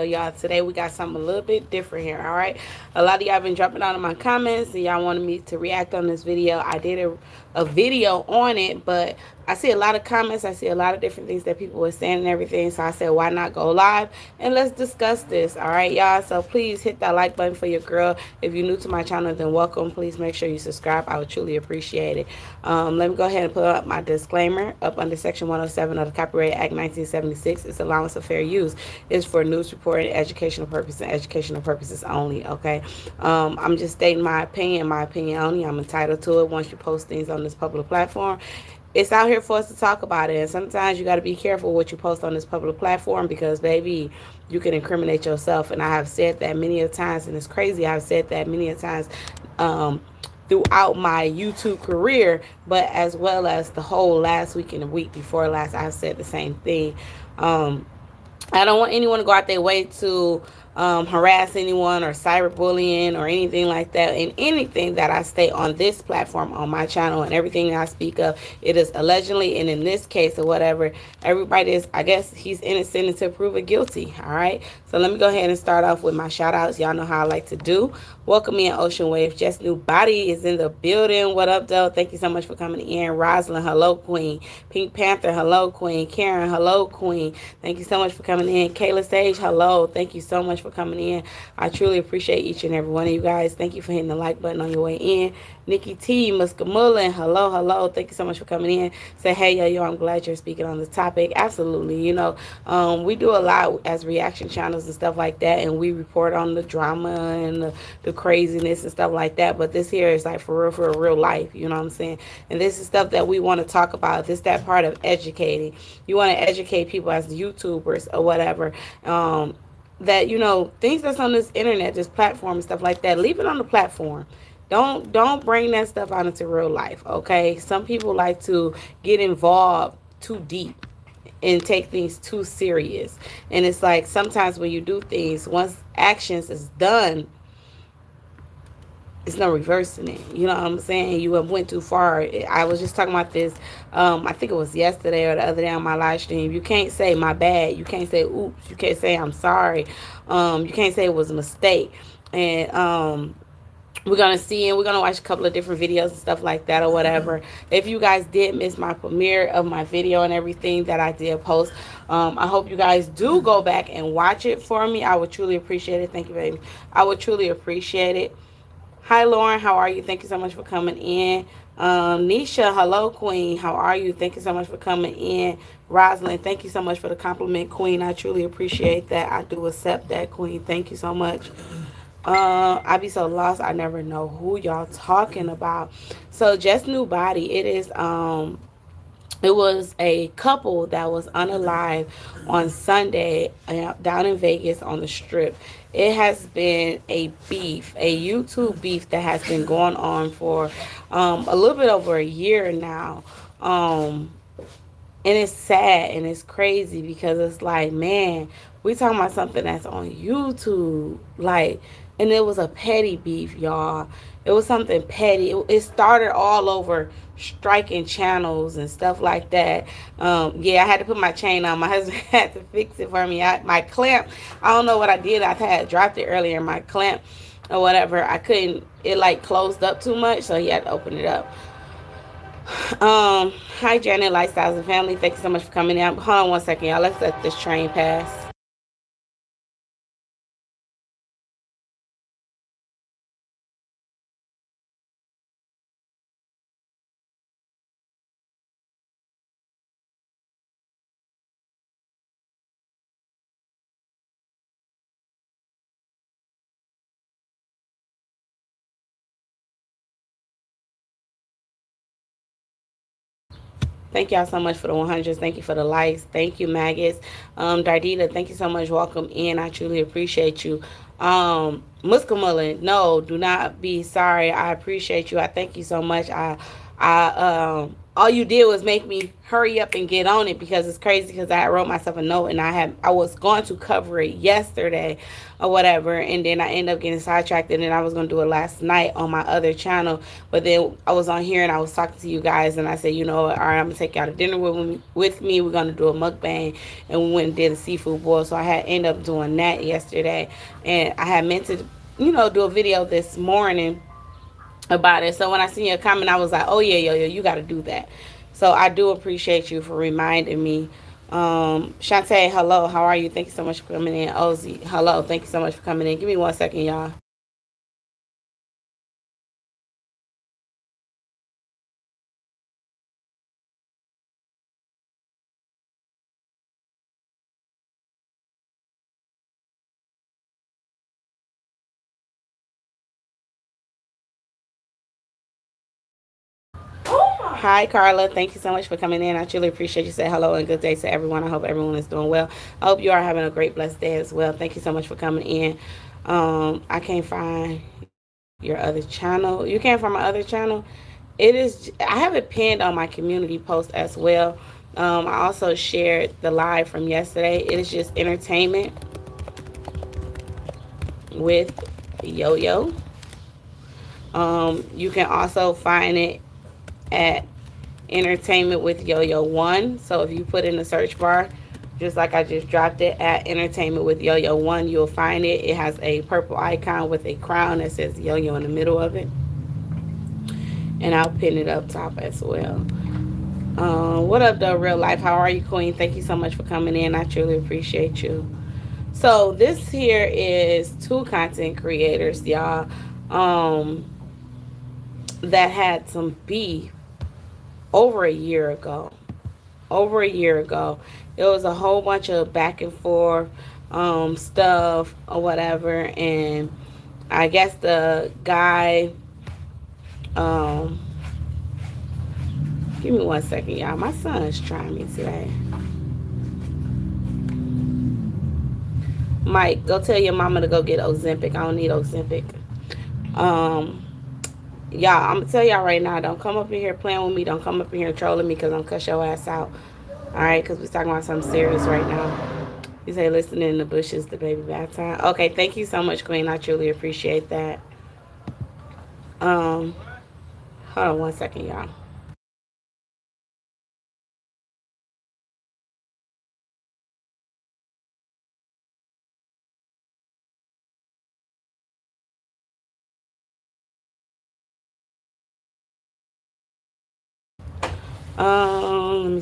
Y'all, today we got something a little bit different here. All right, a lot of y'all been dropping down in my comments and y'all wanted me to react on this video. I did a video on it, but I see a lot of comments, I see a lot of different things that people were saying and everything, so I said why not go live and let's discuss this. All right, y'all, so please hit that like button for your girl. If you're new to my channel, then welcome. Please make sure you subscribe. I would truly appreciate it. Let me go ahead and put up my disclaimer up under section 107 of the Copyright Act 1976. It's allowance of fair use. It's for news reporting, educational purposes, and educational purposes only. Okay, I'm just stating my opinion only. I'm entitled to it. Once you post things on this public platform, it's out here for us to talk about it. And sometimes you got to be careful what you post on this public platform, because baby, you can incriminate yourself. And I have said that many a times, and it's crazy, I've said that many a times throughout my YouTube career, but as well as the whole last week and the week before last, I've said the same thing. I don't want anyone to go out their way to harass anyone or cyberbullying or anything like that. And anything that I state on this platform, on my channel, and everything that I speak of, it is allegedly, and in this case or whatever, everybody is, I guess he's innocent until proven guilty. All right, so let me go ahead and start off with my shout outs. Y'all know how I like to do. Welcome in, Ocean Wave. Just New Body is in the building. What up, though? Thank you so much for coming in. Rosalind, hello, Queen. Pink Panther, hello, Queen. Karen, hello, Queen. Thank you so much for coming in. Kayla Sage, hello. Thank you so much for coming in. I truly appreciate each and every one of you guys. Thank you for hitting the like button on your way in. Nikki T, Muskamullin, hello, hello. Thank you so much for coming in. Say, hey, yo, I'm glad you're speaking on the topic. Absolutely. You know, we do a lot as reaction channels and stuff like that, and we report on the drama and the craziness and stuff like that. But this here is like for real life. You know what I'm saying? And this is stuff that we want to talk about. This that part of educating. You want to educate people as YouTubers or whatever. That, you know, things that's on this internet, this platform and stuff like that, leave it on the platform. Don't bring that stuff out into real life. Okay, some people like to get involved too deep and take things too serious, and it's like sometimes when you do things, once actions is done, it's no reversing it. You know what I'm saying? You went too far. I was just talking about this. I think it was yesterday or the other day on my live stream. You can't say my bad. You can't say oops. You can't say I'm sorry. You can't say it was a mistake. And we're gonna see, and we're gonna watch a couple of different videos and stuff like that or whatever. If you guys did miss my premiere of my video and everything that I did post, I hope you guys do go back and watch it for me. I would truly appreciate it. Thank you, baby. I would truly appreciate it. Hi, Lauren. How are you? Thank you so much for coming in. Nisha, hello, Queen. How are you? Thank you so much for coming in. Rosalind, thank you so much for the compliment, Queen. I truly appreciate that. I do accept that, Queen. Thank you so much. I be so lost. I never know who y'all talking about. So, Just New Body. It was a couple that was unalive on Sunday down in Vegas on the Strip. It has been a beef, a YouTube beef that has been going on for a little bit over a year now. And it's sad and it's crazy because it's like, man, we talking about something that's on YouTube. Like, and it was a petty beef, y'all. It was something petty. It started all over striking channels and stuff like that. Yeah, I had to put my chain on. My husband had to fix it for me. My clamp, I don't know what I did. I had dropped it earlier. My clamp or whatever, I couldn't, it like closed up too much, so he had to open it up. Hi, Janet, Lifestyles and Family. Thank you so much for coming in. Hold on one second, y'all. Let's let this train pass. Thank y'all so much for the 100s. Thank you for the likes. Thank you, Maggots. Dardita, thank you so much. Welcome in. I truly appreciate you. Muskamullin, no, do not be sorry. I appreciate you. I thank you so much. all you did was make me hurry up and get on it, because it's crazy, because I wrote myself a note, and I was going to cover it yesterday or whatever, and then I ended up getting sidetracked, and then I was going to do it last night on my other channel. But then I was on here and I was talking to you guys, and I said, you know what, all right, I'm gonna take you out to dinner with me. We're gonna do a mukbang, and we went and did a seafood boil. So I had ended up doing that yesterday, and I had meant to, do a video this morning about it. So when I seen your comment, I was like, oh yeah, you got to do that. So I do appreciate you for reminding me. Shantae, hello, how are you? Thank you so much for coming in. Ozzy, hello, thank you so much for coming in. Give me 1 second, y'all. Hi, Carla. Thank you so much for coming in. I truly appreciate you. Say hello and good day to everyone. I hope everyone is doing well. I hope you are having a great, blessed day as well. Thank you so much for coming in. I can't find your other channel. You can't find my other channel. I have it pinned on my community post as well. I also shared the live from yesterday. It is just entertainment with Yo-Yo. You can also find it at Entertainment with Yo-Yo 1. So if you put in the search bar, just like I just dropped it, at Entertainment with Yo-Yo 1, you'll find it. It has a purple icon with a crown that says Yo-Yo in the middle of it. And I'll pin it up top as well. What up, though, real life? How are you, Queen? Thank you so much for coming in. I truly appreciate you. So this here is 2 content creators, y'all, that had some beef over a year ago. It was a whole bunch of back and forth stuff or whatever, and I guess the guy, give me 1 second, y'all. My son's trying me today. Mike, go tell your mama to go get Ozempic. I don't need Ozempic. Y'all, I'm gonna tell y'all right now, don't come up in here playing with me. Don't come up in here trolling me, because I'm gonna cuss your ass out. Alright, because we're talking about something serious right now. You say listening in the bushes, the baby bath time. Okay, thank you so much, Queen. I truly appreciate that. Hold on 1 second, y'all.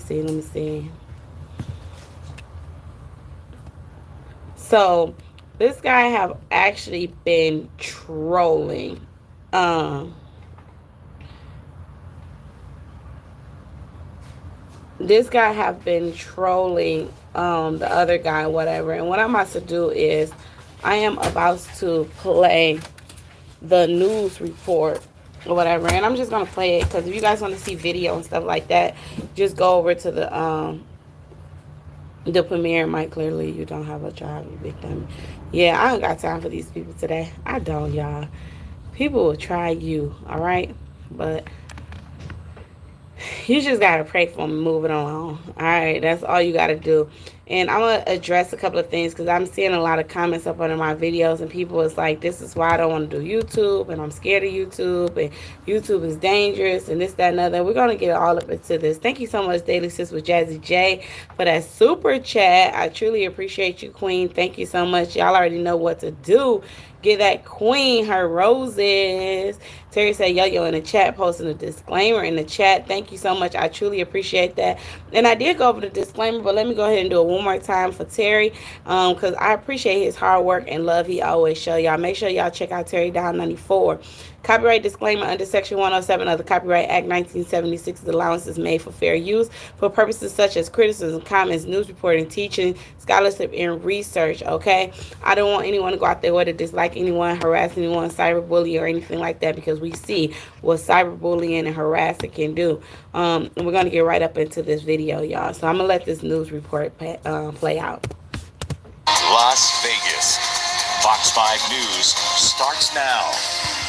Let me see. So, this guy have actually been trolling. This guy have been trolling the other guy, whatever. And what I'm about to do is, I am about to play the news report or whatever, and I'm just gonna play it, because if you guys want to see video and stuff like that, just go over to the premiere. Mike, clearly you don't have a job, you big dummy. Yeah, I don't got time for these people today. I don't, y'all. People will try you, all right, but you just gotta pray for me moving along. All right, that's all you gotta do. And I'm gonna address a couple of things, because I'm seeing a lot of comments up under my videos, and people is like, this is why I don't want to do YouTube, and I'm scared of YouTube, and YouTube is dangerous, and this, that, and other. We're gonna get all up into this. Thank you so much, Daily Sis with Jazzy J, for that super chat. I truly appreciate you, Queen. Thank you so much. Y'all already know what to do. Give that queen her roses. Terry said, Yo-Yo in the chat, posting a disclaimer in the chat. Thank you so much. I truly appreciate that. And I did go over the disclaimer, but let me go ahead and do it one more time for Terry, because I appreciate his hard work and love he always show y'all. Make sure y'all check out Terry Down 94. Copyright disclaimer: under Section 107 of the Copyright Act 1976, the allowance is made for fair use for purposes such as criticism, comments, news reporting, teaching, scholarship, and research. Okay, I don't want anyone to go out there way to dislike anyone, harass anyone, cyberbully, or anything like that, because we see what cyberbullying and harassing can do. And we're gonna get right up into this video, y'all. So I'm gonna let this news report play out. Las Vegas. Fox 5 News starts now.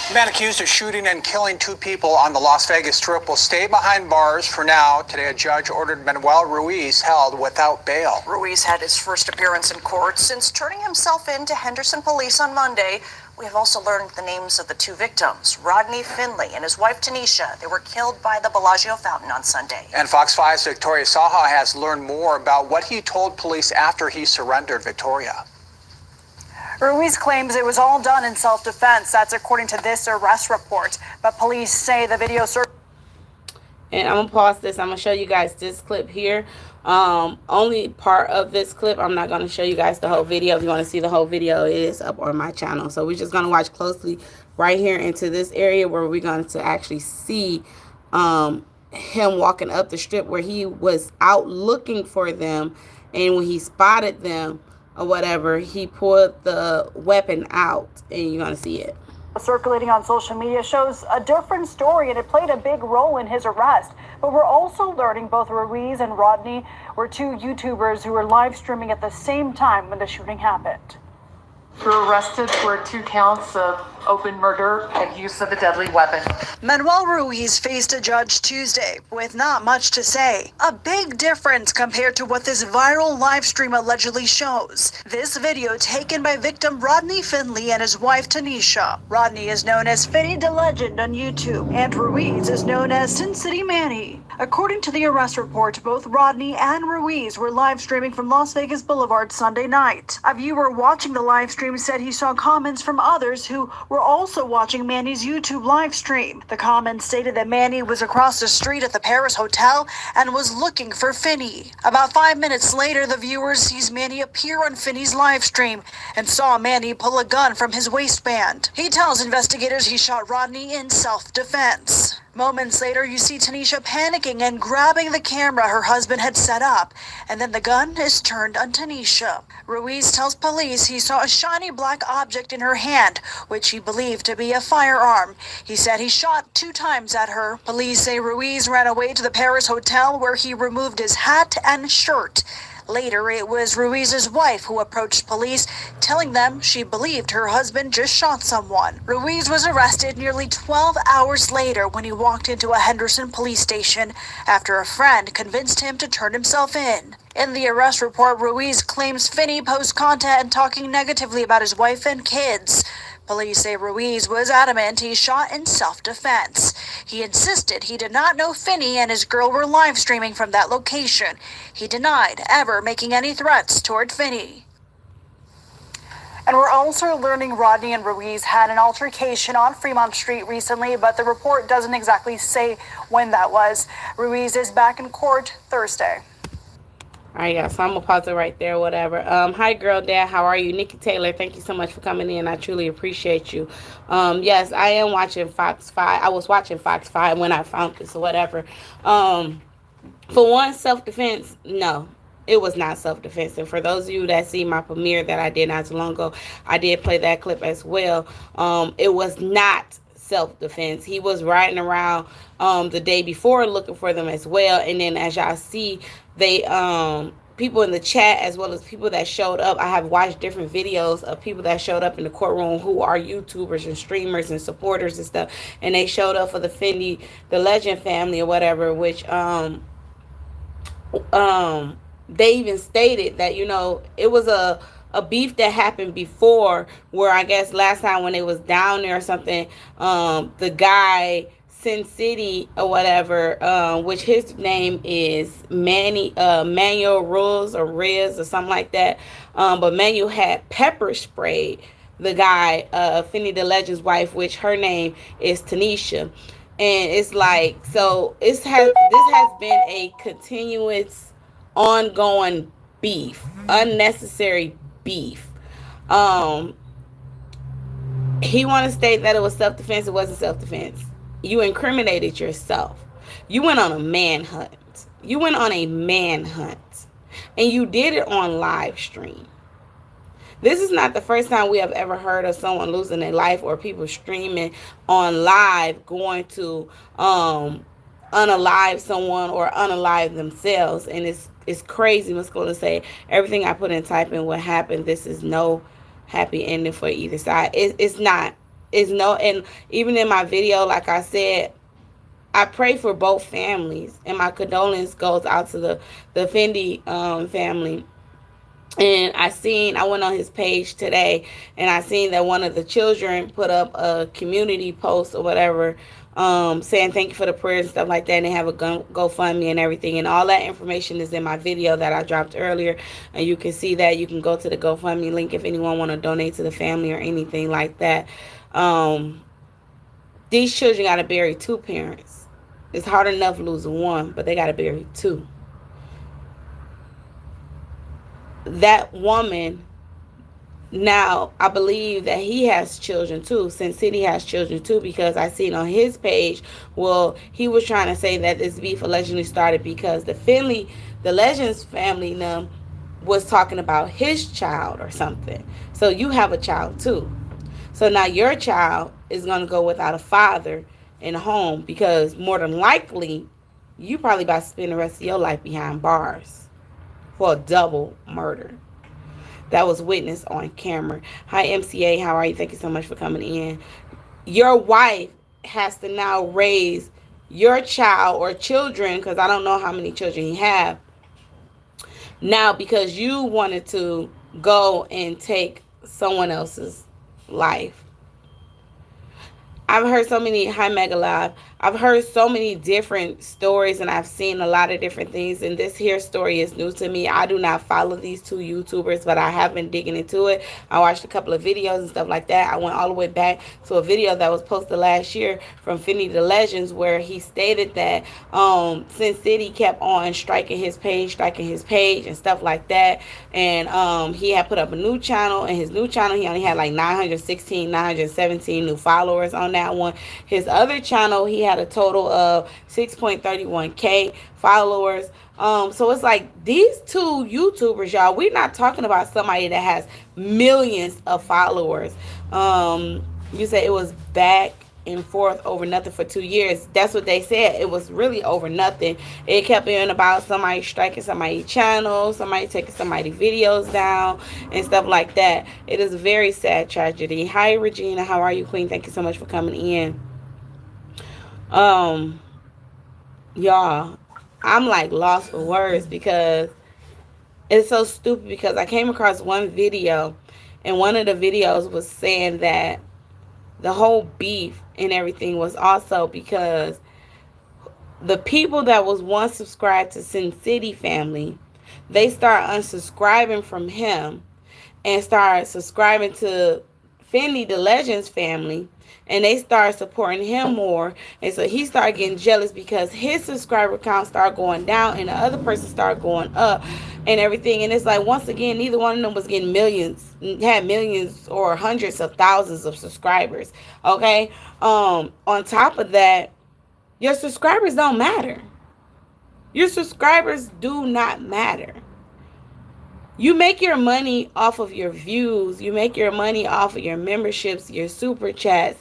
The man accused of shooting and killing 2 people on the Las Vegas Strip will stay behind bars for now. Today, a judge ordered Manuel Ruiz held without bail. Ruiz had his first appearance in court since turning himself in to Henderson police on Monday. We have also learned the names of the 2 victims, Rodney Finley and his wife Tanisha. They were killed by the Bellagio fountain on Sunday. And Fox 5's Victoria Saha has learned more about what he told police after he surrendered. Victoria. Ruiz claims it was all done in self-defense. That's according to this arrest report. But police say the video... And I'm going to pause this. I'm going to show you guys this clip here. Only part of this clip. I'm not going to show you guys the whole video. If you want to see the whole video, it is up on my channel. So we're just going to watch closely right here into this area where we're going to actually see him walking up the strip where he was out looking for them. And when he spotted them, or whatever, he pulled the weapon out, and you're gonna see it. Circulating on social media shows a different story, and it played a big role in his arrest. But we're also learning both Ruiz and Rodney were 2 YouTubers who were live streaming at the same time when the shooting happened. You were arrested for 2 counts of open murder and use of a deadly weapon. Manuel Ruiz faced a judge Tuesday with not much to say. A big difference compared to what this viral live stream allegedly shows. This video taken by victim Rodney Finley and his wife Tanisha. Rodney is known as Finny the Legend on YouTube, and Ruiz is known as Sin City Manny. According to the arrest report, both Rodney and Ruiz were live streaming from Las Vegas Boulevard Sunday night. A viewer watching the live stream said he saw comments from others who were also watching Manny's YouTube live stream. The comments stated that Manny was across the street at the Paris Hotel and was looking for Finny. About 5 minutes later, the viewer sees Manny appear on Finny's live stream and saw Manny pull a gun from his waistband. He tells investigators he shot Rodney in self-defense. Moments later, you see Tanisha panicking and grabbing the camera her husband had set up, and then the gun is turned on Tanisha. Ruiz tells police he saw a shiny black object in her hand, which he believed to be a firearm. He said he shot 2 times at her. Police say Ruiz ran away to the Paris Hotel where he removed his hat and shirt. Later, it was Ruiz's wife who approached police, telling them she believed her husband just shot someone. Ruiz was arrested nearly 12 hours later when he walked into a Henderson police station after a friend convinced him to turn himself in. In the arrest report, Ruiz claims Finny posted content talking negatively about his wife and kids. Police say Ruiz was adamant he shot in self-defense. He insisted he did not know Finny and his girl were live streaming from that location. He denied ever making any threats toward Finny. And we're also learning Rodney and Ruiz had an altercation on Fremont Street recently, but the report doesn't exactly say when that was. Ruiz is back in court Thursday. All right, guys, so I'm going to pause it right there, whatever. Hi, girl, dad. How are you? Nikki Taylor, thank you so much for coming in. I truly appreciate you. Yes, I am watching Fox 5. I was watching Fox 5 when I found this or whatever. For one, self-defense, no. It was not self-defense. And for those of you that see my premiere that I did not too long ago, I did play that clip as well. It was not self-defense. He was riding around the day before looking for them as well. And then as y'all see, they people in the chat as well as people that showed up. I have watched different videos of people that showed up in the courtroom who are YouTubers and streamers and supporters and stuff, and they showed up for the Finny the Legend family or whatever, which they even stated that, you know, it was a beef that happened before, where I guess last time when they was down there or something, the guy Sin City or whatever, which his name is Manuel Rules or Riz or something like that, but Manuel had pepper sprayed the guy, Finny the Legend's wife, which her name is Tanisha. And it's like, so this has been a continuous ongoing beef, unnecessary beef. He want to state that it was self-defense. It wasn't self-defense. You incriminated yourself. You went on a manhunt. You went on a manhunt. And you did it on live stream. This is not the first time we have ever heard of someone losing their life or people streaming on live going to unalive someone or unalive themselves. And it's crazy. What's going to say everything I put in typing what happened. This is no happy ending for either side. It's not. It's no. And even in my video, like I said, I pray for both families, and my condolence goes out to the Finny family. And I went on his page today, and I seen that one of the children put up a community post or whatever, saying thank you for the prayers and stuff like that. And they have a GoFundMe and everything, and all that information is in my video that I dropped earlier, and you can see that. You can go to the GoFundMe link if anyone want to donate to the family or anything like that. These children got to bury two parents. It's hard enough losing one, but they got to bury two. That woman, now I believe that he has children too. Sin City has children too, because I seen on his page, well, he was trying to say that this beef allegedly started because the Legends family was talking about his child or something. So you have a child too. So now your child is going to go without a father in the home, because more than likely you probably about to spend the rest of your life behind bars for a double murder that was witnessed on camera. Hi, MCA. How are you? Thank you so much for coming in. Your wife has to now raise your child or children, because I don't know how many children you have now, because you wanted to go and take someone else's life. I've heard so many, hi Mega Live, I've heard so many different stories, and I've seen a lot of different things, and this here story is new to me. I do not follow these two YouTubers, but I have been digging into it. I watched a couple of videos and stuff like that. I went all the way back to a video that was posted last year from Finny the Legends, where he stated that Sin City kept on striking his page and stuff like that, and he had put up a new channel, and his new channel, he only had like 917 new followers on that one. His other channel, he had a total of 6.31k followers. So it's like these two YouTubers, y'all, we're not talking about somebody that has millions of followers. You said it was back and forth over nothing for 2 years. That's what they said. It was really over nothing. It kept being about somebody striking somebody's channel, somebody taking somebody's videos down and stuff like that. It is a very sad tragedy. Hi Regina, how are you, Queen? Thank you so much for coming in. Y'all, I'm like lost for words, because it's so stupid, because I came across one video, and one of the videos was saying that the whole beef and everything was also because the people that was once subscribed to Sin City family, they start unsubscribing from him and start subscribing to Finny the Legends family, and they start supporting him more, and so he started getting jealous because his subscriber count started going down and the other person started going up and everything. And it's like, once again, neither one of them was getting millions, had millions or hundreds of thousands of subscribers. Okay, on top of that, your subscribers don't matter. Your subscribers do not matter. You make your money off of your views. You make your money off of your memberships, your super chats,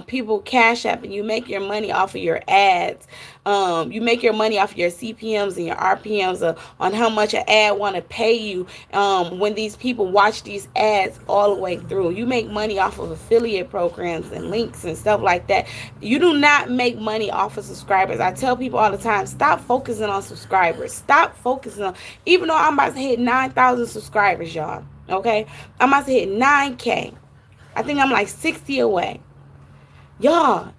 people cash app, and you make your money off of your ads. You make your money off your CPMs and your RPMs on how much an ad want to pay you when these people watch these ads all the way through. You make money off of affiliate programs and links and stuff like that. You do not make money off of subscribers. I tell people all the time, stop focusing on subscribers. Stop focusing on, even though I'm about to hit 9,000 subscribers, y'all. Okay, I'm about to hit 9K. I think I'm like 60 away. Y'all,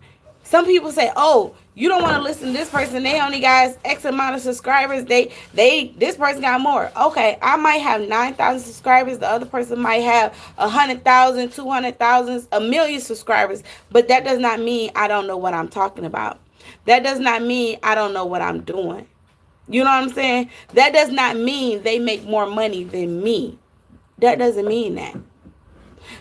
some people say, oh, you don't want to listen to this person, they only got X amount of subscribers, this person got more. Okay, I might have 9,000 subscribers, the other person might have 100,000, 200,000, a million subscribers, but that does not mean I don't know what I'm talking about. That does not mean I don't know what I'm doing. You know what I'm saying? That does not mean they make more money than me. That doesn't mean that.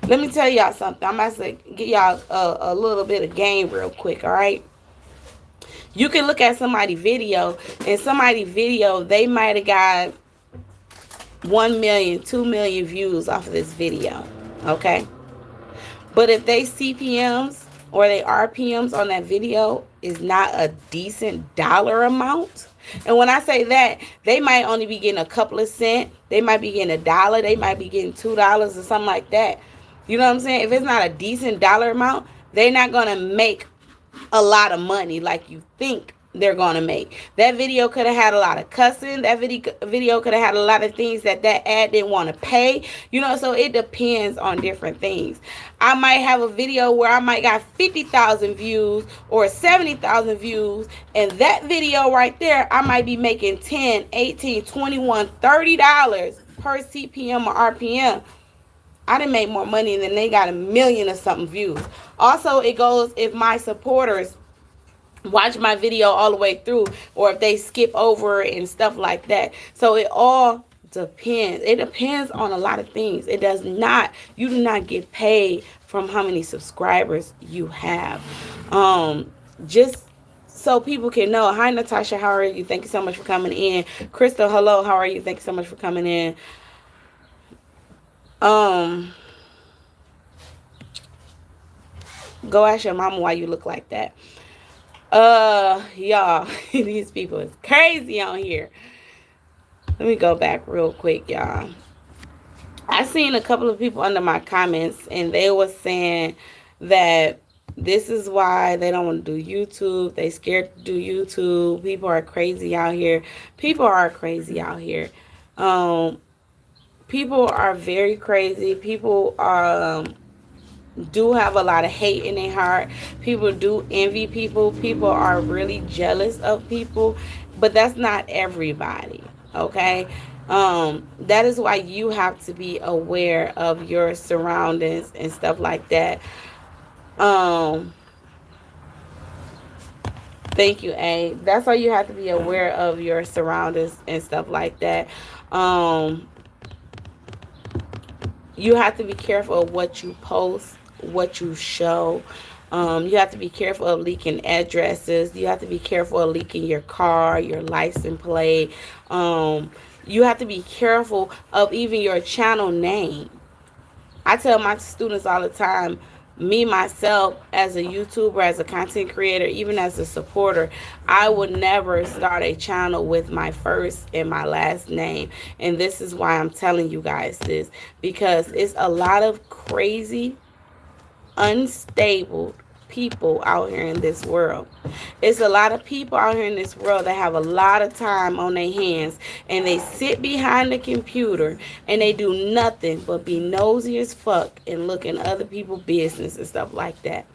Let me tell y'all something. I'm about to give y'all a little bit of game real quick, all right? You can look at somebody's video, and somebody's video, they might have got 1 million, 2 million views off of this video, okay? But if they CPMs or they RPMs on that video is not a decent dollar amount, And when I say that, they might only be getting a couple of cents. They might be getting $1. They might be getting $2 or something like that. You know what I'm saying? If it's not a decent dollar amount, they're not going to make a lot of money like you think they're gonna make. That video could have had a lot of cussing. That video could have had a lot of things that ad didn't want to pay. You know, so it depends on different things. I might have a video where I might got 50,000 views or 70,000 views, and that video right there, I might be making 10, 18, 21, $30 per CPM or RPM. I done made more money than they got 1 million or something views. Also, it goes if my supporters watch my video all the way through, or if they skip over and stuff like that. So it all depends. It depends on a lot of things. It does not, you do not get paid from how many subscribers you have. Just so people can know. Hi, Natasha, how are you? Thank you so much for coming in. Crystal, hello, how are you? Thank you so much for coming in. Go ask your mama why you look like that. Y'all, these people is crazy on here. Let me go back real quick, y'all. I seen a couple of people under my comments, and they were saying that this is why they don't want to do YouTube. They scared to do YouTube. People are crazy out here. People are crazy out here. People are very crazy. People are do have a lot of hate in their heart. People do envy people. People are really jealous of people, but that's not everybody, okay? That is why you have to be aware of your surroundings and stuff like that. Thank you, A. That's why you have to be aware of your surroundings and stuff like that. You have to be careful of what you post, what you show. You have to be careful of leaking addresses. You have to be careful of leaking your car, your license plate. You have to be careful of even your channel name. I tell my students all the time, me, myself, as a YouTuber, as a content creator, even as a supporter, I would never start a channel with my first and my last name. And this is why I'm telling you guys this, because it's a lot of crazy, unstable people out here in this world. It's a lot of people out here in this world that have a lot of time on their hands, and they sit behind the computer and they do nothing but be nosy as fuck and look in other people's business and stuff like that.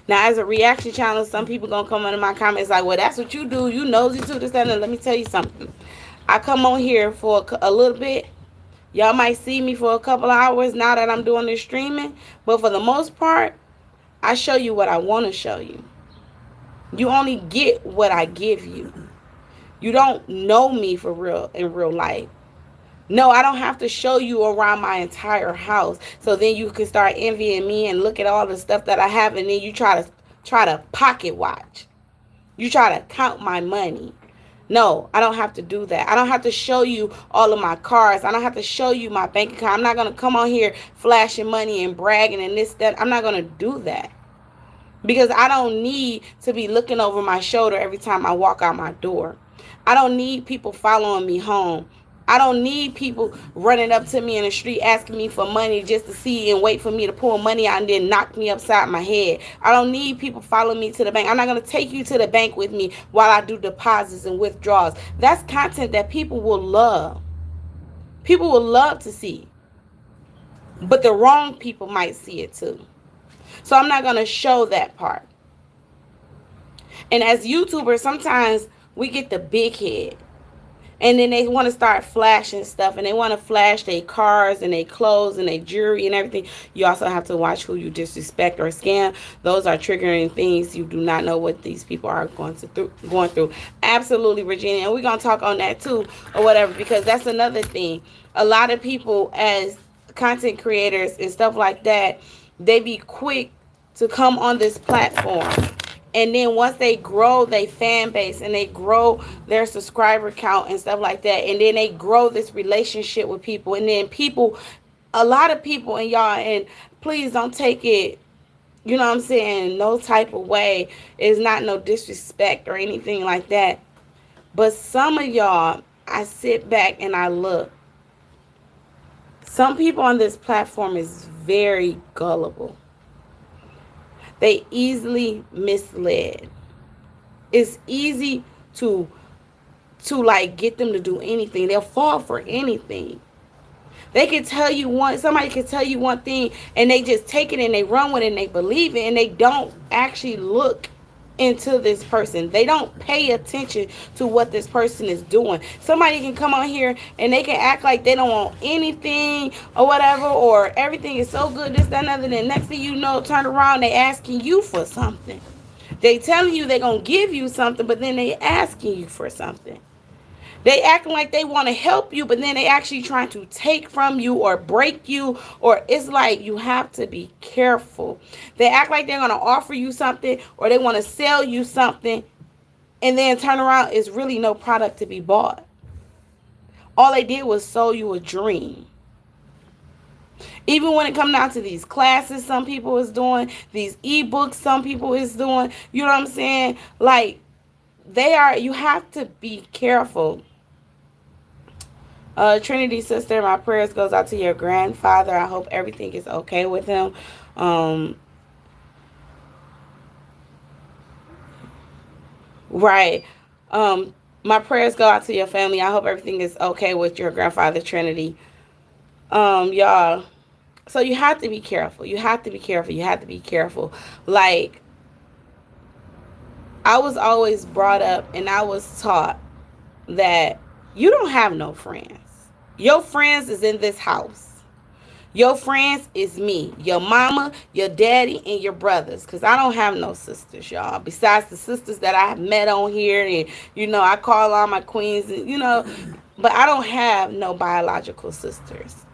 Now, as a reaction channel, some people gonna come under my comments like, well, that's what you do, you nosy too, this, that, and let me tell you something. I come on here for a little bit. Y'all might see me for a couple of hours now that I'm doing this streaming, but for the most part, I show you what I want to show you. You only get what I give you. You don't know me for real in real life. No, I don't have to show you around my entire house, so then you can start envying me and look at all the stuff that I have, and then you try to pocket watch. You try to count my money. No, I don't have to do that. I don't have to show you all of my cars. I don't have to show you my bank account. I'm not going to come on here flashing money and bragging and this, that. I'm not going to do that. Because I don't need to be looking over my shoulder every time I walk out my door. I don't need people following me home. I don't need people running up to me in the street asking me for money just to see and wait for me to pull money out and then knock me upside my head. I don't need people following me to the bank. I'm not going to take you to the bank with me while I do deposits and withdrawals. That's content that people will love. People will love to see. But the wrong people might see it too. So I'm not going to show that part. And as YouTubers, sometimes we get the big head. And then they want to start flashing stuff, and they want to flash their cars and their clothes and their jewelry and everything. You also have to watch who you disrespect or scam. Those are triggering things. You do not know what these people are going through. Absolutely, Virginia. And we're going to talk on that too or whatever, because that's another thing. A lot of people as content creators and stuff like that, they be quick to come on this platform. And then once they grow their fan base and they grow their subscriber count and stuff like that, and then they grow this relationship with people, and then people, a lot of people, and y'all, and please don't take it, you know what I'm saying, no type of way. It's not no disrespect or anything like that. But some of y'all, I sit back and I look. Some people on this platform is very gullible. They easily misled. It's easy to like get them to do anything. They'll fall for anything. They can tell you somebody can tell you one thing and they just take it and they run with it and they believe it and they don't actually look into this person. They don't pay attention to what this person is doing. Somebody can come on here and they can act like they don't want anything or whatever, or everything is so good, this, that, and other. Then next thing you know, turn around, they asking you for something. They telling you they're going to give you something, but then they asking you for something. They acting like they want to help you, but then they actually trying to take from you or break you, or it's like you have to be careful. They act like they're going to offer you something or they want to sell you something, and then turn around, it's really no product to be bought. All they did was sell you a dream. Even when it comes down to these classes some people is doing, these ebooks some people is doing, you know what I'm saying? Like, you have to be careful. Trinity sister, my prayers goes out to your grandfather. I hope everything is okay with him. Right. My prayers go out to your family. I hope everything is okay with your grandfather, Trinity. Y'all. So you have to be careful. You have to be careful. You have to be careful. Like, I was always brought up and I was taught that you don't have no friends. Your friends is in this house. Your friends is me, your mama, your daddy, and your brothers. Because I don't have no sisters, y'all. Besides the sisters that I have met on here. And, you know, I call all my queens, and, you know. But I don't have no biological sisters.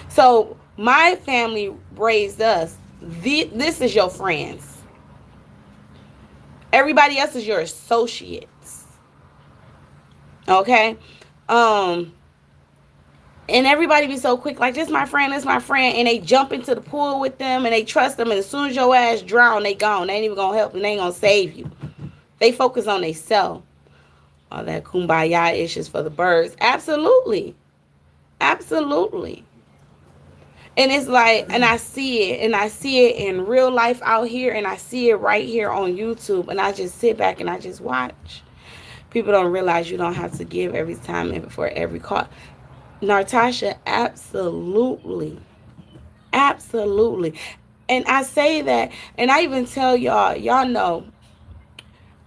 So my family raised us. This is your friends. Everybody else is your associates. Okay? And everybody be so quick, like, this my friend, and they jump into the pool with them, and they trust them, and as soon as your ass drown, they gone. They ain't even gonna help you, they ain't gonna save you. They focus on themselves. All that kumbaya issues for the birds. Absolutely. Absolutely. And it's like, and I see it in real life out here, and I see it right here on YouTube, and I just sit back and I just watch. People don't realize you don't have to give every time and for every call. Natasha, absolutely. Absolutely. And I say that, and I even tell y'all know,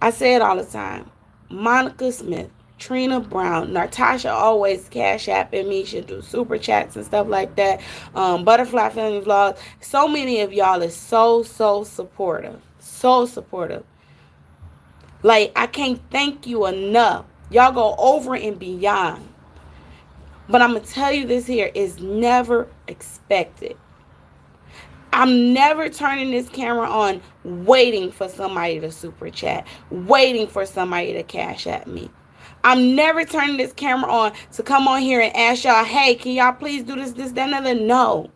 I say it all the time. Monica Smith, Trina Brown, Natasha always cash apping me. She do super chats and stuff like that. Butterfly Family Vlogs. So many of y'all is so supportive. So supportive. Like, I can't thank you enough. Y'all go over and beyond. But I'm going to tell you this here is never expected. I'm never turning this camera on waiting for somebody to super chat, waiting for somebody to cash at me. I'm never turning this camera on to come on here and ask y'all, hey, can y'all please do this, that, and other? No.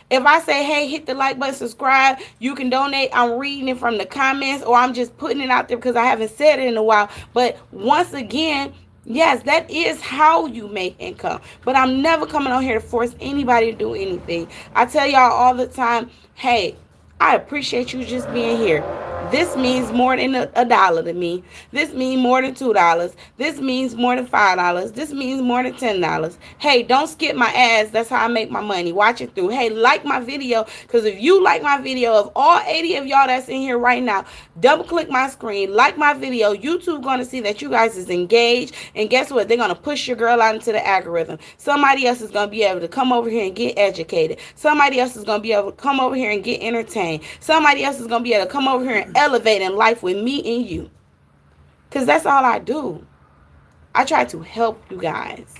If I say, hey, hit the like button, subscribe, you can donate, I'm reading it from the comments, or I'm just putting it out there because I haven't said it in a while. But once again, yes, that is how you make income. But I'm never coming on here to force anybody to do anything. I tell y'all all the time, hey, I appreciate you just being here. This means more than $1 to me. This means more than $2. This means more than $5. This means more than $10. Hey, don't skip my ads. That's how I make my money. Watch it through. Hey, like my video, because if you like my video, of all 80 of y'all that's in here right now, double click my screen, like my video. YouTube going to see that you guys is engaged, and guess what? They're going to push your girl out into the algorithm. Somebody else is going to be able to come over here and get educated. Somebody else is going to be able to come over here and get entertained. Somebody else is going to be able to come over here and elevate in life with me and you. Because that's all I do. I try to help you guys.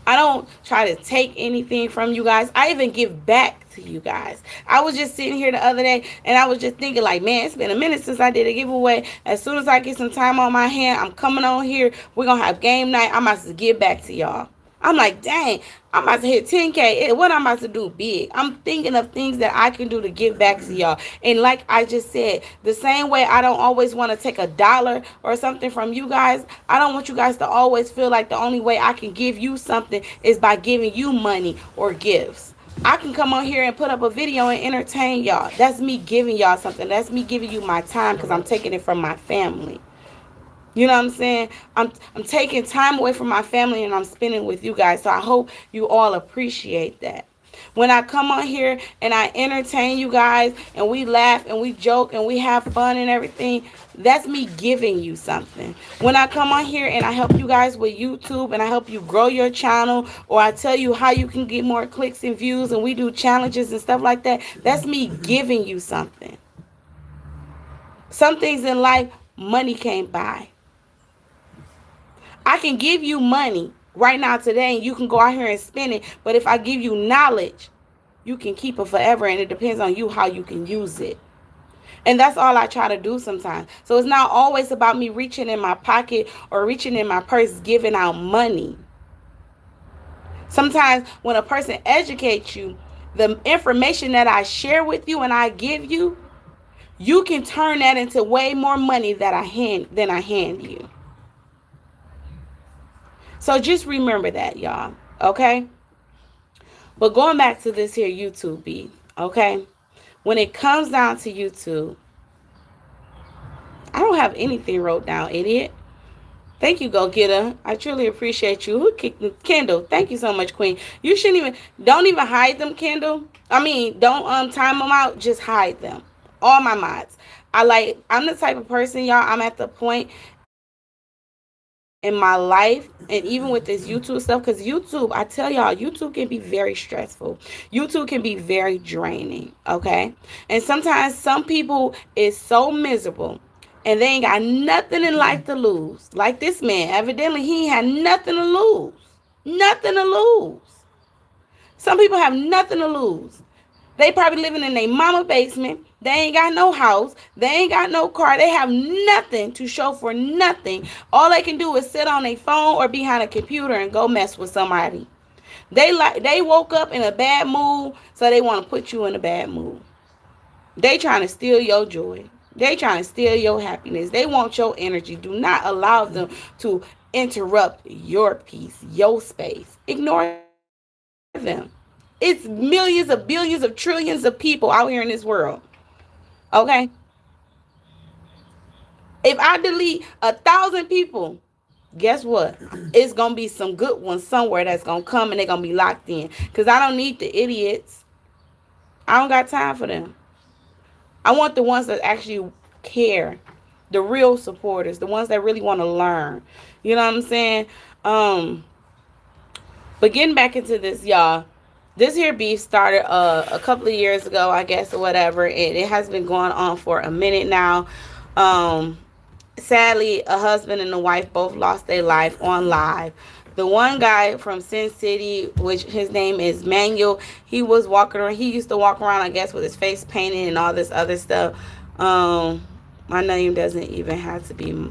I don't try to take anything from you guys. I even give back to you guys. I was just sitting here the other day and I was just thinking like, man, it's been a minute since I did a giveaway. As soon as I get some time on my hand, I'm coming on here. We're going to have game night. I'm about to give back to y'all. I'm like, dang, I'm about to hit 10K. What I'm about to do big. I'm thinking of things that I can do to give back to y'all. And like I just said, the same way I don't always want to take $1 or something from you guys, I don't want you guys to always feel like the only way I can give you something is by giving you money or gifts. I can come on here and put up a video and entertain y'all. That's me giving y'all something. That's me giving you my time because I'm taking it from my family. You know what I'm saying? I'm taking time away from my family and I'm spending with you guys. So I hope you all appreciate that. When I come on here and I entertain you guys and we laugh and we joke and we have fun and everything, that's me giving you something. When I come on here and I help you guys with YouTube and I help you grow your channel, or I tell you how you can get more clicks and views and we do challenges and stuff like that, that's me giving you something. Some things in life, money can't buy. I can give you money right now today and you can go out here and spend it. But if I give you knowledge, you can keep it forever. And it depends on you how you can use it. And that's all I try to do sometimes. So it's not always about me reaching in my pocket or reaching in my purse giving out money. Sometimes when a person educates you, the information that I share with you and I give you, you can turn that into way more money than I hand you. So just remember that, y'all. Okay? But going back to this here YouTube beat. Okay? When it comes down to YouTube, I don't have anything wrote down, idiot. Thank you, Go Getter. I truly appreciate you. Who kicked Kendall? Thank you so much, Queen. You shouldn't don't even hide them, Kendall. I mean, don't time them out. Just hide them. All my mods. I'm the type of person, y'all. I'm at the point in my life, and even with this YouTube stuff, because YouTube, I tell y'all, YouTube can be very stressful. YouTube can be very draining, okay? And sometimes some people is so miserable and they ain't got nothing in life to lose. Like this man, evidently he had nothing to lose. Nothing to lose. Some people have nothing to lose. They probably living in their mama basement. They ain't got no house. They ain't got no car. They have nothing to show for nothing. All they can do is sit on their phone or behind a computer and go mess with somebody. They woke up in a bad mood, so they want to put you in a bad mood. They trying to steal your joy. They trying to steal your happiness. They want your energy. Do not allow them to interrupt your peace, your space. Ignore them. It's millions of billions of trillions of people out here in this world. Okay? If I delete 1,000 people, guess what? It's going to be some good ones somewhere that's going to come and they're going to be locked in. Because I don't need the idiots. I don't got time for them. I want the ones that actually care. The real supporters. The ones that really want to learn. You know what I'm saying? But getting back into this, y'all. This here beef started a couple of years ago, I guess, or whatever. And it has been going on for a minute now. Sadly, a husband and a wife both lost their life on live. The one guy from Sin City, which his name is Manuel, he was walking around. He used to walk around, I guess, with his face painted and all this other stuff. My name doesn't even have to be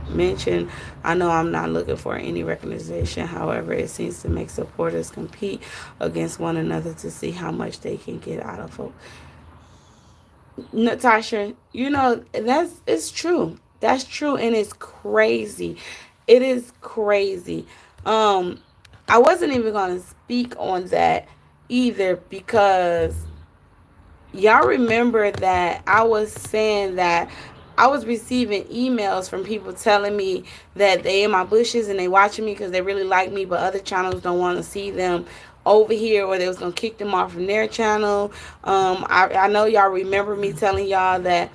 mentioned. I know I'm not looking for any recognition. However, it seems to make supporters compete against one another to see how much they can get out of folk. Natasha, you know, it's true. That's true, and it's crazy. It is crazy. I wasn't even gonna speak on that either because y'all remember that I was saying that I was receiving emails from people telling me that they in my bushes and they watching me because they really like me, but other channels don't want to see them over here, or they was gonna kick them off from their channel. I know y'all remember me telling y'all that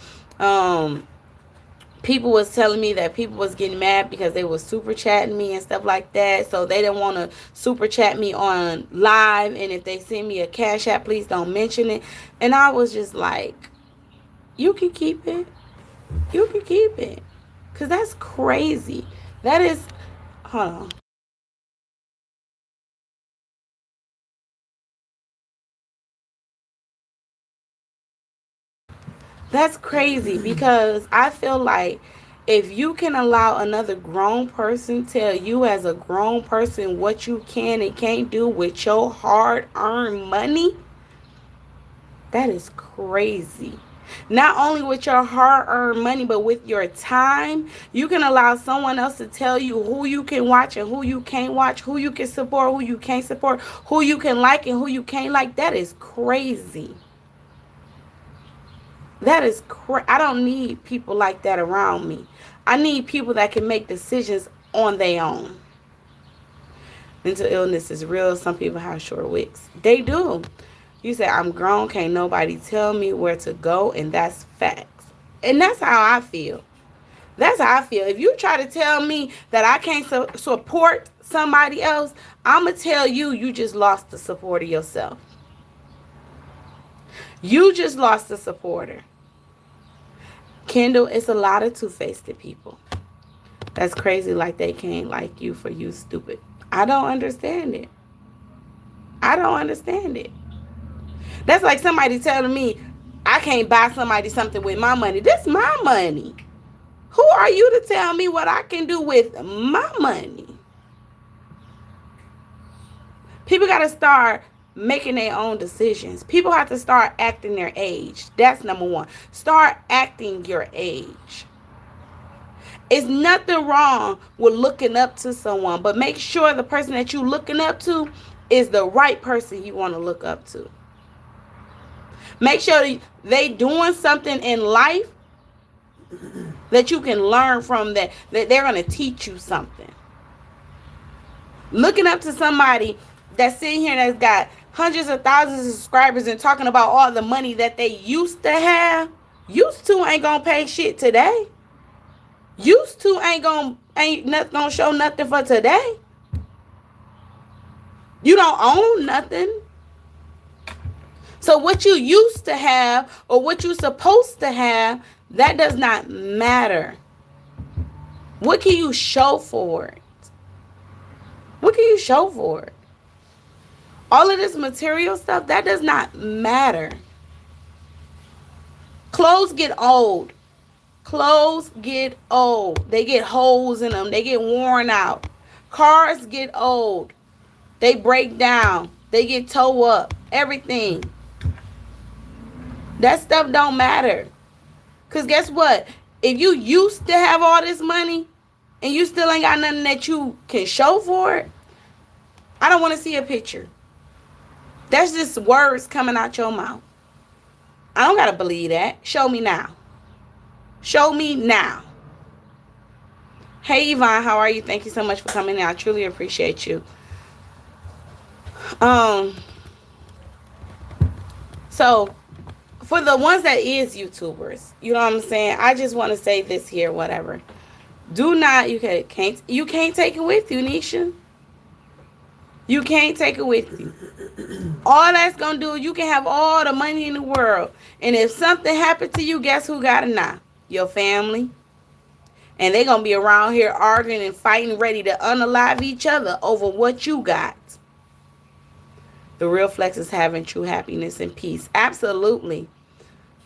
people was telling me that people was getting mad because they was super chatting me and stuff like that, so they didn't want to super chat me on live, and if they send me a cash app, please don't mention it. And I was just like, you can keep it. You can keep it. Because that's crazy. That is, hold on. That's crazy because I feel like if you can allow another grown person tell you as a grown person what you can and can't do with your hard-earned money, that is crazy. Not only with your hard-earned money, but with your time. You can allow someone else to tell you who you can watch and who you can't watch, who you can support, who you can't support, who you can like and who you can't like. That is crazy. That is I don't need people like that around me. I need people that can make decisions on their own. Mental illness is real. Some people have short wicks. They do. You say, I'm grown, can't nobody tell me where to go, and that's facts. And that's how I feel. That's how I feel. If you try to tell me that I can't support somebody else, I'm going to tell you, you just lost the support of yourself. You just lost the supporter. Kendall, it's a lot of two-faced people. That's crazy, like they can't like you for you stupid. I don't understand it. I don't understand it. That's like somebody telling me I can't buy somebody something with my money. This is my money. Who are you to tell me what I can do with my money? People got to start making their own decisions. People have to start acting their age. That's number one. Start acting your age. It's nothing wrong with looking up to someone, but make sure the person that you're looking up to is the right person you want to look up to. Make sure they doing something in life that you can learn from, that they're going to teach you something. Looking up to somebody that's sitting here that's got hundreds of thousands of subscribers and talking about all the money that they used to have. Used to ain't going to pay shit today. Used to ain't gonna show nothing for today. You don't own nothing. So what you used to have or what you're supposed to have, that does not matter. What can you show for it? What can you show for it? All of this material stuff, that does not matter. Clothes get old. Clothes get old. They get holes in them. They get worn out. Cars get old. They break down. They get towed up. Everything. That stuff don't matter. Because guess what? If you used to have all this money and you still ain't got nothing that you can show for it, I don't want to see a picture. That's just words coming out your mouth. I don't got to believe that. Show me now. Show me now. Hey, Yvonne, how are you? Thank you so much for coming in. I truly appreciate you. So, for the ones that is YouTubers, you know what I'm saying? I just want to say this here, whatever. Do not, you can't take it with you, Nisha. You can't take it with you. All that's going to do, you can have all the money in the world. And if something happened to you, guess who got it now? Your family. And they're going to be around here arguing and fighting, ready to unalive each other over what you got. The real flex is having true happiness and peace. Absolutely.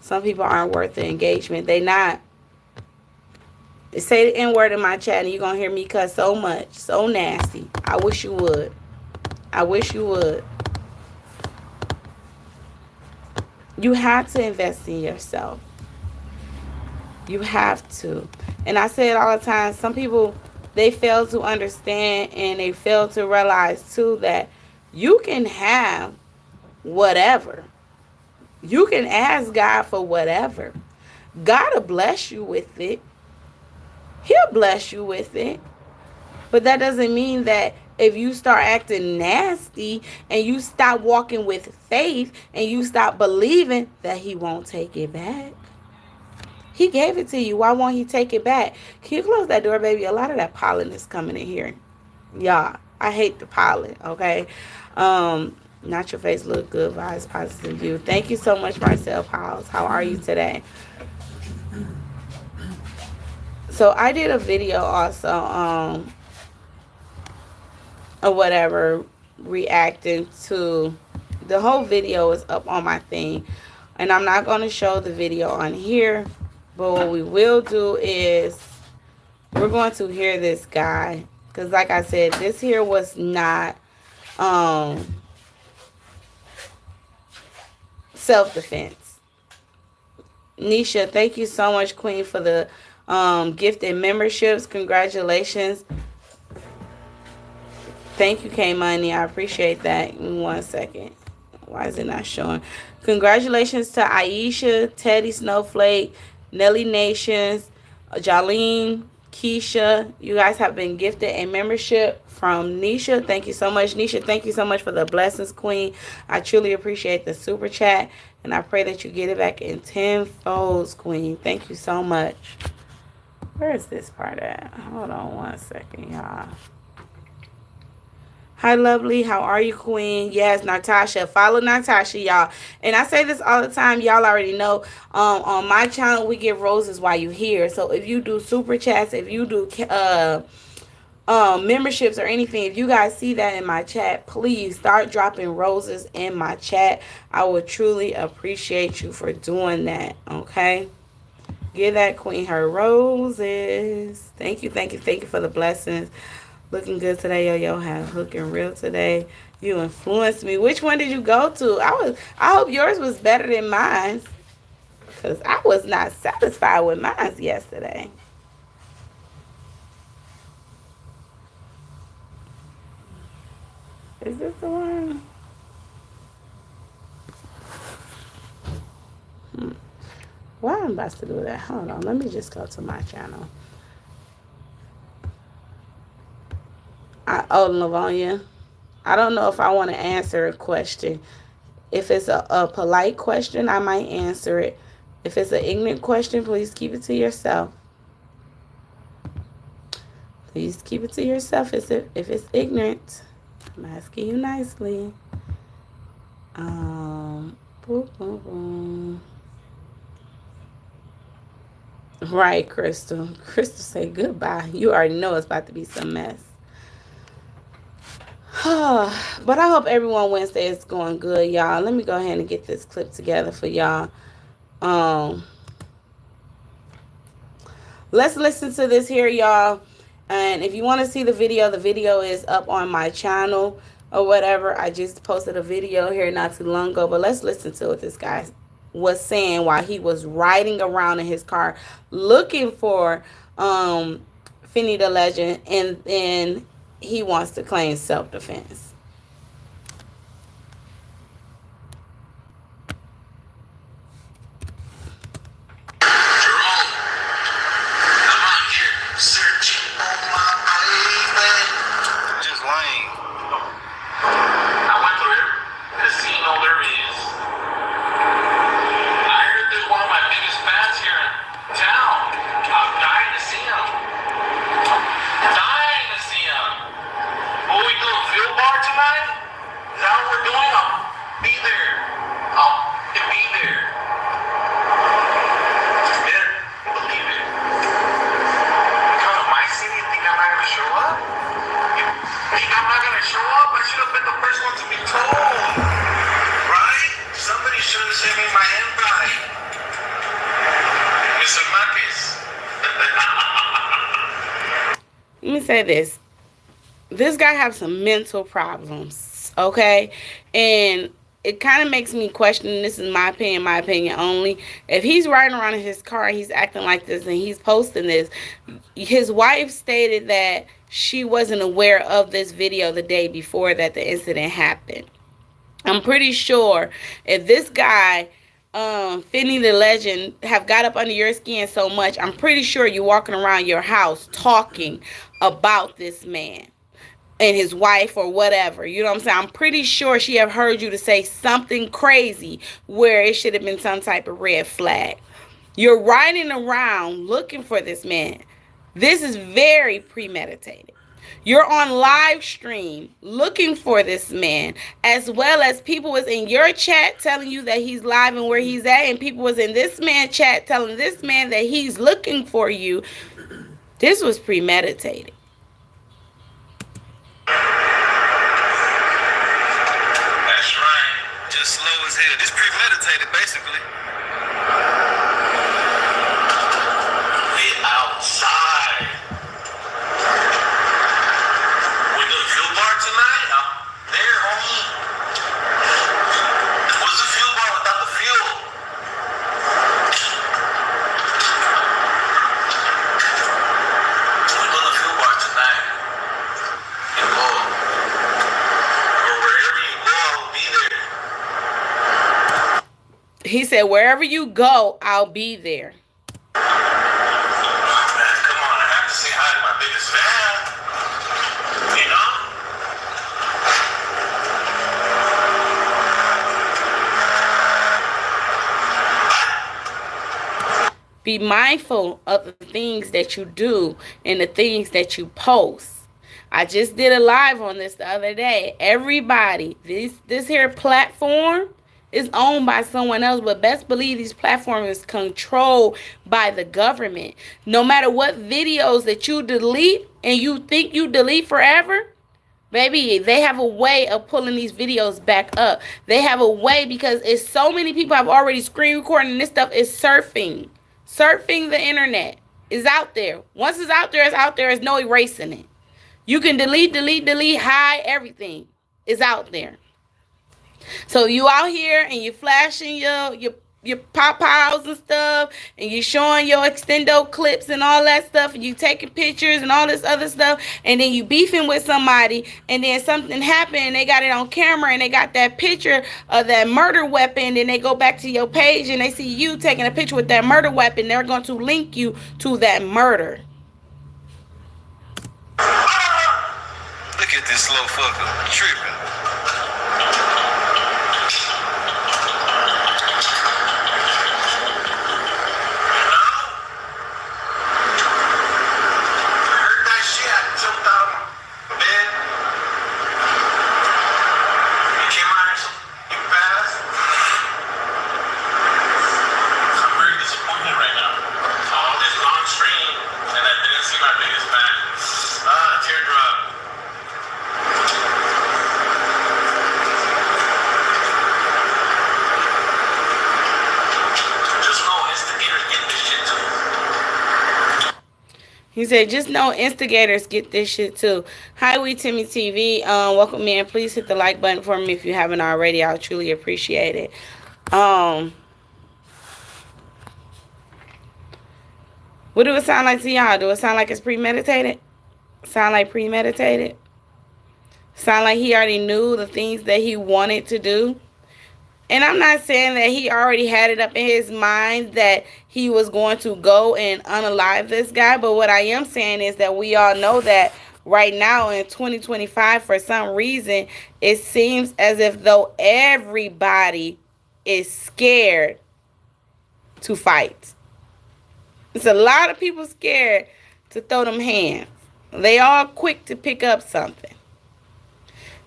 Some people aren't worth the engagement. They not. They say the N-word in my chat and you're going to hear me cuss so much. So nasty. I wish you would. I wish you would. You have to invest in yourself. You have to. And I say it all the time. Some people, they fail to understand and they fail to realize too that you can have whatever. You can ask God for whatever. God will bless you with it. He'll bless you with it. But that doesn't mean that if you start acting nasty and you stop walking with faith and you stop believing that he won't take it back. He gave it to you. Why won't he take it back? Can you close that door, baby? A lot of that pollen is coming in here. Y'all, I hate the pollen, okay? Not your face look good, vibes, positive view. Thank you so much, Marcel Pauls. How are you today? So I did a video also, or whatever, reacting to, the whole video is up on my thing. And I'm not going to show the video on here. But what we will do is We're going to hear this guy. Because like I said, this here was not self-defense. Nisha, thank you so much, Queen, for the gifted memberships. Congratulations. Thank you, K Money. I appreciate that. Give me 1 second. Why is it not showing? Congratulations to Aisha, Teddy Snowflake, Nelly Nations, Jolene, Keisha. You guys have been gifted a membership from Nisha. Thank you so much. Nisha, thank you so much for the blessings, Queen. I truly appreciate the super chat. And I pray that you get it back in tenfold, Queen. Thank you so much. Where is this part at? Hold on 1 second, y'all. Hi, lovely. How are you, Queen? Yes, Natasha. Follow Natasha, y'all. And I say this all the time. Y'all already know. On my channel, we give roses while you here. So if you do super chats, if you do memberships or anything, if you guys see that in my chat, please start dropping roses in my chat. I would truly appreciate you for doing that. Okay. Give that queen her roses. Thank you, thank you, thank you for the blessings. Looking good today, yo. Have looking real today. You influenced me. Which one did you go to? I hope yours was better than mine, because I was not satisfied with mine yesterday. Is this the one? Why am I about to do that? Hold on. Let me just go to my channel. Livonia, I don't know if I want to answer a question. If it's a polite question, I might answer it. If it's an ignorant question, please keep it to yourself. Please keep it to yourself if it's ignorant. I'm asking you nicely. Boom, boom, boom. Right, Crystal. Crystal say goodbye. You already know it's about to be some mess. But I hope everyone Wednesday is going good, y'all. Let me go ahead and get this clip together for y'all. Let's listen to this here, y'all. And if you want to see the video is up on my channel or whatever. I just posted a video here not too long ago. But let's listen to what this guy was saying while he was riding around in his car looking for Finny the Legend, and then he wants to claim self-defense. Let me say this guy has some mental problems, okay? And it kind of makes me question, this is my opinion only, if he's riding around in his car and he's acting like this and he's posting this, his wife stated that she wasn't aware of this video the day before that the incident happened. I'm pretty sure if this guy, Finny the Legend, have got up under your skin so much, I'm pretty sure you're walking around your house talking about this man and his wife or whatever. You know what I'm saying? I'm pretty sure she have heard you to say something crazy where it should have been some type of red flag. You're riding around looking for this man. This is very premeditated. You're on live stream looking for this man, as well as people was in your chat telling you that he's live and where he's at, and people was in this man chat telling this man that he's looking for you. This was premeditated. That's right. Just slow as hell. This premeditated, basically. We outside. He said, wherever you go, I'll be there. Man, come on, I have to say hi to my biggest fan. You know? Be mindful of the things that you do and the things that you post. I just did a live on this the other day. Everybody, this here platform is owned by someone else, but best believe these platforms is controlled by the government. No matter what videos that you delete and you think you delete forever, baby, they have a way of pulling these videos back up. They have a way because it's so many people have already screen recorded, and this stuff is surfing. Surfing the internet is out there. Once it's out there, it's out there. There's no erasing it. You can delete, hide, everything is out there. So you out here and you flashing your pop-outs and stuff, and you showing your extendo clips and all that stuff, and you taking pictures and all this other stuff, and then you beefing with somebody, and then something happened and they got it on camera and they got that picture of that murder weapon, and then they go back to your page and they see you taking a picture with that murder weapon. They're going to link you to that murder. Look at this slow fucker tripping. He said, just know instigators get this shit too. Hi, We Timmy TV. Welcome in. Please hit the like button for me if you haven't already. I'll truly appreciate it. What do it sound like to y'all? Do it sound like it's premeditated? Sound like premeditated? Sound like he already knew the things that he wanted to do? And I'm not saying that he already had it up in his mind that he was going to go and unalive this guy. But what I am saying is that we all know that right now in 2025, for some reason, it seems as if though everybody is scared to fight. It's a lot of people scared to throw them hands. They all quick to pick up something.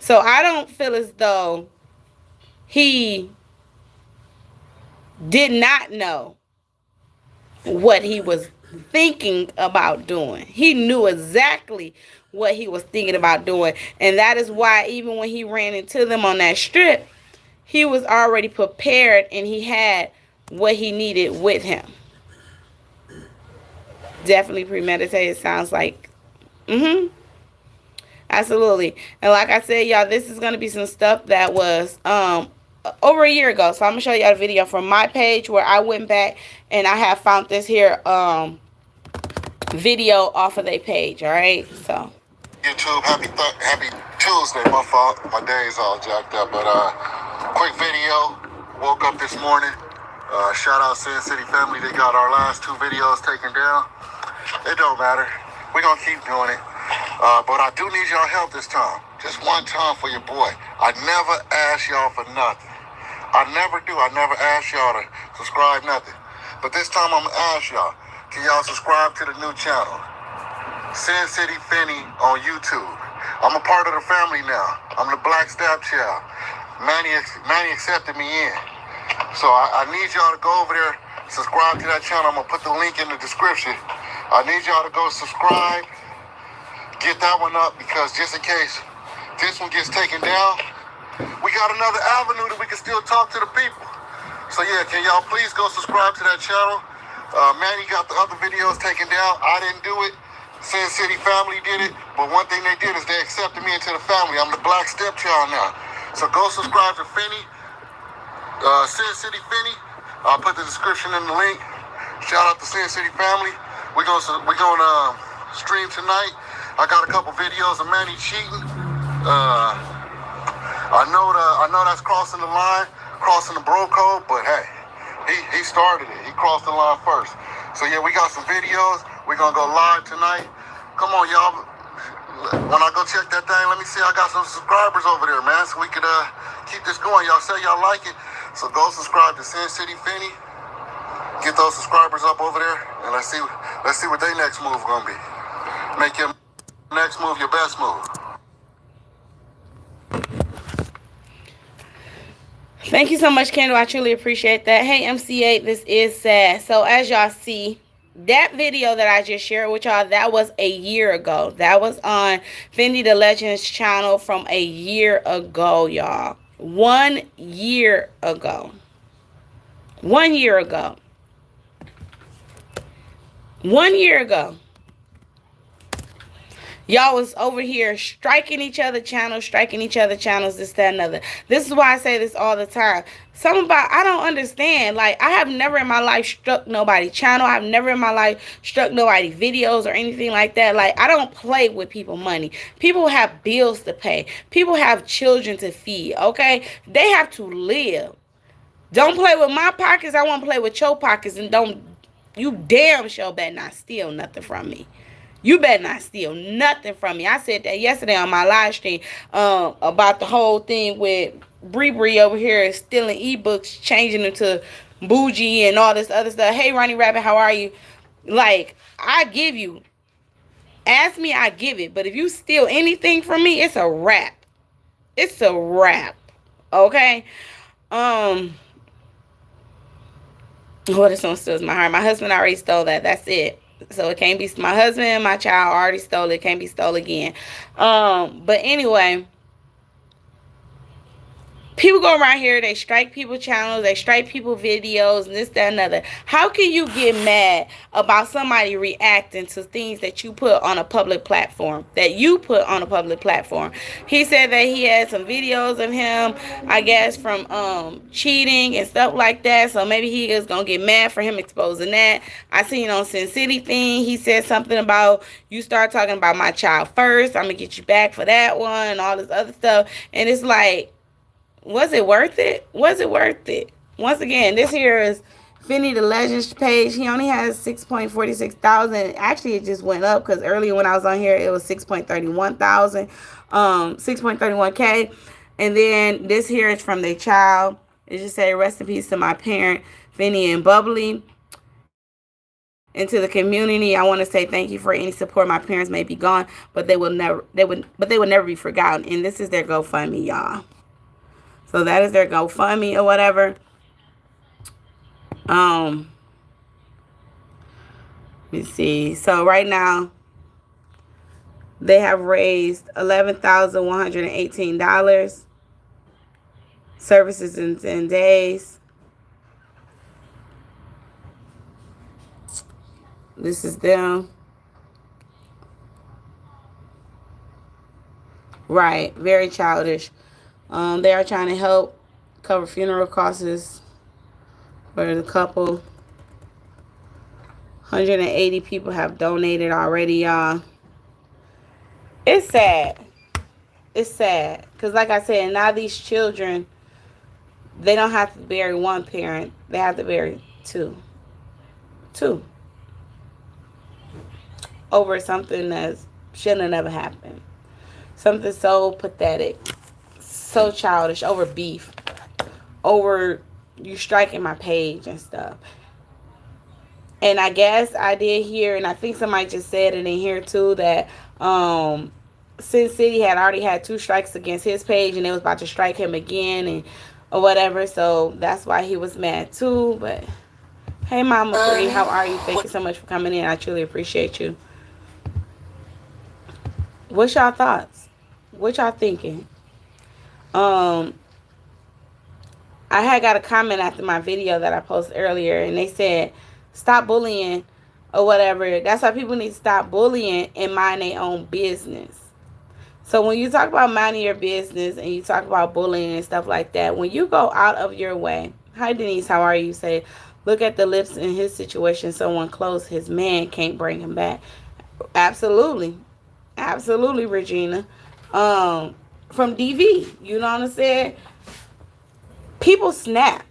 So I don't feel as though he did not know what he was thinking about doing. He knew exactly what he was thinking about doing. And that is why even when he ran into them on that strip, he was already prepared and he had what he needed with him. Definitely premeditated, sounds like. Absolutely. And like I said, y'all, this is going to be some stuff that was over a year ago. So I'm going to show y'all a video from my page where I went back and I have found this here video off of their page. All right. So YouTube, happy Tuesday. My fault. My day's all jacked up. But quick video. Woke up this morning. Shout out Sin City family. They got our last 2 videos taken down. It don't matter. We're going to keep doing it. But I do need y'all help this time. Just one time for your boy. I never ask y'all for nothing. I never do. I never ask y'all to subscribe, nothing. But this time I'm going to ask y'all. Can y'all subscribe to the new channel? Sin City Finny on YouTube. I'm a part of the family now. I'm the black stepchild. Manny accepted me in. So I need y'all to go over there, subscribe to that channel. I'm going to put the link in the description. I need y'all to go subscribe. Get that one up, because just in case this one gets taken down, we got another avenue that we can still talk to the people. So yeah, can y'all please go subscribe to that channel? Manny got the other videos taken down. I didn't do it. Sin City family did it. But one thing they did is they accepted me into the family. I'm the black stepchild now. So go subscribe to Finny, Sin City Finny. I'll put the description in the link. Shout out to Sin City family. We're gonna stream tonight. I got a couple videos of Manny cheating. I know that's crossing the line, crossing the bro code, but hey, he started it. He crossed the line first. So yeah, we got some videos. We're gonna go live tonight. Come on, y'all. When I go check that thing, let me see. I got some subscribers over there, man. So we could keep this going. Y'all say y'all like it. So go subscribe to Sin City Finny. Get those subscribers up over there, and let's see what their next move gonna be. Make your next move your best move. Thank you so much, Kendall. I truly appreciate that. Hey, MC8, this is sad. So as y'all see, that video that I just shared with y'all, that was a year ago. That was on Finny the Legend's channel from a year ago, y'all. 1 year ago. 1 year ago. 1 year ago. Y'all was over here striking each other channels, this, that, and other. This is why I say this all the time. Something about, I don't understand. Like, I have never in my life struck nobody channel. I've never in my life struck nobody videos or anything like that. Like, I don't play with people money. People have bills to pay. People have children to feed, okay? They have to live. Don't play with my pockets. I want to play with your pockets. And don't, you damn sure better not steal nothing from me. You better not steal nothing from me. I said that yesterday on my live stream about the whole thing with Bree over here stealing ebooks, changing them to bougie and all this other stuff. Hey, Ronnie Rabbit, how are you? Like, I give you. Ask me, I give it. But if you steal anything from me, it's a wrap. It's a wrap. Okay? What if someone steals my heart? My husband already stole that. That's it. So it can't be, my husband and my child already stole it. Can't be stolen again. But anyway, people go around here, they strike people channels, they strike people videos, and this, that, and other. How can you get mad about somebody reacting to things that you put on a public platform? He said that he had some videos of him, I guess, from cheating and stuff like that. So maybe he is going to get mad for him exposing that. I seen on Sin City thing, he said something about, you start talking about my child first, I'm going to get you back for that one, and all this other stuff. And it's like, was it worth it? Was it worth it? Once again, this here is Finny the Legends page. He only has 6.46 thousand. Actually, it just went up because earlier when I was on here, it was 6.31 thousand, 6.31K. And then this here is from their child. It just say, rest in peace to my parent, Finny and Bubbly. And to the community, I want to say thank you for any support. My parents may be gone, but they will never be forgotten. And this is their GoFundMe, y'all. So that is their GoFundMe or whatever. Let me see. So right now, they have raised $11,118. Services in 10 days. This is them. Right. Very childish. They are trying to help cover funeral costs for the couple. 180 people have donated already, y'all. It's sad. It's sad. Because like I said, now these children, they don't have to bury one parent. They have to bury two. Two. Over something that shouldn't have never happened. Something so pathetic. So childish. Over beef. Over you striking my page and stuff. And I guess I did hear, and I think somebody just said it in here too, that Sin City had already had 2 strikes against his page, and they was about to strike him again, and or whatever. So that's why he was mad too. But hey, Mama 3, how are you? Thank you so much for coming in. I truly appreciate you. What's y'all thoughts? What y'all thinking? I had got a comment after my video that I posted earlier, and they said, stop bullying or whatever. That's why people need to stop bullying and mind their own business. So when you talk about minding your business and you talk about bullying and stuff like that, when you go out of your way, hi Denise, how are you? Say, look at the lips in his situation. Someone close, his man can't bring him back. Absolutely. Absolutely, Regina. From DV, you know what I'm saying? People snap.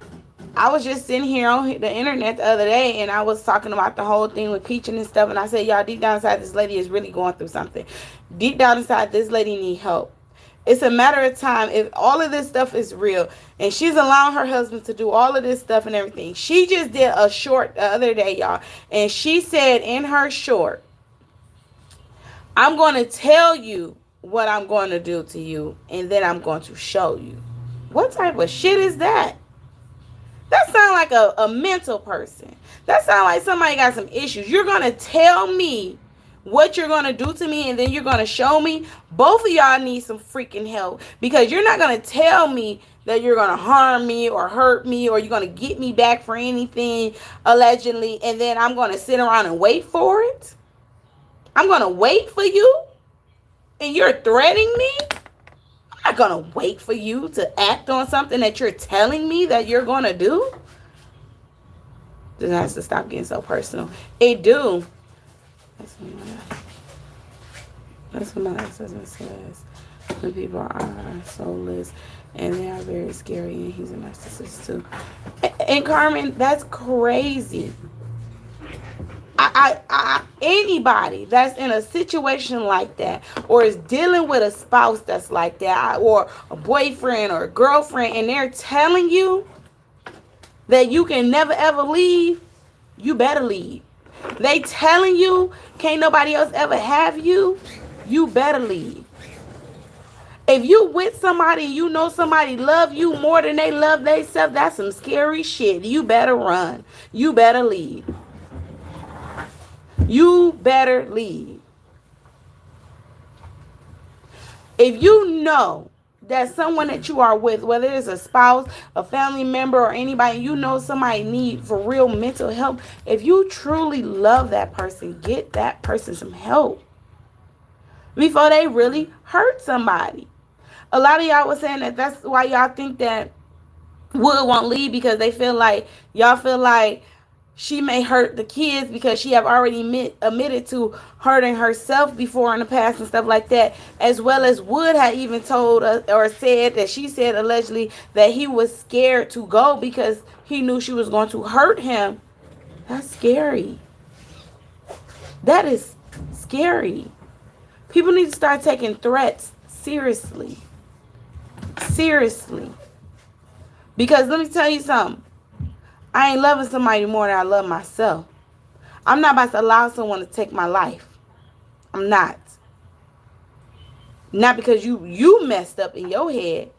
I was just sitting here on the internet the other day, and I was talking about the whole thing with Peaching and stuff, and I said, y'all, deep down inside, this lady is really going through something. Deep down inside, this lady need help. It's a matter of time. If all of this stuff is real, and she's allowing her husband to do all of this stuff and everything. She just did a short the other day, y'all, and she said in her short, I'm going to tell you what I'm going to do to you, and then I'm going to show you. What type of shit is that? That sounds like a mental person. That sounds like somebody got some issues. You're going to tell me what you're going to do to me, and then you're going to show me. Both of y'all need some freaking help, because you're not going to tell me that you're going to harm me or hurt me, or you're going to get me back for anything, allegedly, and then I'm going to sit around and wait for it. I'm going to wait for you, and you're threatening me? I'm not going to wait for you to act on something that you're telling me that you're going to do. This has to stop getting so personal. It do. That's what my ex-husband says. When people are soulless and they are very scary, and he's a narcissist too. And Carmen, that's crazy. Anybody that's in a situation like that, or is dealing with a spouse that's like that, or a boyfriend or a girlfriend, and they're telling you that you can never ever leave, you better leave. They telling you can't nobody else ever have you, you better leave. If you with somebody, you know somebody love you more than they love themselves, that's some scary shit. You better run. You better leave. You better leave. If you know that someone that you are with, whether it's a spouse, a family member, or anybody, you know somebody need for real mental help, if you truly love that person, get that person some help before they really hurt somebody. A lot of y'all was saying that that's why y'all think that Wood won't leave, because they feel like, y'all feel like she may hurt the kids because she have already admitted to hurting herself before in the past and stuff like that, as well as Wood had even told us, or said that she said allegedly that he was scared to go because he knew she was going to hurt him. That's scary. That is scary. People need to start taking threats seriously. Seriously. Because let me tell you something. I ain't loving somebody more than I love myself. I'm not about to allow someone to take my life. I'm not. Not because you messed up in your head.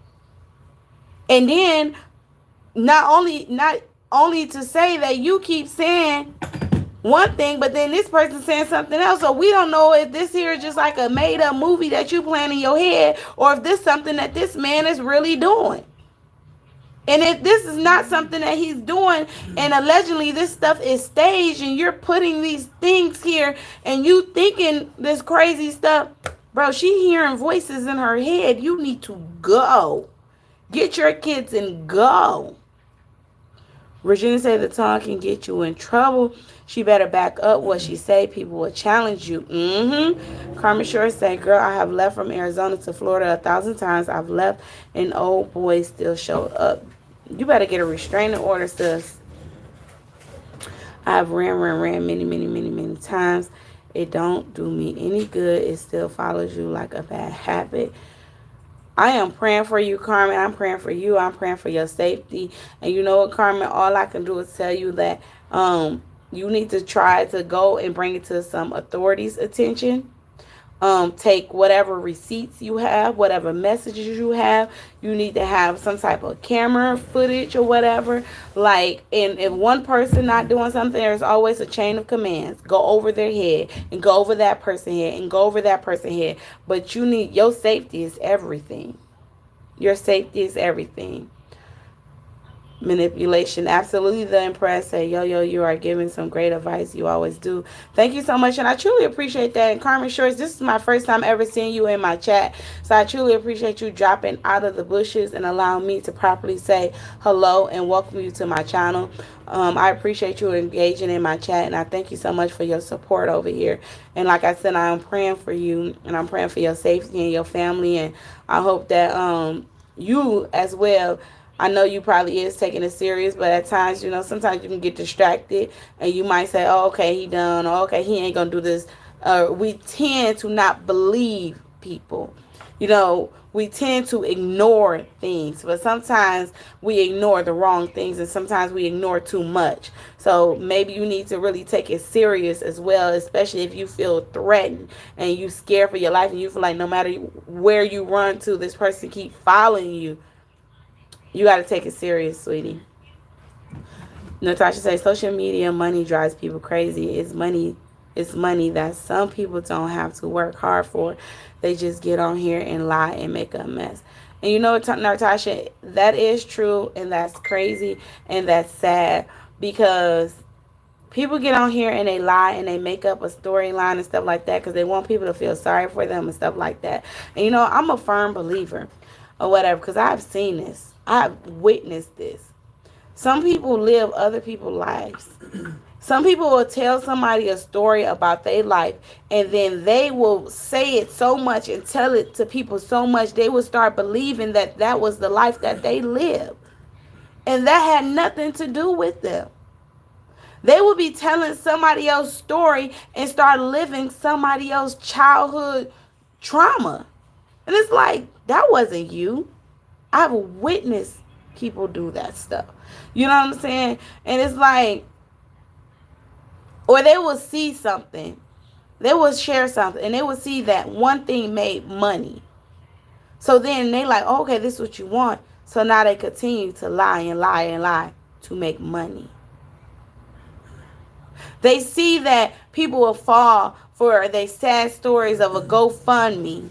And then not only to say that you keep saying one thing, but then this person saying something else. So we don't know if this here is just like a made up movie that you playing in your head, or if this is something that this man is really doing. And if this is not something that he's doing, and allegedly this stuff is staged, and you're putting these things here and you thinking this crazy stuff, bro, she hearing voices in her head. You need to go. Get your kids and go. Regina said the tongue can get you in trouble. She better back up what she say. People will challenge you. Carmen Shore said, girl, I have left from Arizona to Florida 1,000 times. I've left and old boys still showed up. You better get a restraining order, sis. I've ran many times. It don't do me any good. It still follows you like a bad habit. I am praying for you, Carmen. I'm praying for you. I'm praying for your safety. And you know what, Carmen? All I can do is tell you that you need to try to go and bring it to some authorities' attention. Take whatever receipts you have, whatever messages you have. You need to have some type of camera footage or whatever. Like, and if one person not doing something, there's always a chain of commands. Go over their head and go over that person's head and go over that person's head. But you need, your safety is everything. Your safety is everything. Manipulation. Absolutely. The Impress say, yo, you are giving some great advice. You always do. Thank you so much. And I truly appreciate that. And Carmen Shorts, this is my first time ever seeing you in my chat. So I truly appreciate you dropping out of the bushes and allowing me to properly say hello and welcome you to my channel. I appreciate you engaging in my chat. And I thank you so much for your support over here. And like I said, I am praying for you. And I'm praying for your safety and your family. And I hope that you as well I know you probably is taking it serious, but at times, sometimes you can get distracted and you might say, oh, okay, he done, or okay, he ain't gonna do this. We tend to not believe people. We tend to ignore things, but sometimes we ignore the wrong things, and sometimes we ignore too much. So maybe you need to really take it serious as well, especially if you feel threatened and you scared for your life and you feel like no matter where you run to, this person keep following you. You got to take it serious, sweetie. Natasha says, social media money drives people crazy. It's money that some people don't have to work hard for. They just get on here and lie and make a mess. And you know what, Natasha, that is true, and that's crazy, and that's sad, because people get on here and they lie and they make up a storyline and stuff like that because they want people to feel sorry for them and stuff like that. And I'm a firm believer or whatever, because I've seen this. I've witnessed this. Some people live other people's lives. Some people will tell somebody a story about their life, and then they will say it so much and tell it to people so much, they will start believing that that was the life that they lived. And that had nothing to do with them. They will be telling somebody else's story and start living somebody else's childhood trauma. And it's like, that wasn't you. I've witnessed people do that stuff. You know what I'm saying? And it's like, or they will see something. They will share something. And they will see that one thing made money. So then they like, oh, okay, this is what you want. So now they continue to lie and lie and lie to make money. They see that people will fall for their sad stories of a GoFundMe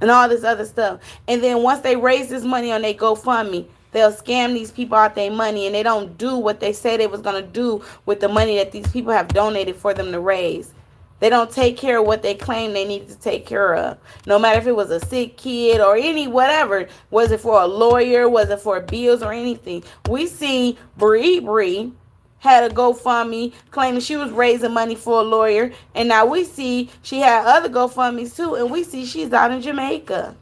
and all this other stuff. And then once they raise this money on their GoFundMe, they'll scam these people out their money, and they don't do what they say they was going to do with the money that these people have donated for them to raise. They don't take care of what they claim they need to take care of. No matter if it was a sick kid or any whatever. Was it for a lawyer? Was it for bills or anything? We see Bree had a GoFundMe claiming she was raising money for a lawyer. And now we see she had other GoFundMes too. And we see she's out in Jamaica.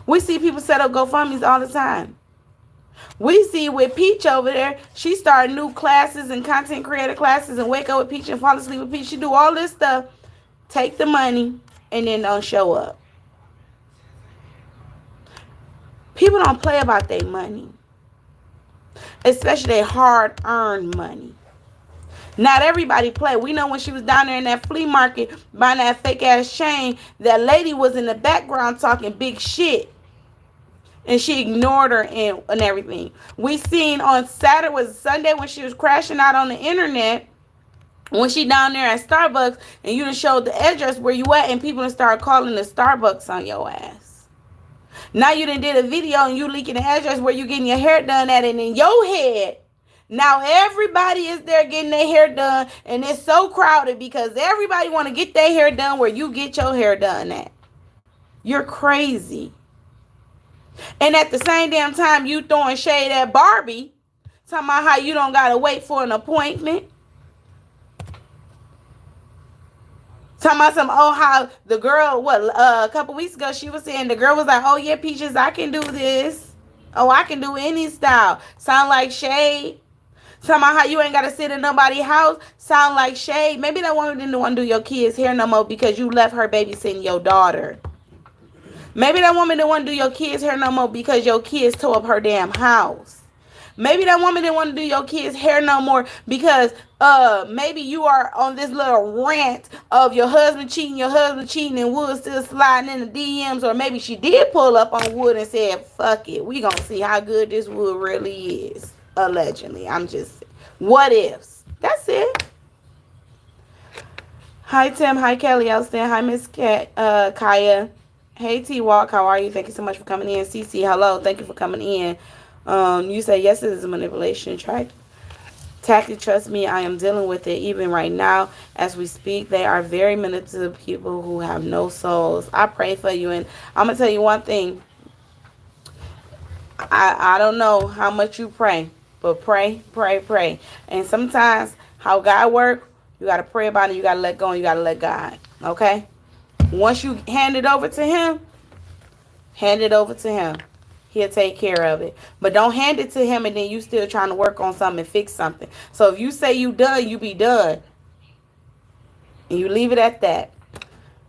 We see people set up GoFundMes all the time. We see with Peach over there, she started new classes and content creator classes and wake up with Peach and fall asleep with Peach. She do all this stuff, take the money, and then don't show up. People don't play about their money, especially their hard-earned money. Not everybody play. We know when she was down there in that flea market buying that fake-ass chain, that lady was in the background talking big shit. And she ignored her and everything. We seen on Saturday, was Sunday, when she was crashing out on the internet, when she down there at Starbucks, and you done showed the address where you at, and people done started calling the Starbucks on your ass. Now you done did a video and you leaking the address where you getting your hair done at, and in your head, now everybody is there getting their hair done, and it's so crowded because everybody want to get their hair done where you get your hair done at. You're crazy. And at the same damn time, you throwing shade at Barbie, talking about how you don't gotta wait for an appointment. Talking about how the girl, a couple weeks ago, she was saying, the girl was like, oh yeah, Peaches, I can do this. Oh, I can do any style. Sound like shade. Talking about how you ain't gotta sit in nobody's house. Sound like shade. Maybe that woman didn't want to do your kids' hair no more because you left her babysitting your daughter. Maybe that woman didn't want to do your kids' hair no more because your kids tore up her damn house. Maybe that woman didn't want to do your kids' hair no more because maybe you are on this little rant of your husband cheating, and Wood still sliding in the DMs. Or maybe she did pull up on Wood and said, fuck it, we gonna see how good this Wood really is. Allegedly. I'm just, what ifs? That's it. Hi, Tim. Hi, Kelly Elston. Hi, Miss Kaya. Hey, T-Walk, how are you? Thank you so much for coming in. CC, hello. Thank you for coming in. You say, yes, it is a manipulation tactic. Trust me, I am dealing with it even right now as we speak. They are very manipulative people who have no souls. I pray for you. And I'm going to tell you one thing. I don't know how much you pray, but pray. And sometimes how God works, you got to pray about it. You got to let go and you got to let God. Okay? Once you hand it over to him, Hand it over to him. He'll take care of it. But don't hand it to him and then you still trying to work on something and fix something. So if you say you done, you be done. And you leave it at that.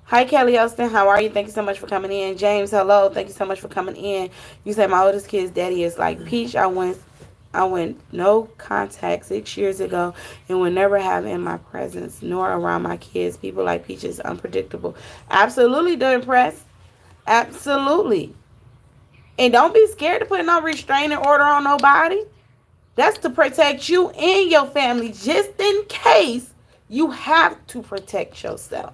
Hi, Kelly Elston. How are you? Thank you so much for coming in. James, hello. Thank you so much for coming in. You said my oldest kid's daddy is like Peach. I went no contact 6 years ago and will never have in my presence nor around my kids. People like Peach is unpredictable. Absolutely, don't impress. Absolutely. And don't be scared to put no restraining order on nobody. That's to protect you and your family, just in case you have to protect yourself.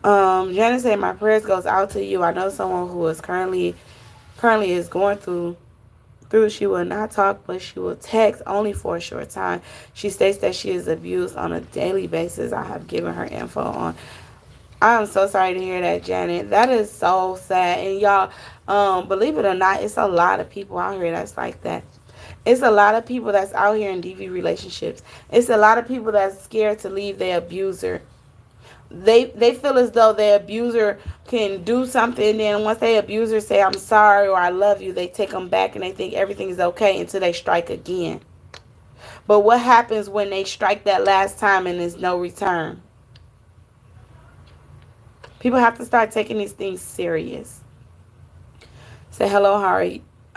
Janice said, my prayers goes out to you. I know someone who is currently is going through. She will not talk, but she will text only for a short time. She states that she is abused on a daily basis. I have given her info on. I'm so sorry to hear that, Janet. That is so sad. And y'all, believe it or not, it's a lot of people out here that's like that. It's a lot of people that's out here in DV relationships. It's a lot of people that's scared to leave their abuser. They feel as though their abuser can do something, and then once their abuser say, I'm sorry or I love you, they take them back and they think everything is okay until they strike again. But what happens when they strike that last time and there's no return? People have to start taking these things serious. Say hello, how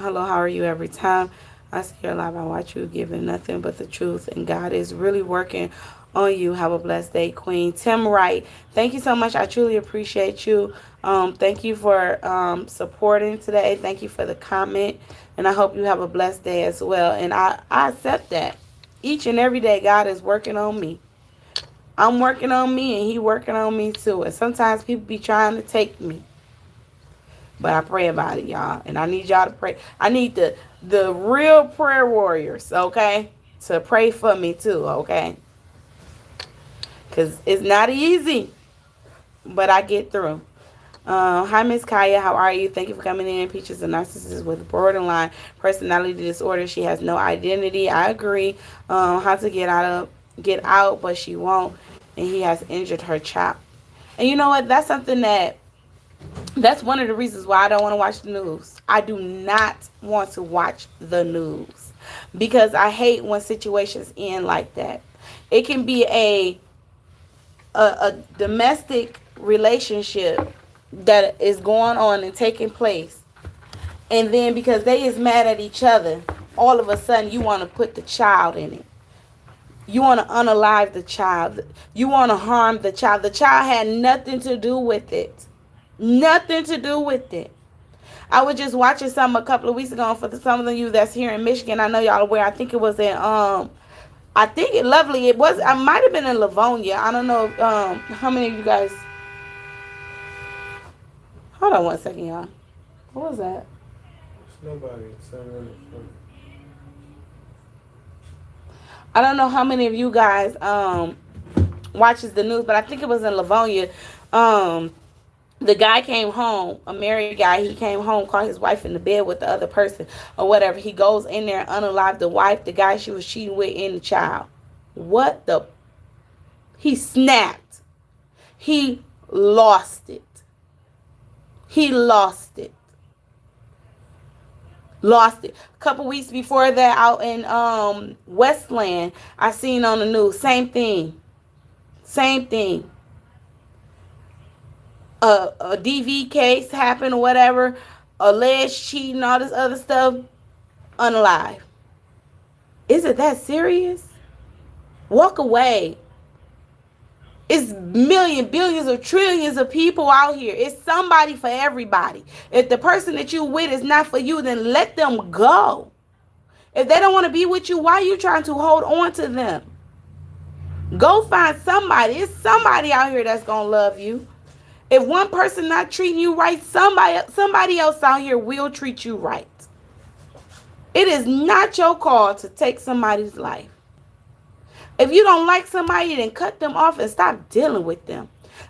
are you every time I see your live. I watch you giving nothing but the truth, and God is really working on you. Have a blessed day, Queen. Tim Wright, thank you so much. I truly appreciate you. Thank you for supporting today. Thank you for the comment, and I hope you have a blessed day as well. And I accept that. Each and every day, God is working on me. I'm working on me, and He working on me too. And sometimes people be trying to take me, but I pray about it, y'all. And I need y'all to pray. I need the real prayer warriors, okay, to pray for me too, okay? Because it's not easy, but I get through. Hi, Miss Kaya. How are you? Thank you for coming in. Peach is a narcissist with borderline personality disorder. She has no identity. I agree. How to get out, but she won't. And he has injured her child. And you know what? That's something that's one of the reasons why I don't want to watch the news. I do not want to watch the news because I hate when situations end like that. It can be a domestic relationship that is going on and taking place, and then because they is mad at each other, all of a sudden you want to put the child in it. You want to unalive the child. You want to harm the child. The child had nothing to do with it. Nothing to do with it. I was just watching something a couple of weeks ago for some of you that's here in Michigan. I know y'all aware. I think it was in I think it lovely. It was. I might have been in Livonia. I don't know. How many of you guys? Hold on one second, y'all. What was that? Nobody. I don't know how many of you guys watches the news, but I think it was in Livonia. The guy came home, a married guy. He came home, caught his wife in the bed with the other person or whatever. He goes in there and unalived the wife, the guy she was cheating with, and the child. What the? He snapped. He lost it. He lost it. Lost it. A couple weeks before that, out in Westland, I seen on the news, same thing. Same thing. A DV case happened or whatever, alleged cheating, all this other stuff, unalive. Is it that serious? Walk away. It's millions, billions, or trillions of people out here. It's somebody for everybody. If the person that you with is not for you, then let them go. If they don't want to be with you, why are you trying to hold on to them? Go find somebody. It's somebody out here that's going to love you. If one person not treating you right, somebody else out here will treat you right. It is not your call to take somebody's life. If you don't like somebody, then cut them off and stop dealing with them.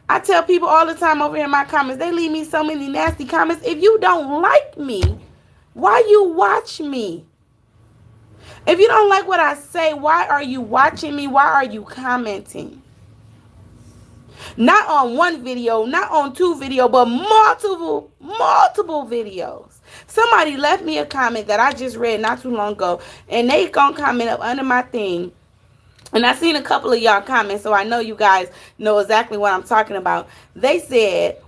I tell people all the time over here in my comments, they leave me so many nasty comments. If you don't like me, why you watch me? If you don't like what I say, why are you watching me? Why are you commenting? Not on one video, not on two video, but multiple videos. Somebody left me a comment that I just read not too long ago, and they gonna comment up under my thing. And I seen a couple of y'all comments, so I know you guys know exactly what I'm talking about. They said,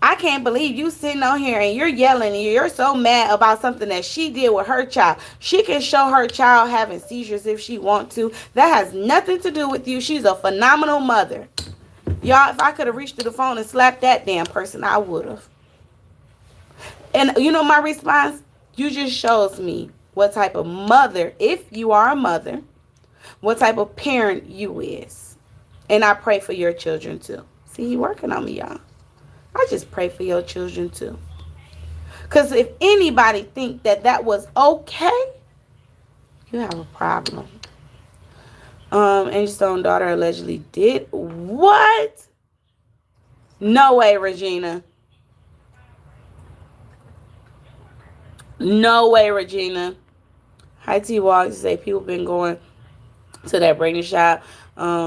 I can't believe you sitting on here and you're yelling and you're so mad about something that she did with her child. She can show her child having seizures if she want to. That has nothing to do with you. She's a phenomenal mother. Y'all, if I could have reached to the phone and slapped that damn person, I would have. And you know my response? You just shows me what type of mother, if you are a mother, what type of parent you is. And I pray for your children too. See, he working on me, y'all. I just pray for your children too. Because if anybody think that that was okay, you have a problem. Angel's own daughter allegedly did what? No way, Regina. No way, Regina. Hi, T-Walk. Say people been going to that Brady shop.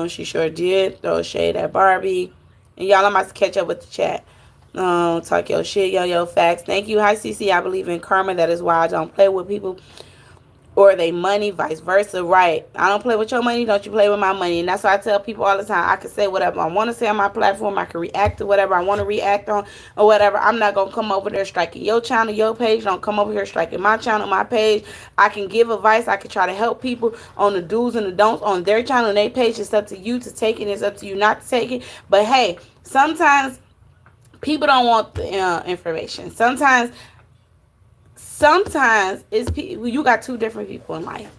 She sure did. Throw shade at Barbie. And y'all, I'm about to catch up with the chat. Talk your shit, yo, facts. Thank you. Hi, CC. I believe in karma. That is why I don't play with people or they money, vice versa. Right. I don't play with your money. Don't you play with my money. And that's why I tell people all the time. I can say whatever I want to say on my platform. I can react to whatever I want to react on or whatever. I'm not going to come over there striking your channel, your page. Don't come over here striking my channel, my page. I can give advice. I can try to help people on the do's and the don'ts on their channel and their page. It's up to you to take it. It's up to you not to take it. But hey, sometimes people don't want the information. Sometimes it's people. You got two different people in life.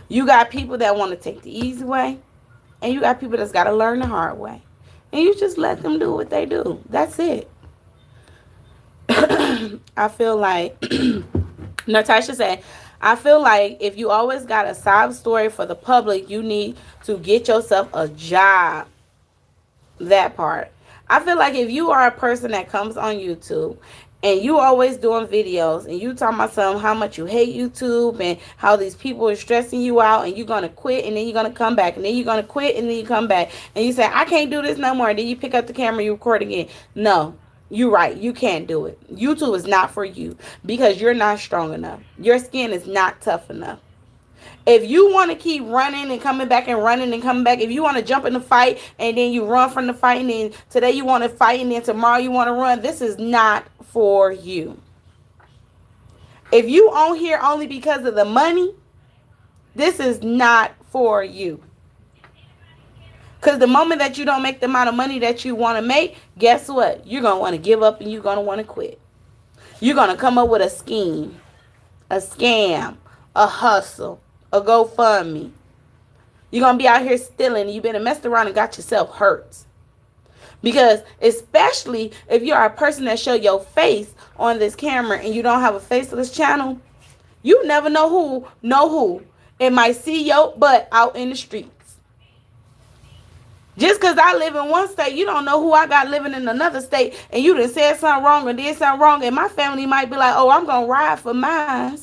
You got people that want to take the easy way, and you got people that's got to learn the hard way. And you just let them do what they do. That's it. I feel like Natasha said, I feel like if you always got a sob story for the public, you need to get yourself a job. That part. I feel like if you are a person that comes on YouTube and you always doing videos and you talking about how much you hate YouTube and how these people are stressing you out and you're going to quit and then you're going to come back and then you're going to quit and then you come back and you say, I can't do this no more. And then you pick up the camera and you record again. No, you're right. You can't do it. YouTube is not for you because you're not strong enough. Your skin is not tough enough. If you want to keep running and coming back and running and coming back, if you want to jump in the fight and then you run from the fight and then today you want to fight and then tomorrow you want to run, this is not for you. If you on here only because of the money, this is not for you. Because the moment that you don't make the amount of money that you want to make, guess what? You're going to want to give up and you're going to want to quit. You're going to come up with a scheme, a scam, a hustle, a GoFundMe. You're going to be out here stealing and you've been messed around and got yourself hurt. Because especially if you're a person that show your face on this camera and you don't have a faceless channel, you never know who. It might see your butt out in the streets. Just because I live in one state, you don't know who I got living in another state and you done said something wrong or did something wrong and my family might be like, oh, I'm going to ride for mine.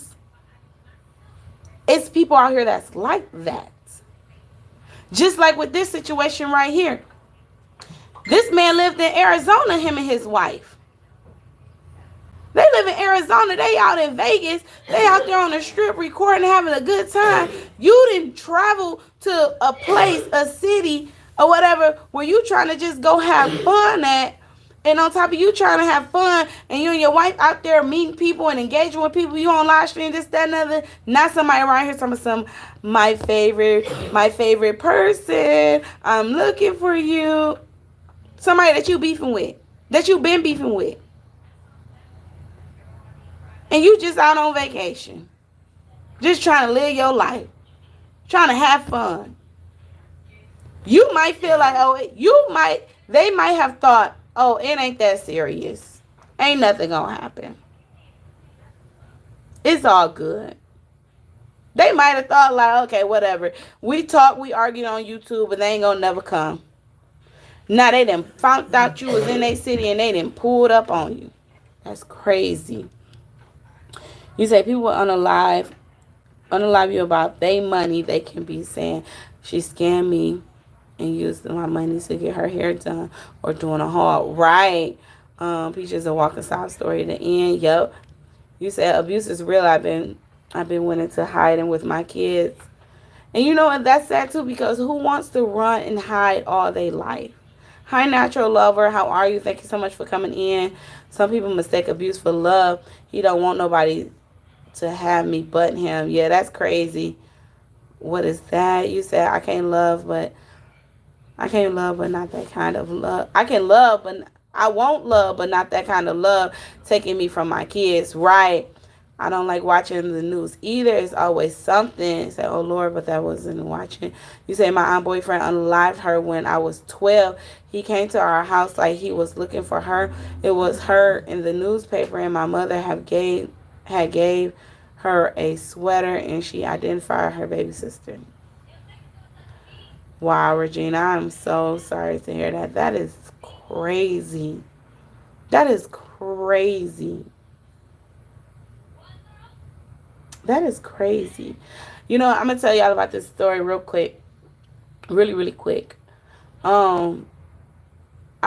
It's people out here that's like that. Just like with this situation right here. This man lived in Arizona, him and his wife. They live in Arizona. They out in Vegas. They out there on the strip recording, having a good time. You didn't travel to a place, a city, or whatever, where you trying to just go have fun at. And on top of you trying to have fun, and you and your wife out there meeting people and engaging with people, you on live stream, this, that, and other. Not somebody around here talking about my favorite person. I'm looking for you. Somebody that you beefing with, that you been beefing with. And you just out on vacation. Just trying to live your life. Trying to have fun. You might feel like, they might have thought, oh, it ain't that serious. Ain't nothing gonna happen. It's all good. They might have thought like, okay, whatever. We talk, we argued on YouTube, but they ain't gonna never come. Now they done found out you was in their city and they done pulled up on you. That's crazy. You say people unalive you about their money. They can be saying, she scammed me. and used my money to get her hair done or doing a haul. Right. Peaches a walking sob story at the end. Yep. You said abuse is real. I've been wanting to hiding with my kids. And you know what? That's sad too, because who wants to run and hide all their life? Hi, natural lover. How are you? Thank you so much for coming in. Some people mistake abuse for love. He don't want nobody to have me but him. Yeah, that's crazy. What is that? You said I can't love, but not that kind of love. I can love, but I won't love, but not that kind of love taking me from my kids. Right. I don't like watching the news either. It's always something. Say, oh Lord, but that wasn't watching. You say my aunt boyfriend unalived her when I was 12. He came to our house like he was looking for her. It was her in the newspaper, and my mother had gave her a sweater, and she identified her baby sister. Wow, Regina, I'm so sorry to hear that. That is crazy. That is crazy. That is crazy. You know, I'm gonna tell y'all about this story real quick. Really, really quick. I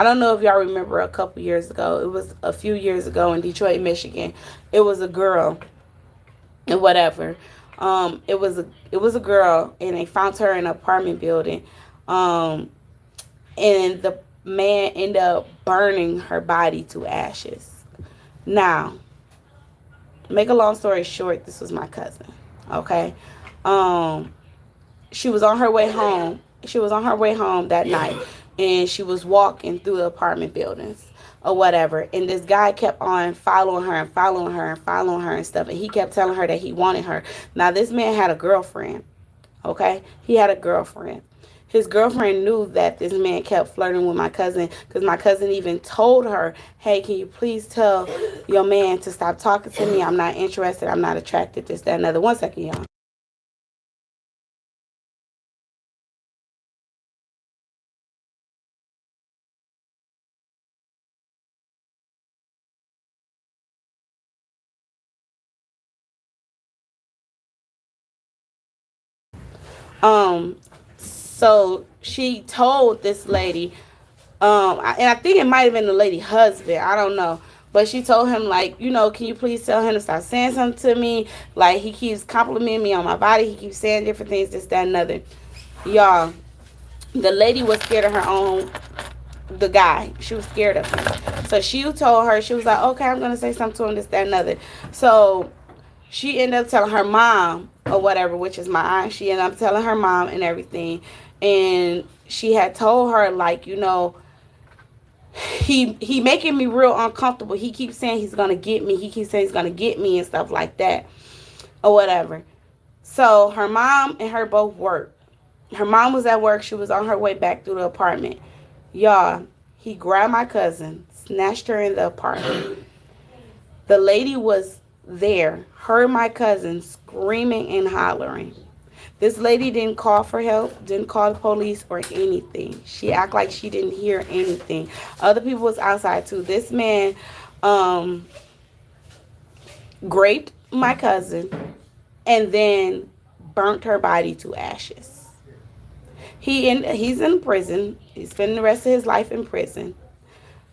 don't know if y'all remember a couple years ago. It was a few years ago in Detroit, Michigan. It was a girl and whatever. It was a girl, and they found her in an apartment building. And the man ended up burning her body to ashes. Now, make a long story short, this was my cousin. Okay. She was on her way home. She was on her way home that night, and she was walking through the apartment buildings or whatever. And this guy kept on following her and following her and following her and stuff. And he kept telling her that he wanted her. Now, this man had a girlfriend. Okay. He had a girlfriend. His girlfriend knew that this man kept flirting with my cousin, because my cousin even told her, hey, can you please tell your man to stop talking to me? I'm not interested. I'm not attracted. This, that, another. 1 second, y'all. So she told this lady, and I think it might have been the lady husband, I don't know, but she told him, like, you know, can you please tell him to stop saying something to me? Like, he keeps complimenting me on my body. He keeps saying different things, this, that, and other. Y'all, the lady was scared of her own, the guy. She was scared of him. So she told her, she was like, okay, I'm going to say something to him, this, that, and other. So she ended up telling her mom or whatever, which is my aunt. She ended up telling her mom and everything. And she had told her, like, you know, he making me real uncomfortable. He keeps saying he's going to get me. He keeps saying he's going to get me and stuff like that or whatever. So her mom and her both worked. Her mom was at work. She was on her way back through the apartment. Y'all, he grabbed my cousin, snatched her in the apartment. The lady was there, heard my cousin screaming and hollering. This lady didn't call for help, didn't call the police or anything. She acted like she didn't hear anything. Other people was outside too. This man raped my cousin and then burnt her body to ashes. He's in prison. He's spending the rest of his life in prison.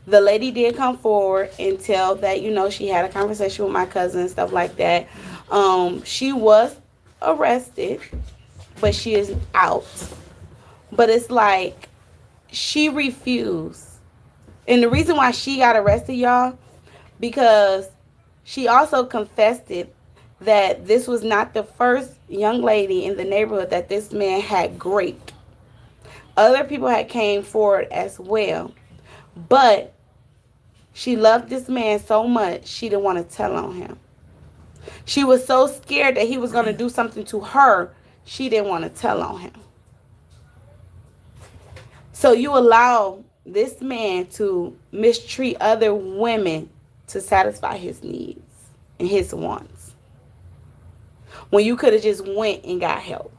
The lady did come forward and tell that, you know, she had a conversation with my cousin and stuff like that. She was arrested, but she is out. But it's like she refused. And the reason why she got arrested, y'all, because she also confessed it, that this was not the first young lady in the neighborhood that this man had raped. Other people had came forward as well. But she loved this man so much, she didn't want to tell on him. She was so scared that he was going to do something to her, she didn't want to tell on him. So you allow this man to mistreat other women to satisfy his needs and his wants, when you could have just went and got help.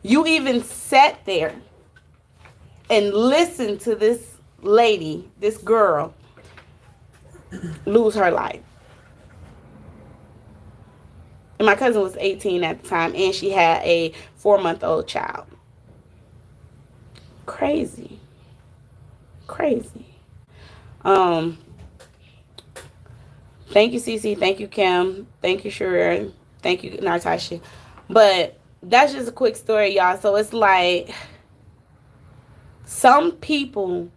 You even sat there and listened to this lady, this girl, lose her life. And my cousin was 18 at the time, and she had a 4-month-old child. Crazy. Crazy. Um, Thank you, Cece. Thank you, Kim. Thank you, Sheree. Thank you, Natasha. But that's just a quick story, y'all. So it's like some people,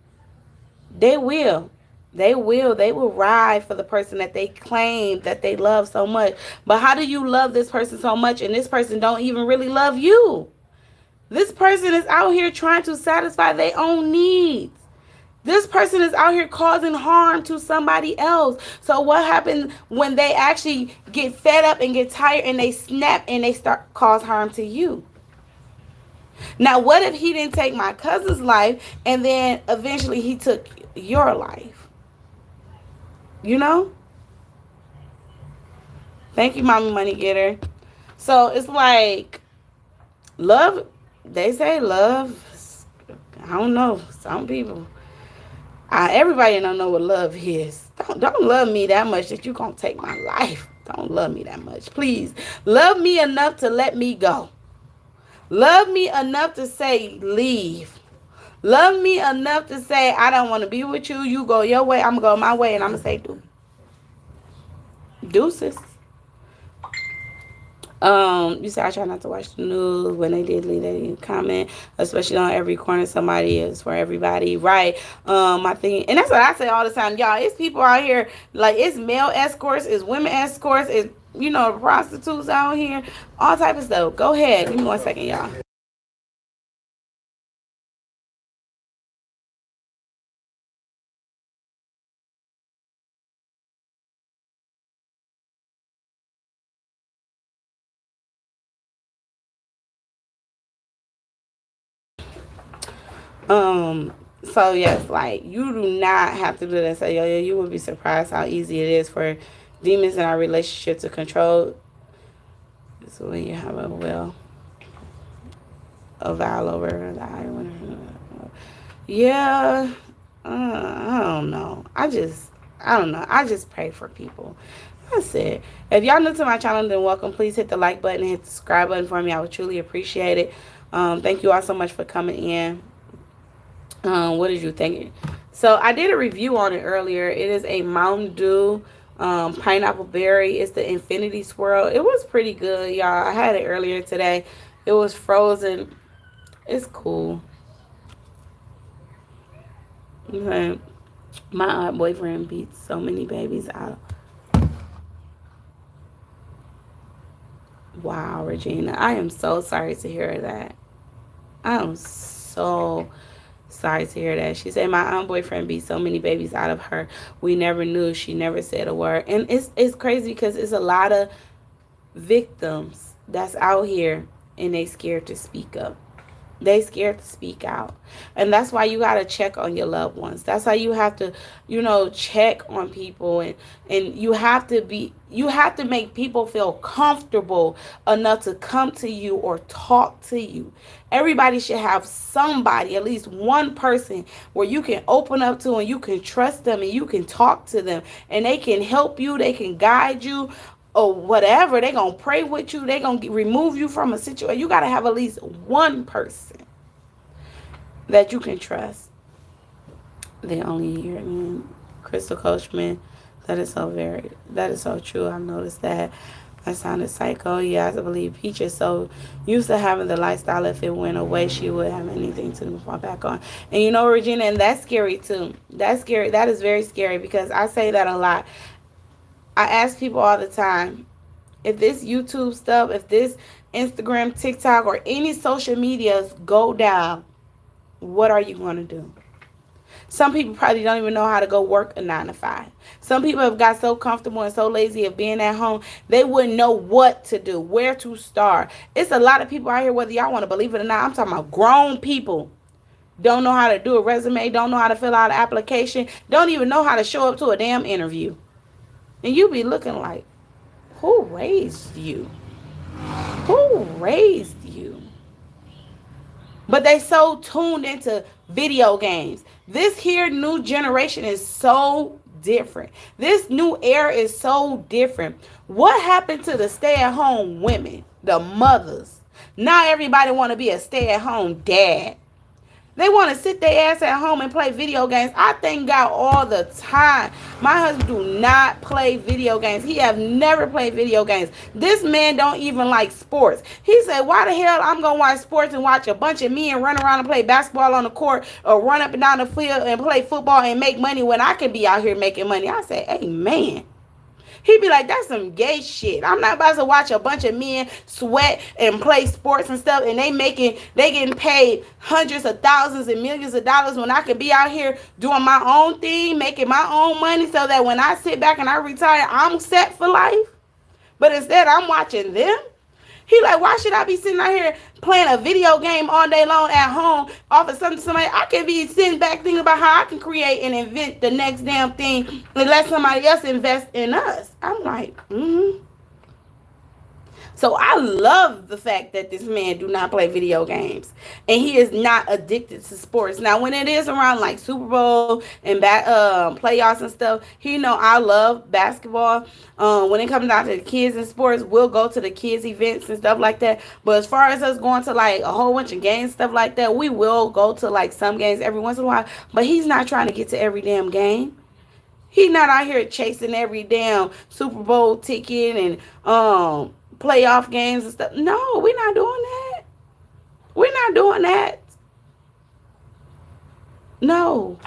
they will. They will ride for the person that they claim that they love so much. But how do you love this person so much and this person don't even really love you? This person is out here trying to satisfy their own needs. This person is out here causing harm to somebody else. So what happens when they actually get fed up and get tired and they snap and they start cause harm to you? Now, what if he didn't take my cousin's life and then eventually he took your life? You know? Thank you, Mommy Money Getter. So it's like love. They say love. I don't know. Some people. Everybody don't know what love is. Don't love me that much that you gonna take my life. Don't love me that much. Please love me enough to let me go. Love me enough to say leave. Love me enough to say I don't want to be with you. You go your way, I'm gonna go my way, and I'm gonna say deuces. You said I try not to watch the news. When they did leave a comment, especially on every corner, somebody is for everybody, right? I think, and that's what I say all the time, y'all. It's people out here like it's male escorts, it's women escorts, it's prostitutes out here, all type of stuff. Go ahead, give me 1 second, y'all. So yes, like you do not have to do that. So you would be surprised how easy it is for demons in our relationship to control. So when you have a vow over the eye. Yeah, I don't know. I don't know. I just pray for people. That's it. If y'all new to my channel, then welcome. Please hit the like button and hit the subscribe button for me. I would truly appreciate it. Thank you all so much for coming in. What did you think? So I did a review on it earlier. It is a Mountain Dew pineapple berry. It's the Infinity Swirl. It was pretty good, y'all. I had it earlier today. It was frozen. It's cool. Okay. My boyfriend beats so many babies out. Wow, Regina. I am so sorry to hear that. I am so sorry to hear that. She said my boyfriend beat so many babies out of her. We never knew. She never said a word. And it's crazy because it's a lot of victims that's out here and they scared to speak up. They scared to speak out. And that's why you got to check on your loved ones. That's how you have to, check on people. And you have to make people feel comfortable enough to come to you or talk to you. Everybody should have somebody, at least one person where you can open up to and you can trust them and you can talk to them and they can help you. They can guide you. Or whatever, they gonna pray with you. They gonna remove you from a situation. You gotta have at least one person that you can trust. They only hear me, Crystal Coachman. That is so true. I've noticed that. I sounded psycho. Yeah, I believe Peach is so used to having the lifestyle. If it went away, she would have anything to fall back on. And Regina, and that's scary too. That's scary. That is very scary because I say that a lot. I ask people all the time, if this YouTube stuff, if this Instagram, TikTok, or any social medias go down, what are you going to do? Some people probably don't even know how to go work a 9 to 5. Some people have got so comfortable and so lazy of being at home, they wouldn't know what to do, where to start. It's a lot of people out here, whether y'all want to believe it or not, I'm talking about grown people. Don't know how to do a resume, don't know how to fill out an application, don't even know how to show up to a damn interview. And you be looking like, who raised you? Who raised you? But they so tuned into video games. This here new generation is so different. This new era is so different. What happened to the stay-at-home women, the mothers? Now everybody want to be a stay-at-home dad. They want to sit their ass at home and play video games. I thank God all the time. My husband do not play video games. He have never played video games. This man don't even like sports. He said, why the hell I'm going to watch sports and watch a bunch of men run around and play basketball on the court or run up and down the field and play football and make money when I could be out here making money? I said, amen. He'd be like, that's some gay shit. I'm not about to watch a bunch of men sweat and play sports and stuff, and they getting paid hundreds of thousands and millions of dollars when I could be out here doing my own thing, making my own money, so that when I sit back and I retire, I'm set for life. But instead, I'm watching them. He like, why should I be sitting out here playing a video game all day long at home off of something somebody? I could be sitting back thinking about how I can create and invent the next damn thing and let somebody else invest in us. I'm like, So I love the fact that this man do not play video games, and he is not addicted to sports. Now, when it is around like Super Bowl and playoffs and stuff, he know I love basketball. When it comes down to the kids and sports, we'll go to the kids events and stuff like that. But as far as us going to like a whole bunch of games, stuff like that, we will go to like some games every once in a while. But he's not trying to get to every damn game. He's not out here chasing every damn Super Bowl ticket and playoff games and stuff. No, we're not doing that. We're not doing that. No.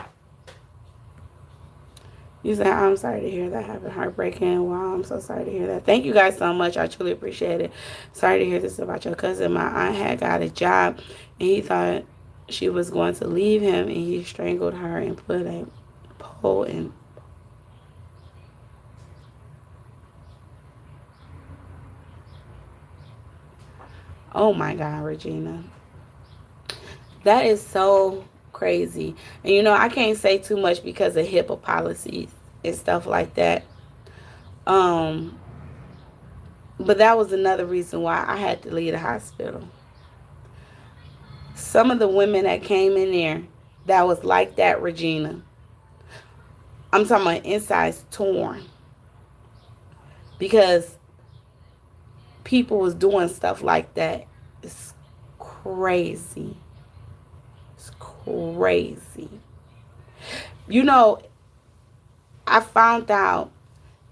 You said, I'm sorry to hear that happened. Heartbreaking. Wow, I'm so sorry to hear that. Thank you guys so much. I truly appreciate it. Sorry to hear this about your cousin. My aunt had got a job, and he thought she was going to leave him, and he strangled her and put a pole in. Oh my God, Regina. That is so crazy. And you know, I can't say too much because of HIPAA policies and stuff like that. But that was another reason why I had to leave the hospital. Some of the women that came in there that was like that, Regina, I'm talking about insides torn. Because people was doing stuff like that. It's crazy. It's crazy. You know, I found out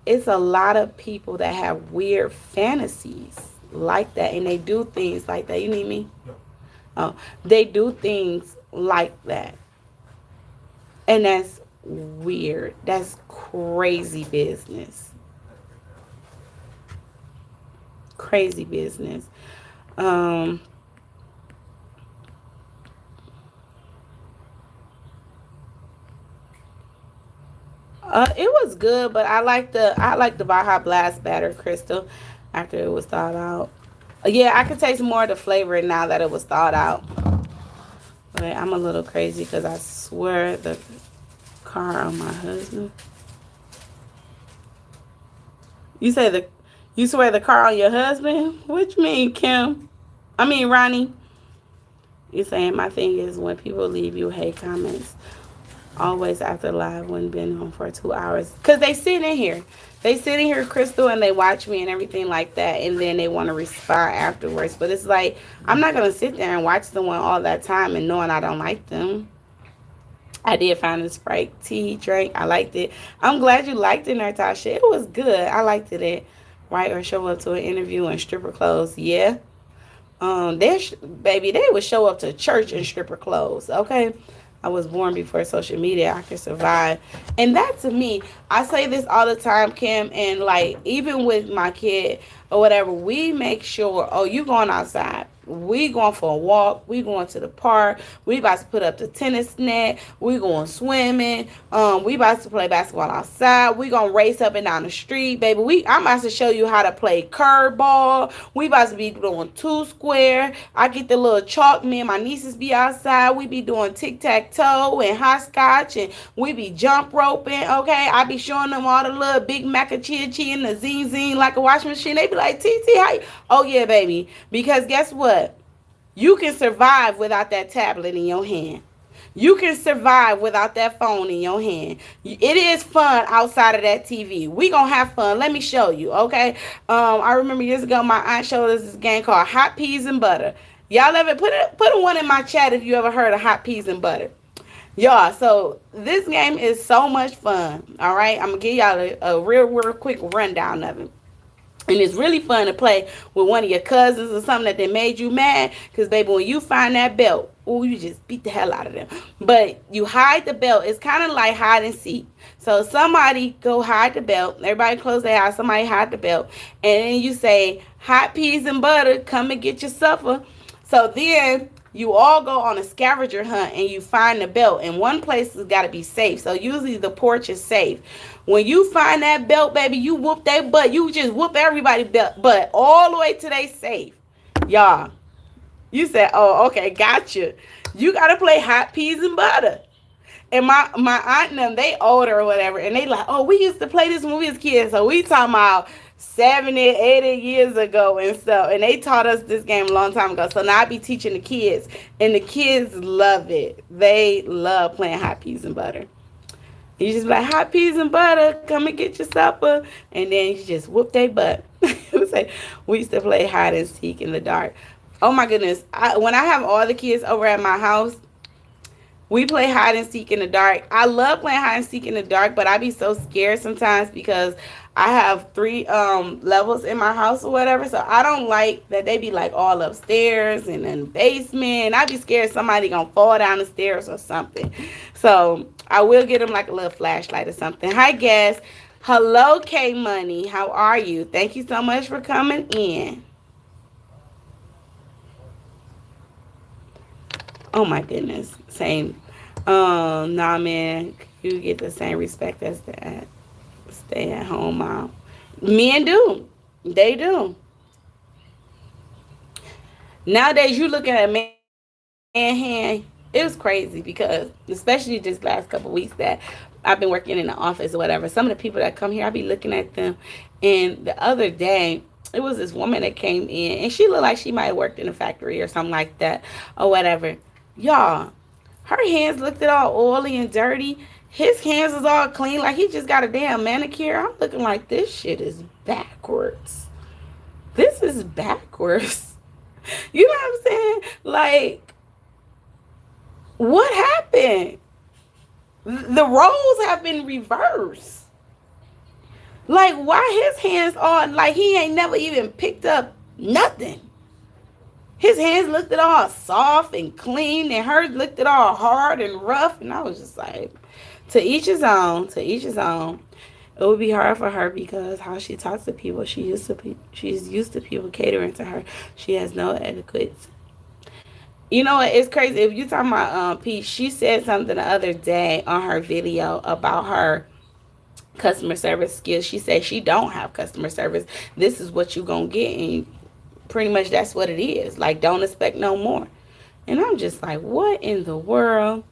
it's a lot of people that have weird fantasies like that, and they do things like that. You need me? No. Oh, they do things like that. And that's weird. That's crazy business. Crazy business. It was good, but I like the Baja Blast batter crystal after it was thawed out. Yeah, I could taste more of the flavor now that it was thawed out. But I'm a little crazy because I swear the car on my husband. You swear the car on your husband? What you mean, Kim? I mean, Ronnie. You saying my thing is when people leave you hate comments, always after live when been home for 2 hours. Because they sit in here. They sit in here, Crystal, and they watch me and everything like that. And then they want to respond afterwards. But it's like, I'm not going to sit there and watch someone all that time and knowing I don't like them. I did find the Sprite tea he drank. I liked it. I'm glad you liked it, Natasha. It was good. I liked it. Right? Or show up to an interview in stripper clothes. Yeah. Baby, they would show up to church in stripper clothes. Okay? I was born before social media. I could survive. And that to me, I say this all the time, Kim, and like even with my kid or whatever, we make sure, oh, you going outside. We going for a walk. We going to the park. We about to put up the tennis net. We going swimming. We about to play basketball outside. We gonna race up and down the street, baby. I'm about to show you how to play curveball. We about to be doing 2 square. I get the little chalk. Me and my nieces be outside. We be doing tic-tac-toe and hopscotch, and we be jump roping. Okay, I be showing them all the little Big Mac and chi and the zing like a washing machine. They be like, TT, how you? Oh yeah, baby. Because guess what? You can survive without that tablet in your hand. You can survive without that phone in your hand. It is fun outside of that TV. We gonna have fun. Let me show you, okay? I remember years ago, my aunt showed us this game called Hot Peas and Butter. Y'all ever put a one in my chat if you ever heard of hot peas and butter. Y'all, so this game is so much fun. All right, I'm gonna give y'all a real quick rundown of it. And it's really fun to play with one of your cousins or something that they made you mad. Because, baby, when you find that belt, ooh, you just beat the hell out of them. But you hide the belt. It's kind of like hide and seek. So somebody go hide the belt. Everybody close their eyes. Somebody hide the belt. And then you say, hot peas and butter, come and get your supper. So then you all go on a scavenger hunt and you find the belt. And one place has got to be safe. So usually the porch is safe. When you find that belt, baby, you whoop their butt. You just whoop everybody's butt all the way to they safe. Y'all, you said, oh, okay, gotcha. You got to play hot peas and butter. And my aunt and them, they older or whatever. And they like, oh, we used to play this when we was kids. So we talking about 70, 80 years ago and stuff. And they taught us this game a long time ago. So now I be teaching the kids. And the kids love it. They love playing hot peas and butter. You just like, hot peas and butter, come and get your supper. And then you just whoop their butt. It was like, we used to play hide and seek in the dark. Oh my goodness. When I have all the kids over at my house, we play hide and seek in the dark. I love playing hide and seek in the dark, but I be so scared sometimes because I have 3 levels in my house or whatever. So I don't like that they be like all upstairs and in the basement. I be scared somebody gonna fall down the stairs or something. So I will get them like a little flashlight or something. Hi, guys. Hello, K Money. How are you? Thank you so much for coming in. Oh my goodness. Same. Nah, man. You get the same respect as that. Stay at home mom. Men do. They do. Nowadays, you looking at a man hand. It was crazy because, especially this last couple of weeks that I've been working in the office or whatever, some of the people that come here, I be looking at them. And the other day, it was this woman that came in, and she looked like she might have worked in a factory or something like that or whatever. Y'all, her hands looked all oily and dirty. His hands was all clean, like he just got a damn manicure. I'm looking like, this shit is backwards. This is backwards. You know what I'm saying? Like, what happened? The roles have been reversed. Like, why his hands are like he ain't never even picked up nothing? His hands looked all soft and clean, and hers looked all hard and rough. And I was just like, to each his own, to each his own. It would be hard for her because how she talks to people, she's used to people catering to her. She has no etiquette. You know what? It's crazy. If you talking about Pete, she said something the other day on her video about her customer service skills. She said she don't have customer service. This is what you gonna get, and pretty much that's what it is. Like, don't expect no more. And I'm just like, what in the world?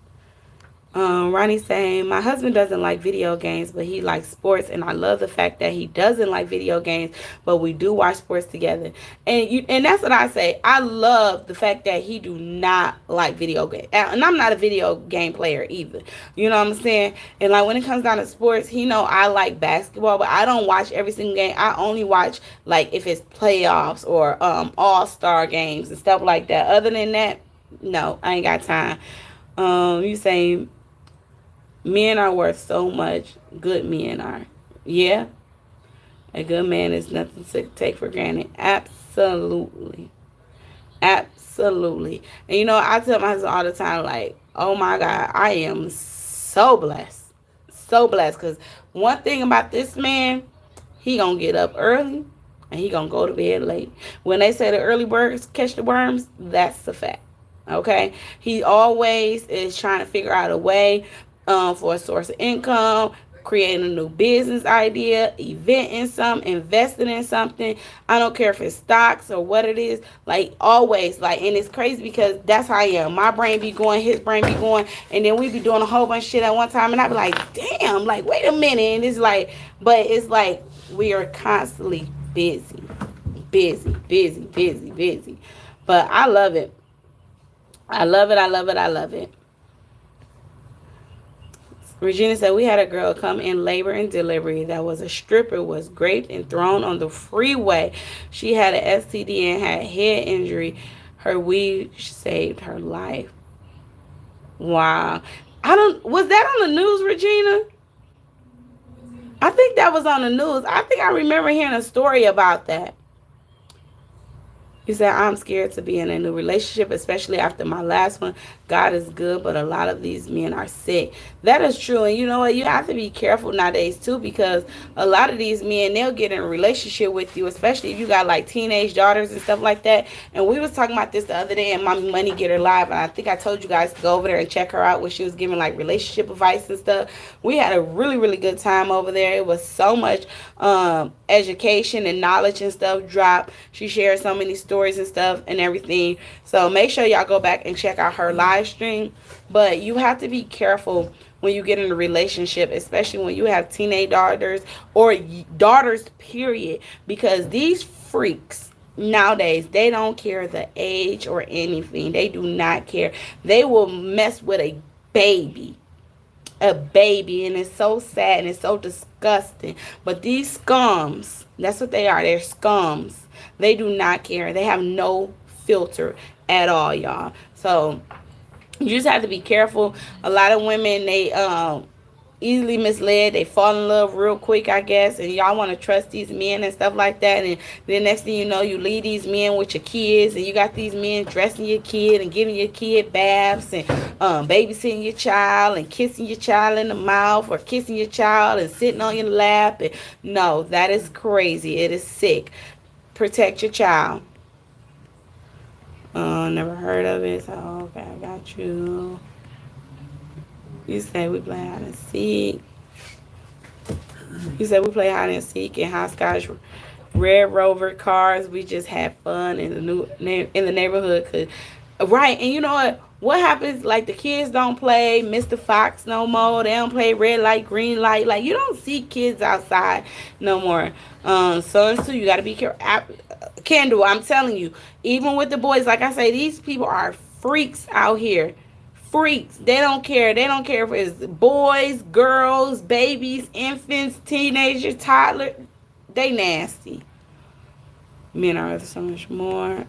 Ronnie saying, my husband doesn't like video games, but he likes sports, and I love the fact that he doesn't like video games, but we do watch sports together. And that's what I say. I love the fact that he do not like video games, and I'm not a video game player either. You know what I'm saying? And like when it comes down to sports, he know I like basketball, but I don't watch every single game. I only watch like if it's playoffs or all-star games and stuff like that. Other than that, no, I ain't got time. You saying men are worth so much. Good men are. Yeah. A good man is nothing to take for granted. Absolutely. Absolutely. And you know, I tell my husband all the time, like, oh my God, I am so blessed. So blessed. Because one thing about this man, he gonna get up early and he gonna go to bed late. When they say the early birds catch the worms, that's the fact. Okay? He always is trying to figure out a way for a source of income, creating a new business idea, eventing something, investing in something. I don't care if it's stocks or what it is. Like, always. Like, and it's crazy because that's how I am. My brain be going, his brain be going, and then we be doing a whole bunch of shit at one time, and I be like, damn, like, wait a minute. And it's like, but it's like we are constantly busy. But I love it. I love it. Regina said, we had a girl come in labor and delivery that was a stripper, was raped and thrown on the freeway. She had an STD and had head injury. Her weed saved her life. Wow. Was that on the news, Regina? I think that was on the news. I think I remember hearing a story about that. You said, I'm scared to be in a new relationship, especially after my last one. God is good, but a lot of these men are sick. That is true. And you know what? You have to be careful nowadays, too, because a lot of these men, they'll get in a relationship with you, especially if you got like teenage daughters and stuff like that. And we was talking about this the other day in my Money Getter Live. And I think I told you guys to go over there and check her out when she was giving like relationship advice and stuff. We had a really, really good time over there. It was so much education and knowledge and stuff dropped. She shared so many stories and stuff and everything. So make sure y'all go back and check out her live stream. But you have to be careful when you get in a relationship, especially when you have teenage daughters or daughters, period, because these freaks nowadays, they don't care the age or anything. They do not care. They will mess with a baby, and it's so sad and it's so disgusting. But these scums, that's what they are. They're scums. They do not care. They have no filter at all, y'all. So you just have to be careful. A lot of women, they easily misled. They fall in love real quick, I guess, and y'all want to trust these men and stuff like that. And then next thing you know, you leave these men with your kids, and you got these men dressing your kid and giving your kid baths and babysitting your child and kissing your child in the mouth or kissing your child and sitting on your lap. And no, that is crazy. It is sick. Protect your child. Never heard of it. So okay, I got you. You say we play hide and seek. You said we play hide and seek in hopscotch, Red Rover cars. We just had fun in the neighborhood. Right, and you know what? What happens? Like the kids don't play Mr. Fox no more. They don't play red light, green light. Like you don't see kids outside no more. Sons too. You got to be careful. Kendall, I'm telling you, even with the boys, like I say, these people are freaks out here. Freaks. They don't care. They don't care if it's boys, girls, babies, infants, teenagers, toddlers. They nasty. Men are so much more.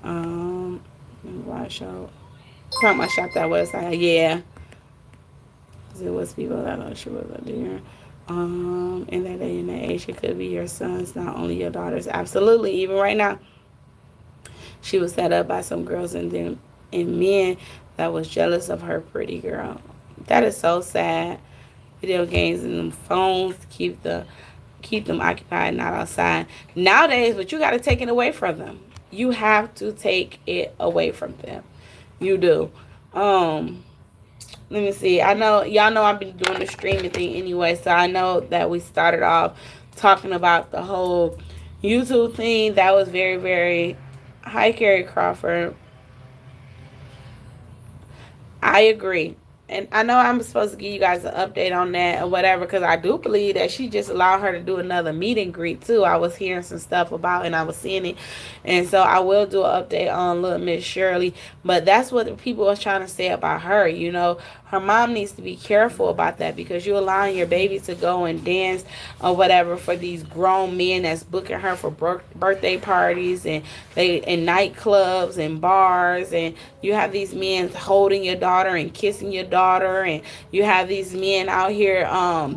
Watch out. Probably shop that website. Yeah. It was people that know she was a deer. In that day and that age, it could be your sons, not only your daughters. Absolutely. Even right now, she was set up by some girls and men that was jealous of her pretty girl. That is so sad. Video games and them phones keep them occupied, not outside. Nowadays, but you got to take it away from them. You have to take it away from them. You do. Let me see. I know y'all know I've been doing the streaming thing anyway, so I know that we started off talking about the whole YouTube thing. That was very, very hi, Carrie Crawford. I agree. And I know I'm supposed to give you guys an update on that or whatever, because I do believe that she just allowed her to do another meet and greet too. I was hearing some stuff about and I was seeing it. And so I will do an update on little Miss Shirley. But that's what the people are trying to say about her. You know, her mom needs to be careful about that, because you're allowing your baby to go and dance or whatever for these grown men that's booking her for birthday parties and nightclubs and bars. And you have these men holding your daughter and kissing your daughter, and you have these men out here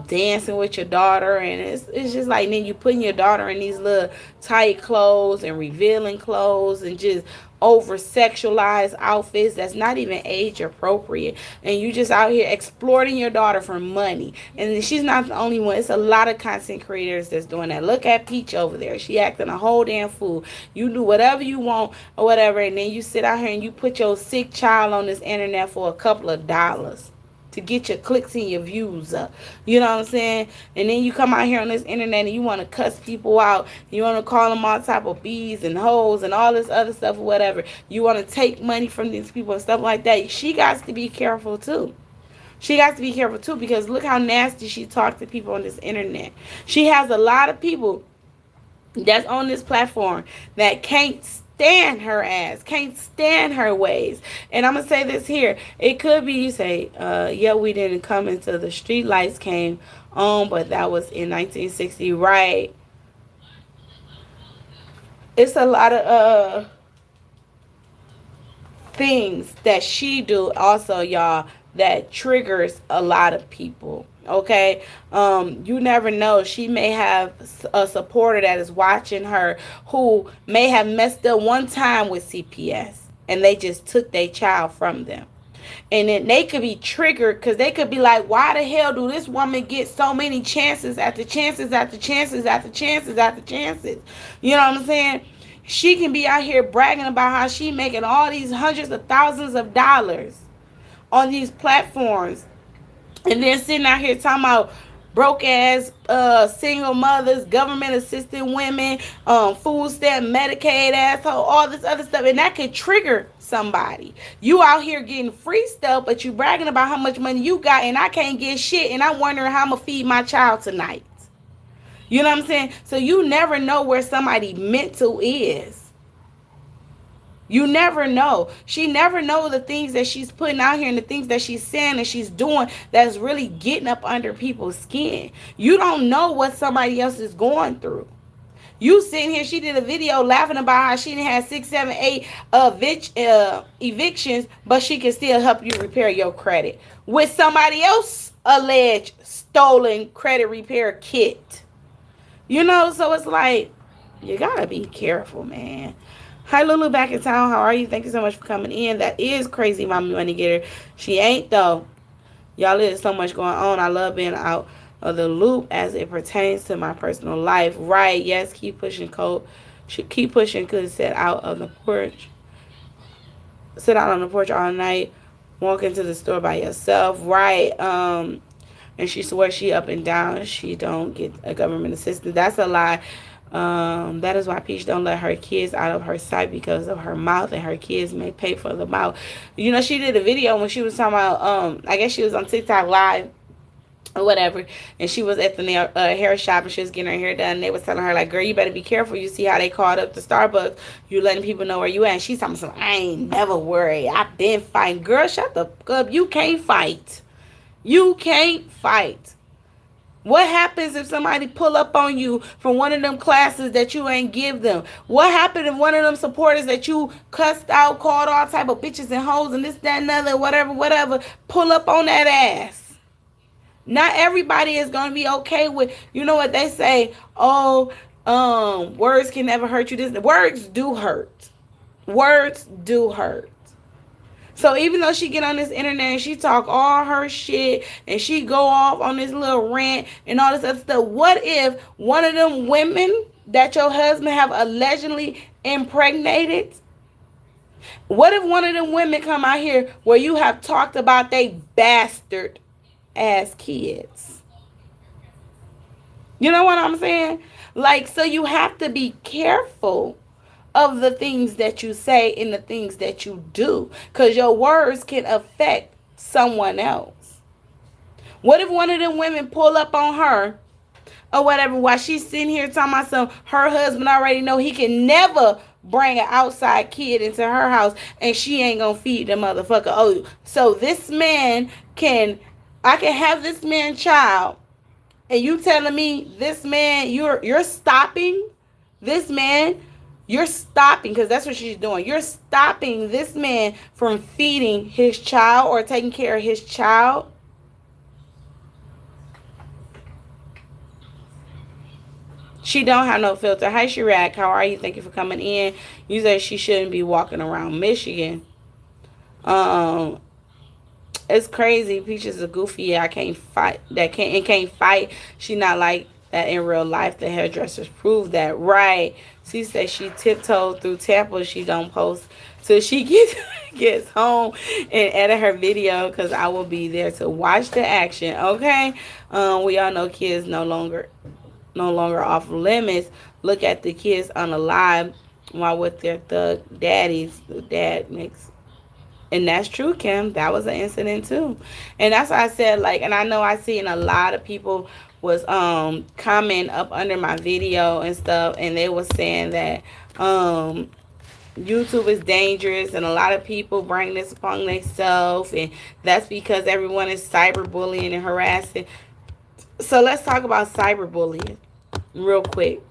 dancing with your daughter, and it's just like, then you putting your daughter in these little tight clothes and revealing clothes and just over sexualized outfits that's not even age appropriate, and you just out here exploiting your daughter for money. And she's not the only one. It's a lot of content creators that's doing that. Look at Peach over there. She acting a whole damn fool. You do whatever you want or whatever, and then you sit out here and you put your sick child on this internet for a couple of dollars to get your clicks and your views up. You know what I'm saying? And then you come out here on this internet and you want to cuss people out. You want to call them all type of bees and hoes and all this other stuff or whatever. You want to take money from these people and stuff like that. She got to be careful too. She got to be careful too, because look how nasty she talks to people on this internet. She has a lot of people that's on this platform that can't stand her ass, can't stand her ways. And I'm gonna say this here, it could be you say, yeah, we didn't come until the street lights came on, but that was in 1960, right? It's a lot of things that she do also, y'all, that triggers a lot of people. Okay, you never know. She may have a supporter that is watching her who may have messed up one time with CPS and they just took their child from them. And then they could be triggered because they could be like, why the hell do this woman get so many chances after chances after chances after chances after chances? You know what I'm saying? She can be out here bragging about how she making all these hundreds of thousands of dollars on these platforms, and then sitting out here talking about broke ass single mothers, government assisted women, food stamp, Medicaid asshole, all this other stuff, and that could trigger somebody. You out here getting free stuff, but you bragging about how much money you got, and I can't get shit, and I'm wondering how I'm gonna feed my child tonight. You know what I'm saying? So you never know where somebody mental is. You never know. She never know the things that she's putting out here and the things that she's saying and she's doing that's really getting up under people's skin. You don't know what somebody else is going through. You sitting here, she did a video laughing about how she didn't have 6, 7, 8 evictions, but she can still help you repair your credit with somebody else alleged stolen credit repair kit. You know, so it's like, you gotta be careful, man. Hi, Lulu, back in town. How are you? Thank you so much for coming in. That is crazy, Mommy Money Getter. She ain't, though. Y'all, there's so much going on. I love being out of the loop as it pertains to my personal life. Right, yes, keep pushing, Colt. Keep pushing, could sit out on the porch. Sit out on the porch all night. Walk into the store by yourself. Right, and she swears she up and down. She don't get a government assistance. That's a lie. That is why Peach don't let her kids out of her sight, because of her mouth, and her kids may pay for the mouth. You know, she did a video when she was talking about, I guess she was on TikTok live or whatever, and she was at the hair shop and she was getting her hair done, and they was telling her like, girl, you better be careful. You see how they called up the Starbucks, you letting people know where you at. And she's talking something, I ain't never worried, I've been fighting. Girl, shut the fuck up. You can't fight. You can't fight. What happens if somebody pull up on you from one of them classes that you ain't give them? What happened if one of them supporters that you cussed out, called all type of bitches and hoes and this, that, and other, whatever, pull up on that ass? Not everybody is going to be okay with, you know what they say, words can never hurt you. Words do hurt. Words do hurt. So even though she get on this internet and she talk all her shit and she go off on this little rant and all this other stuff, what if one of them women that your husband have allegedly impregnated, what if one of them women come out here where you have talked about they bastard ass kids? You know what I'm saying? Like, so you have to be careful of the things that you say and the things that you do, because your words can affect someone else. What if one of them women pull up on her or whatever while she's sitting here talking about some, her husband already know he can never bring an outside kid into her house and she ain't gonna feed the motherfucker. Oh, so this man I can have this man child, and you telling me this man, you're stopping this man. You're stopping, because that's what she's doing. You're stopping this man from feeding his child or taking care of his child. She don't have no filter. Hi, Chirac. How are you? Thank you for coming in. You say she shouldn't be walking around Michigan. It's crazy. Peach is a goofy. I can't fight. Can't fight. She not like that in real life. The hairdressers prove that. Right. She says she tiptoed through Tampa. She don't post till she gets home and edit her video, because I will be there to watch the action. Okay. We all know kids no longer off limits. Look at the kids on the live while with their thug daddies. The dad makes. And that's true, Kim. That was an incident too. And that's why I said, like, and I know I seen a lot of people was comment up under my video and stuff, and they was saying that YouTube is dangerous and a lot of people bring this upon themselves, and that's because everyone is cyberbullying and harassing. So let's talk about cyberbullying real quick.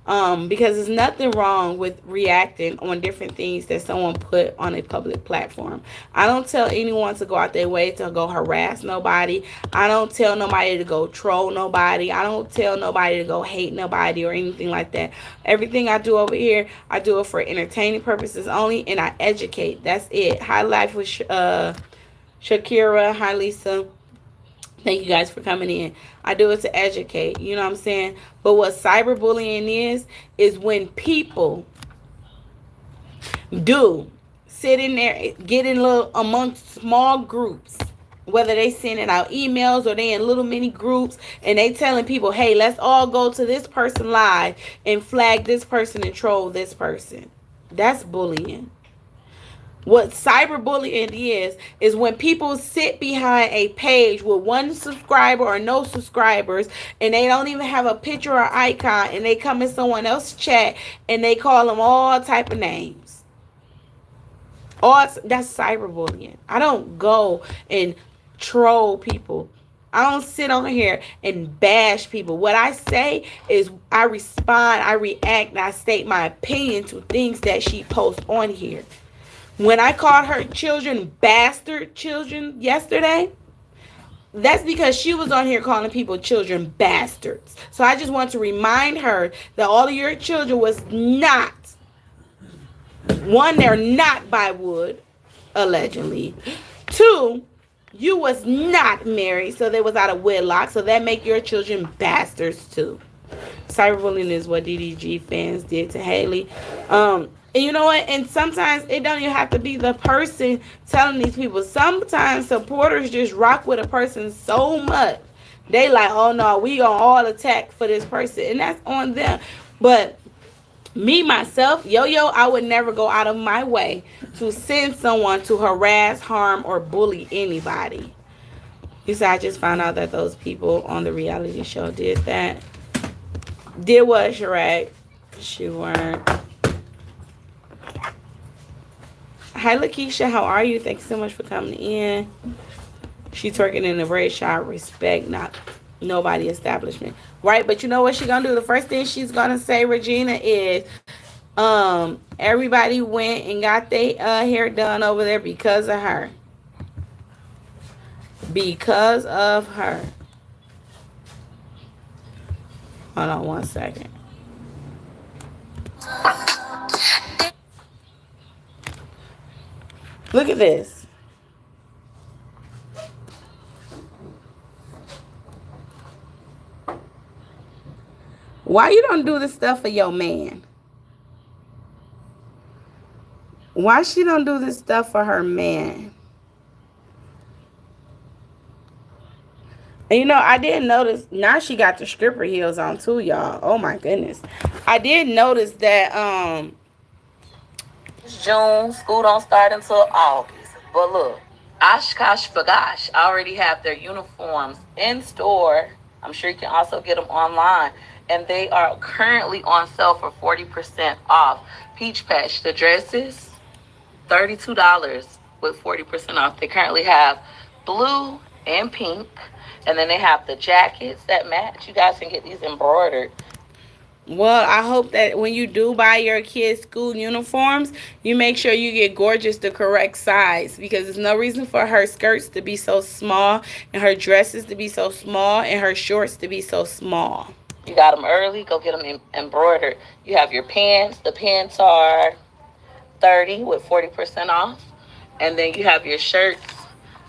Because there's nothing wrong with reacting on different things that someone put on a public platform. I don't tell anyone to go out their way to go harass nobody. I don't tell nobody to go troll nobody. I don't tell nobody to go hate nobody or anything like that. Everything I do over here, I do it for entertaining purposes only, and I educate. That's it. High Life with Shakira. Hi, Lisa. Thank you guys for coming in. I do it to educate. You know what I'm saying? But what cyberbullying is when people do sit in there, get in little amongst small groups, whether they sending out emails or they in little mini groups, and they telling people, hey, let's all go to this person live and flag this person and troll this person. That's bullying. What cyberbullying is when people sit behind a page with one subscriber or no subscribers, and they don't even have a picture or icon, and they come in someone else's chat and they call them all type of names. That's cyberbullying. I don't go and troll people. I don't sit on here and bash people. What I say is I respond, I react, and I state my opinion to things that she posts on here. When I called her children bastard children yesterday, that's because she was on here calling people children bastards. So I just want to remind her that all of your children was not, one, they're not by wood, allegedly. Two, you was not married, so they was out of wedlock, so that make your children bastards too. Cyberbullying is what DDG fans did to Haley. And you know what? And sometimes it don't even have to be the person telling these people. Sometimes supporters just rock with a person so much. They like, oh no, we gonna all attack for this person. And that's on them. But me, myself, I would never go out of my way to send someone to harass, harm, or bully anybody. You see, I just found out that those people on the reality show did that. Did what, Shrek? She weren't. Hi, Lakeisha. How are you? Thanks so much for coming in. She twerking in the braid shop. Respect, not nobody establishment. Right? But you know what she gonna do? The first thing she's gonna say, Regina, is everybody went and got their hair done over there because of her. Because of her. Hold on one second. Look at this. Why you don't do this stuff for your man? Why she don't do this stuff for her man? And you know, I did notice, now she got the stripper heels on too, y'all. Oh my goodness. I did notice that June, school don't start until August. But look, Oshkosh Bagosh already have their uniforms in store. I'm sure you can also get them online. And they are currently on sale for 40% off. Peach Patch, the dresses, $32 with 40% off. They currently have blue and pink. And then they have the jackets that match. You guys can get these embroidered. Well, I hope that when you do buy your kids' school uniforms, you make sure you get Gorgeous the correct size, because there's no reason for her skirts to be so small and her dresses to be so small and her shorts to be so small. You got them early, go get them embroidered. You have your pants. The pants are $30 with 40% off. And then you have your shirts.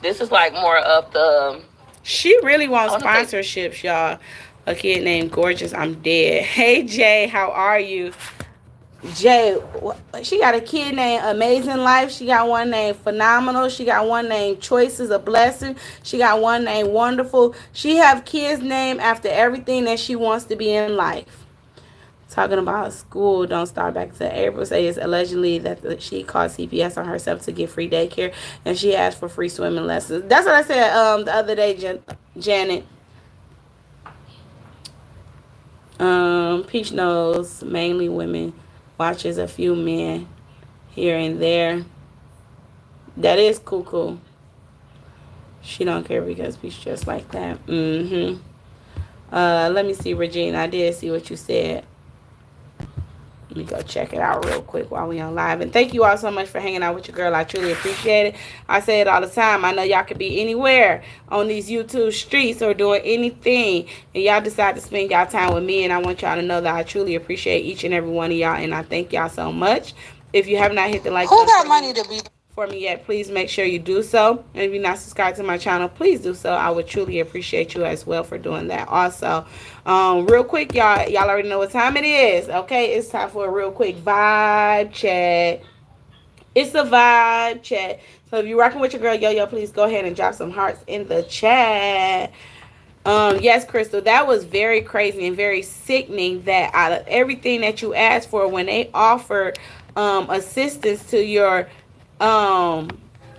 This is like more of the... She really wants sponsorships, y'all. A kid named Gorgeous, I'm dead. Hey, Jay, how are you? Jay, she got a kid named Amazing Life. She got one named Phenomenal. She got one named Choice is a Blessing. She got one named Wonderful. She have kids named after everything that she wants to be in life. Talking about school don't start back to April. Says allegedly that she called CPS on herself to get free daycare, and she asked for free swimming lessons. That's what I said the other day, Janet. Peach knows mainly women, watches a few men here and there. That is cool. She don't care because Peach just like that. Let me see, Regina. I did see what you said. Let me go check it out real quick while we on live. And thank you all so much for hanging out with your girl. I truly appreciate it. I say it all the time. I know y'all could be anywhere on these YouTube streets or doing anything, and y'all decide to spend y'all time with me. And I want y'all to know that I truly appreciate each and every one of y'all, and I thank y'all so much. If you have not hit the like Who got button money to be? for me yet, please make sure you do so. And if you're not subscribed to my channel, please do so. I would truly appreciate you as well for doing that. Also, real quick, y'all already know what time it is. Okay, it's time for a real quick vibe chat. It's a vibe chat. So if you're rocking with your girl Yo, please go ahead and drop some hearts in the chat. Yes, Crystal, that was very crazy and very sickening that out of everything that you asked for, when they offered assistance to your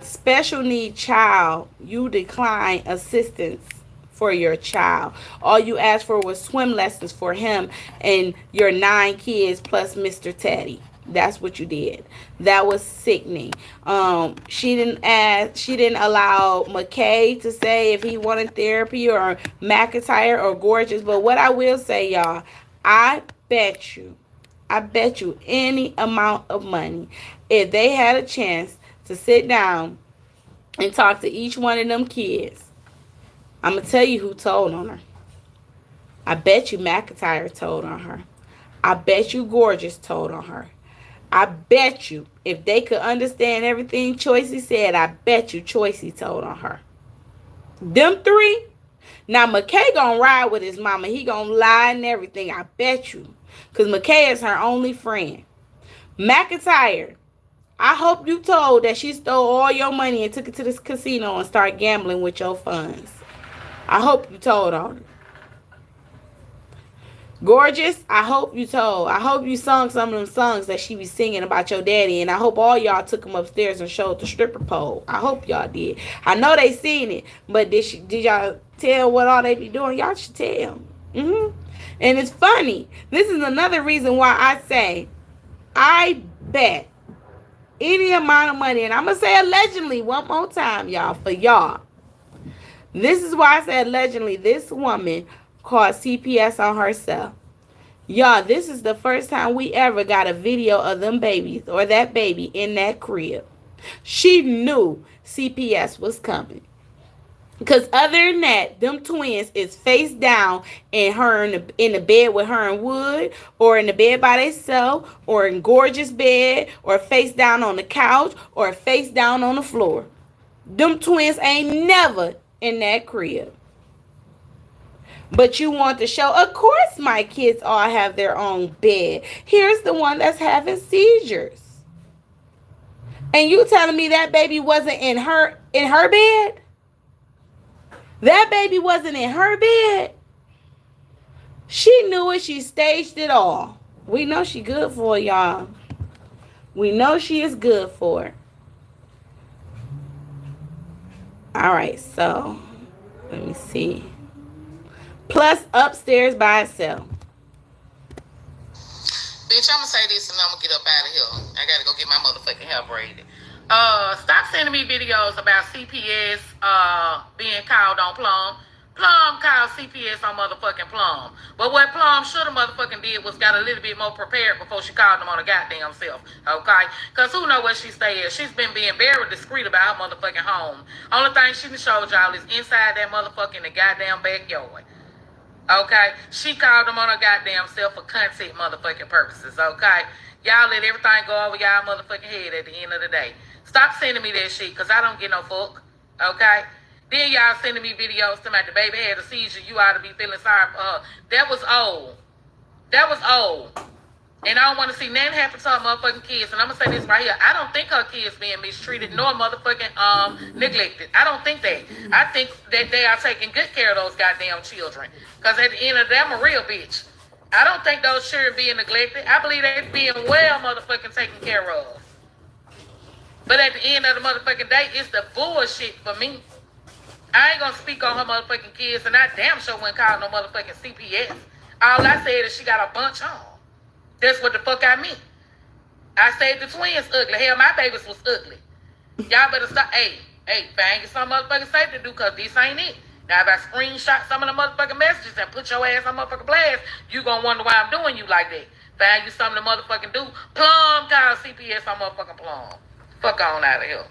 special need child, you decline assistance for your child. All you asked for was swim lessons for him and your 9 kids plus Mr. Teddy. That's what you did. That was sickening. She didn't allow McKay to say if he wanted therapy, or McIntyre or Gorgeous. But what I will say, y'all, I bet you any amount of money, if they had a chance to sit down and talk to each one of them kids, I'm going to tell you who told on her. I bet you McIntyre told on her. I bet you Gorgeous told on her. I bet you if they could understand everything Choicey said, I bet you Choicey told on her. Them 3. Now, McKay gonna ride with his mama. He gonna lie and everything. I bet you. Because McKay is her only friend. McIntyre, I hope you told that she stole all your money and took it to this casino and started gambling with your funds. I hope you told on her. Gorgeous, I hope you told. I hope you sung some of them songs that she be singing about your daddy. And I hope all y'all took him upstairs and showed the stripper pole. I hope y'all did. I know they seen it. But did y'all tell what all they be doing? Y'all should tell. And it's funny. This is another reason why I say, I bet any amount of money. And I'm going to say allegedly one more time, y'all, for y'all. This is why I said allegedly. This woman called CPS on herself. Y'all, this is the first time we ever got a video of them babies or that baby in that crib. She knew CPS was coming. Because other than that, them twins is face down in the bed with her and Wood, or in the bed by themselves, or in Gorgeous bed, or face down on the couch, or face down on the floor. Them twins ain't never in that crib. But you want to show, of course my kids all have their own bed. Here's the one that's having seizures. And you telling me that baby wasn't in her bed? That baby wasn't in her bed? She knew it. She staged it all. We know she good for it, y'all. We know she is good for it. All right, so let me see. Plus upstairs by itself. Bitch, I'm gonna say this and I'm gonna get up out of here. I gotta go get my motherfucking hair braided. Stop sending me videos about CPS being called on Plum. Plum called CPS on motherfucking Plum. But what Plum should have motherfucking did was got a little bit more prepared before she called them on her goddamn self. Okay? Because who know where she stay at? She's been being very discreet about her motherfucking home. Only thing she showed y'all is inside that motherfucking the goddamn backyard. Okay? She called them on her goddamn self for content motherfucking purposes. Okay? Y'all let everything go over y'all motherfucking head at the end of the day. Stop sending me that shit, because I don't get no fuck. Okay? Then y'all sending me videos talking about the baby had a seizure. You ought to be feeling sorry for her. That was old. That was old. And I don't want to see nothing happen to her motherfucking kids. And I'm going to say this right here. I don't think her kids being mistreated nor motherfucking neglected. I don't think that. I think that they are taking good care of those goddamn children. Because at the end of the day, I'm a real bitch. I don't think those children being neglected. I believe they being well motherfucking taken care of. But at the end of the motherfucking day, it's the bullshit for me. I ain't gonna speak on her motherfucking kids, and I damn sure wouldn't call no motherfucking CPS. All I said is she got a bunch on. That's what the fuck I mean. I said the twins ugly. Hell, my babies was ugly. Y'all better stop. Hey, find some motherfucking safe to do, because this ain't it. Now, if I screenshot some of the motherfucking messages and put your ass on motherfucking blast, you gonna wonder why I'm doing you like that. Find you something to motherfucking do. Plum, call CPS on motherfucking Plum. Fuck on out of here.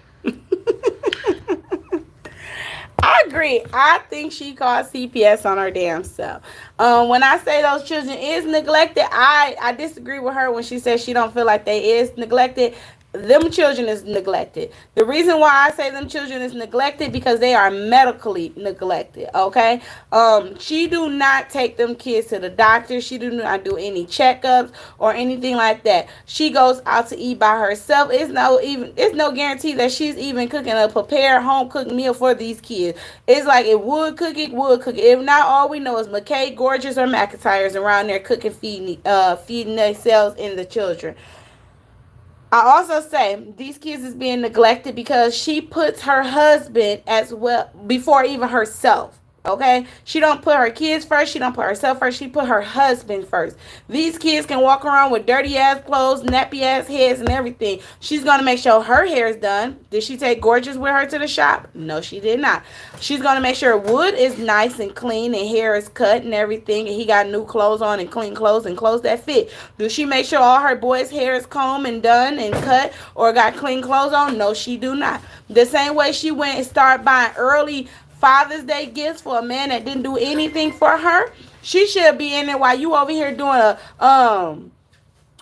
I agree. I think she called CPS on her damn self. When I say those children is neglected, I disagree with her when she says she don't feel like they is neglected. Them children is neglected. The reason why I say them children is neglected because they are medically neglected. Okay. She do not take them kids to the doctor. She do not do any checkups or anything like that. She goes out to eat by herself. It's no guarantee that she's even cooking a prepared home cooked meal for these kids. It's like it would cook it. If not, all we know is McKay, Gorgeous, or McIntyre's around there cooking, feeding themselves and the children. I also say these kids is being neglected because she puts her husband as well before even herself. Okay, she don't put her kids first. She don't put herself first. She put her husband first. These kids can walk around with dirty ass clothes, nappy ass heads, and everything. She's gonna make sure her hair is done. Did she take Gorgeous with her to the shop? No, she did not. She's gonna make sure Wood is nice and clean and hair is cut and everything, and he got new clothes on and clean clothes and clothes that fit. Does she make sure all her boys' hair is combed and done and cut or got clean clothes on? No, she do not. The same way she went and started buying early Father's Day gifts for a man that didn't do anything for her. She should be in there while you over here doing a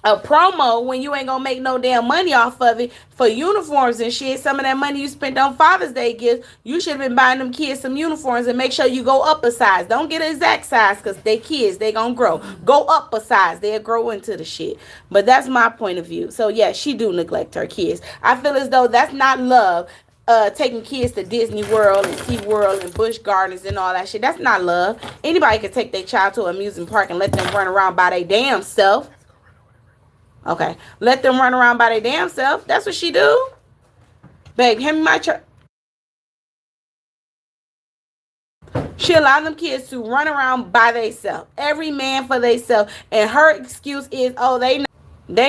promo when you ain't gonna make no damn money off of it for uniforms and shit. Some of that money you spent on Father's Day gifts, you should have been buying them kids some uniforms and make sure you go up a size. Don't get an exact size because they kids, they gonna grow. Go up a size, they'll grow into the shit. But that's my point of view. So yeah, she do neglect her kids. I feel as though that's not love. Taking kids to Disney World and Sea World and Busch Gardens and all that shit. That's not love. Anybody can take their child to an amusement park and let them run around by their damn self. Okay. Let them run around by their damn self. That's what she do. Babe, hand me my child. She allow them kids to run around by themselves. Every man for themselves. And her excuse is, oh, they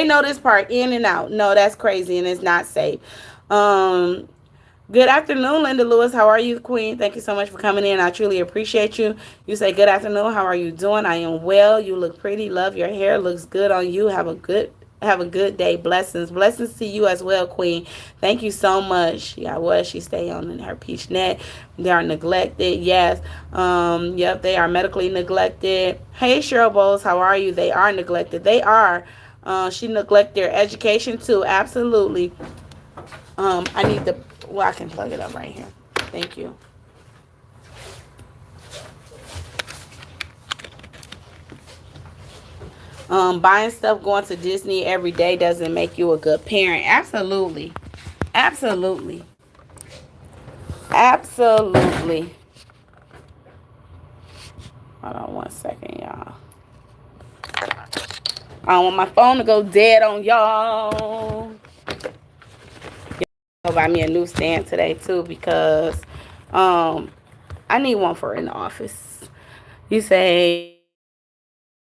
know this part in and out. No, that's crazy and it's not safe. Good afternoon, Linda Lewis. How are you, Queen? Thank you so much for coming in. I truly appreciate you. You say, good afternoon. How are you doing? I am well. You look pretty. Love your hair. Looks good on you. Have a good day. Blessings. Blessings to you as well, Queen. Thank you so much. Yeah, well, she stay on in her peach net. They are neglected. Yes. Yep, they are medically neglected. Hey, Cheryl Bowles. How are you? They are neglected. They are. She neglect their education too. Absolutely. I need the... Well, I can plug it up right here. Thank you. Buying stuff, going to Disney every day doesn't make you a good parent. Absolutely. Absolutely. Absolutely. Hold on one second, y'all. I don't want my phone to go dead on y'all. Go buy me a new stand today too because I need one for in the office. You say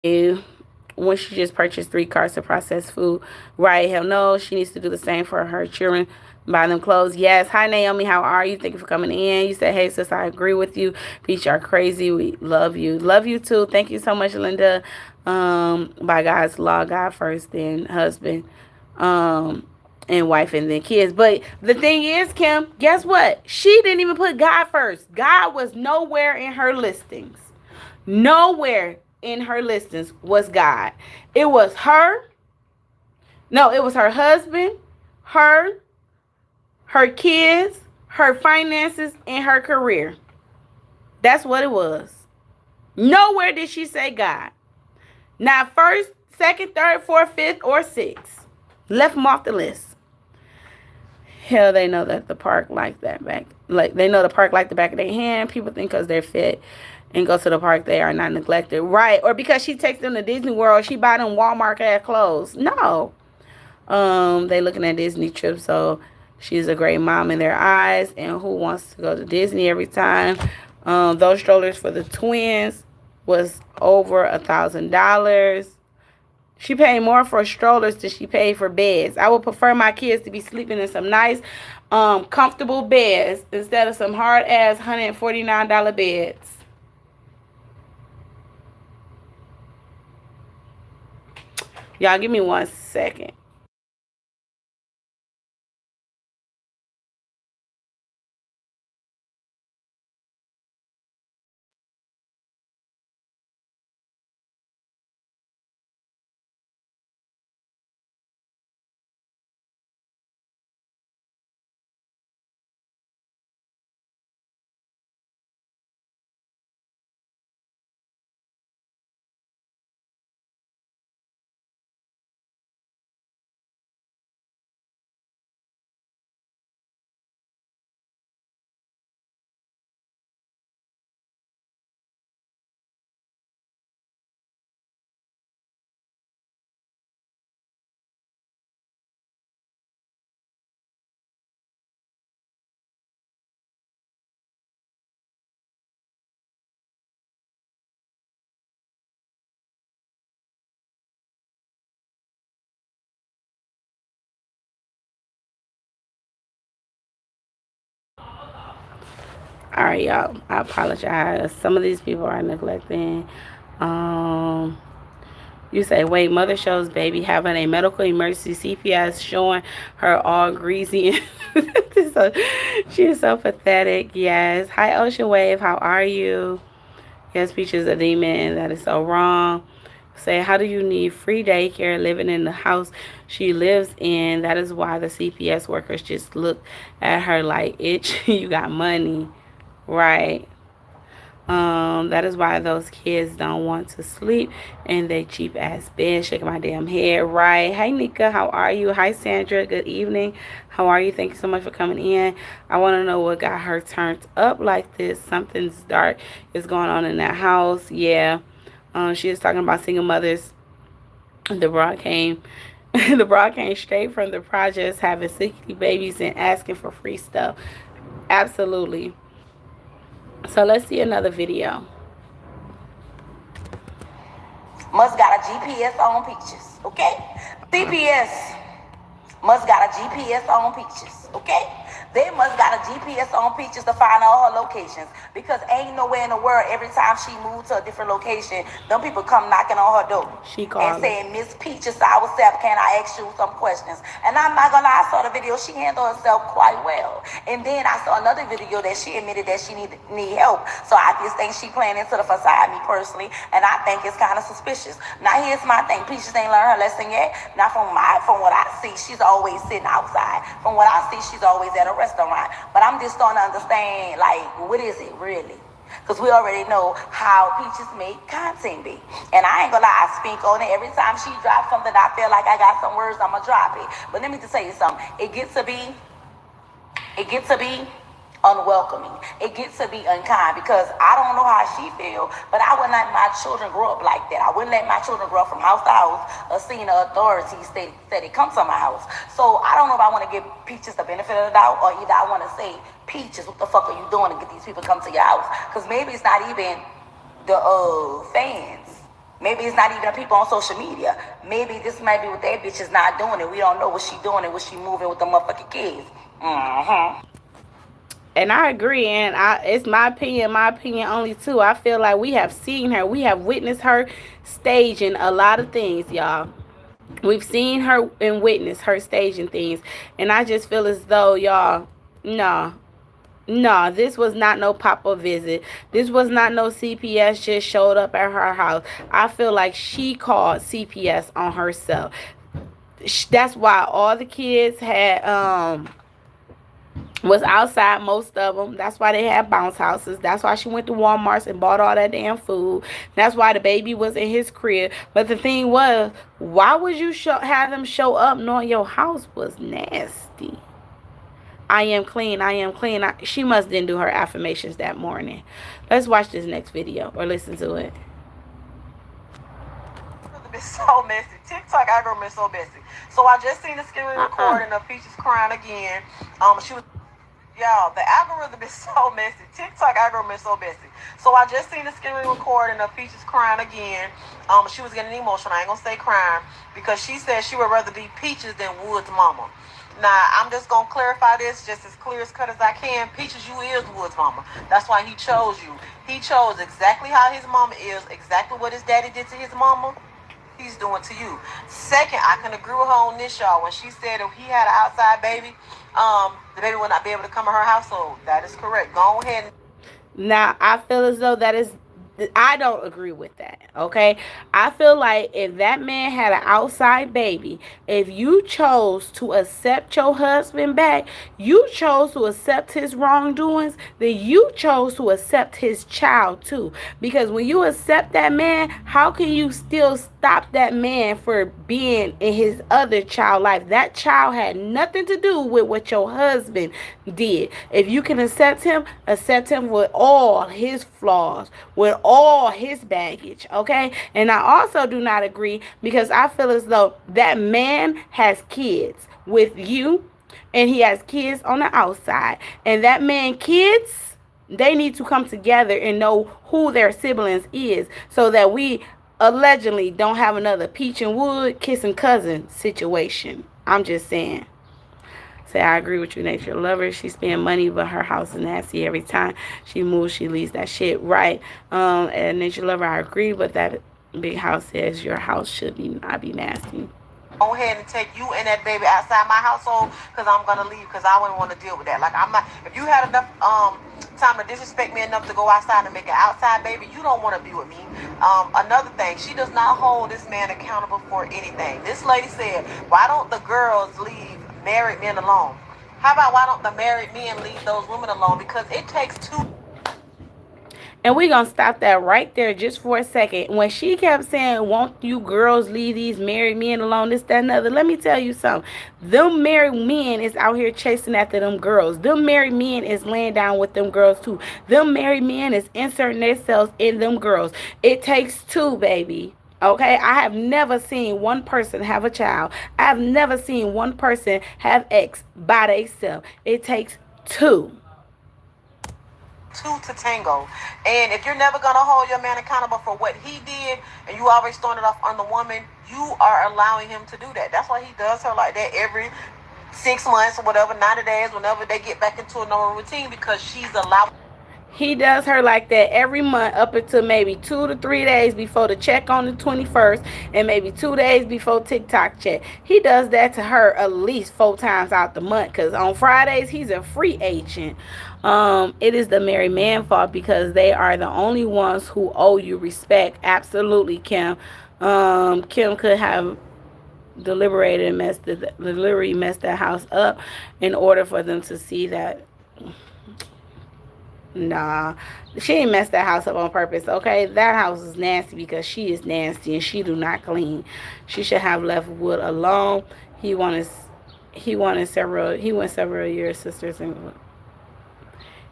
when she just purchased 3 carts of processed food, right? Hell no, she needs to do the same for her children. Buy them clothes. Yes. Hi Naomi, how are you? Thank you for coming in. You said, hey sis, I agree with you. Peach are crazy. We love you. Love you too. Thank you so much, Linda. By God's law, God first, then husband. And wife and then kids. But the thing is, Kim, guess what? She didn't even put God first. God was nowhere in her listings. Nowhere in her listings was God. It was her. No, it was her husband, her kids, her finances, and her career. That's what it was. Nowhere did she say God. Not first, second, third, fourth, fifth, or sixth. Left them off the list. Hell, they know that the park like that back. Like they know the park like the back of their hand. People think because they're fit and go to the park, they are not neglected, right? Or because she takes them to Disney World, she buy them Walmart ass clothes. No, they looking at Disney trips, so she's a great mom in their eyes. And who wants to go to Disney every time? Those strollers for the twins was over $1,000. She paid more for strollers than she paid for beds. I would prefer my kids to be sleeping in some nice, comfortable beds instead of some hard-ass $149 beds. Y'all give me 1 second. All right, y'all. I apologize. Some of these people are neglecting. You say, wait, mother shows baby having a medical emergency, CPS showing her all greasy. So, she is so pathetic. Yes. Hi, Ocean Wave. How are you? Yes, Peach is a demon. That is so wrong. Say, how do you need free daycare living in the house she lives in? That is why the CPS workers just look at her like, itch, you got money. Right. That is why those kids don't want to sleep in their cheap ass bed. Shaking my damn head. Right. Hey Nika, how are you? Hi Sandra, good evening. How are you? Thank you so much for coming in. I want to know what got her turned up like this. Something's dark is going on in that house. Yeah. She is talking about single mothers. The broad came the broad came straight from the projects having 60 babies and asking for free stuff. Absolutely. So let's see another video. Must got a GPS on Peaches, okay? CPS must got a GPS on Peaches, okay? They must got a GPS on Peaches to find all her locations, because ain't nowhere in the world every time she moves to a different location, them people come knocking on her door and saying, Miss Peaches, ourselves, can I ask you some questions? And I'm not gonna lie, I saw the video, she handled herself quite well. And then I saw another video that she admitted that she need help. So I just think she playing into the facade, me personally, and I think it's kind of suspicious. Now here's my thing, Peaches ain't learned her lesson yet. Now from what I see, she's always sitting outside. From what I see, she's always at a restaurant. But I'm just starting to understand, like, what is it really? Because we already know how Peaches make content be. And I ain't gonna lie, I speak on it. Every time she drops something, I feel like I got some words, I'ma drop it. But let me just tell you something. It gets to be unwelcoming. It gets to be unkind, because I don't know how she feel, but I wouldn't let my children grow up like that. I wouldn't let my children grow up from house to house or seeing the authorities that it comes to my house. So I don't know if I want to give Peaches the benefit of the doubt, or either I want to say, Peaches, what the fuck are you doing to get these people to come to your house? Because maybe it's not even the fans. Maybe it's not even the people on social media. Maybe this might be what that bitch is not doing, and we don't know what she doing and what she moving with the motherfucking kids. And I agree, and it's my opinion only too. I feel like we have seen her, we have witnessed her staging a lot of things, y'all. We've seen her and witnessed her staging things, and I just feel as though, y'all, no, this was not no pop-up visit. This was not no CPS just showed up at her house. I feel like she called CPS on herself. That's why all the kids had was outside, most of them. That's why they had bounce houses. That's why she went to Walmart's and bought all that damn food. That's why the baby was in his crib. But the thing was, why would you have them show up knowing your house was nasty? I am clean. I am clean. She must didn't do her affirmations that morning. Let's watch this next video, or listen to it. It's so messy. TikTok algorithm is so messy. So I just seen the screen recording of Peaches crying again. She was, y'all, the algorithm is so messy. TikTok algorithm is so messy. So I just seen the screen recording of Peaches crying again. She was getting emotional. I ain't gonna say crying, because she said she would rather be Peaches than Wood's mama. Now, I'm just gonna clarify this just as clear as cut as I can. Peaches, you is Wood's mama. That's why he chose you. He chose exactly how his mama is, exactly what his daddy did to his mama. he's doing to you. Second, I can agree with her on this, y'all. When she said if he had an outside baby, the baby would not be able to come in her household. That is correct. Go ahead and Now, I feel as though I don't agree with that, okay? I feel like if that man had an outside baby, if you chose to accept your husband back, you chose to accept his wrongdoings, then you chose to accept his child too. Because when you accept that man, how can you still stop that man for being in his other child life? That child had nothing to do with what your husband did. If you can accept him with all his flaws, with all his baggage, okay? And I also do not agree because I feel as though that man has kids with you and he has kids on the outside. And that man kids, they need to come together and know who their siblings is so that we allegedly don't have another Peach and Wood kissing cousin situation. I'm just saying. Say, I agree with you, Nature Lover. She spend money, but her house is nasty every time she moves. She leaves that shit right. And Nature Lover, I agree, but that big house says your house should not be nasty. go ahead and take you and that baby outside my household because I'm gonna leave because I wouldn't want to deal with that. Like I'm not. If you had enough time to disrespect me enough to go outside and make an outside baby, you don't want to be with me. Another thing, she does not hold this man accountable for anything. This lady said, "Why don't the girls leave married men alone?" How about why don't the married men leave those women alone? Because it takes two. And we're going to stop that right there just for a second. When she kept saying, won't you girls leave these married men alone, this, that, and other, let me tell you something. Them married men is out here chasing after them girls. Them married men is laying down with them girls too. Them married men is inserting themselves in them girls. It takes two, baby. Okay, I have never seen one person have a child. I have never seen one person have X by themselves. It takes two. Two to tango. And if you're never gonna hold your man accountable for what he did and you always throwing it off on the woman, you are allowing him to do that. That's why he does her like that every 6 months or whatever, 90 days, whenever they get back into a normal routine, because she's allowed. He does her like that every month up until maybe 2 to 3 days before the check on the 21st and maybe 2 days before TikTok check. He does that to her at least 4 times out the month because on Fridays he's a free agent. It is the married man fault because they are the only ones who owe you respect. Absolutely, Kim. Kim could have deliberated and messed that house up in order for them to see that. Nah, she ain't messed that house up on purpose, okay? That house is nasty because she is nasty and she do not clean. She should have left Wood alone. He went several years sisters and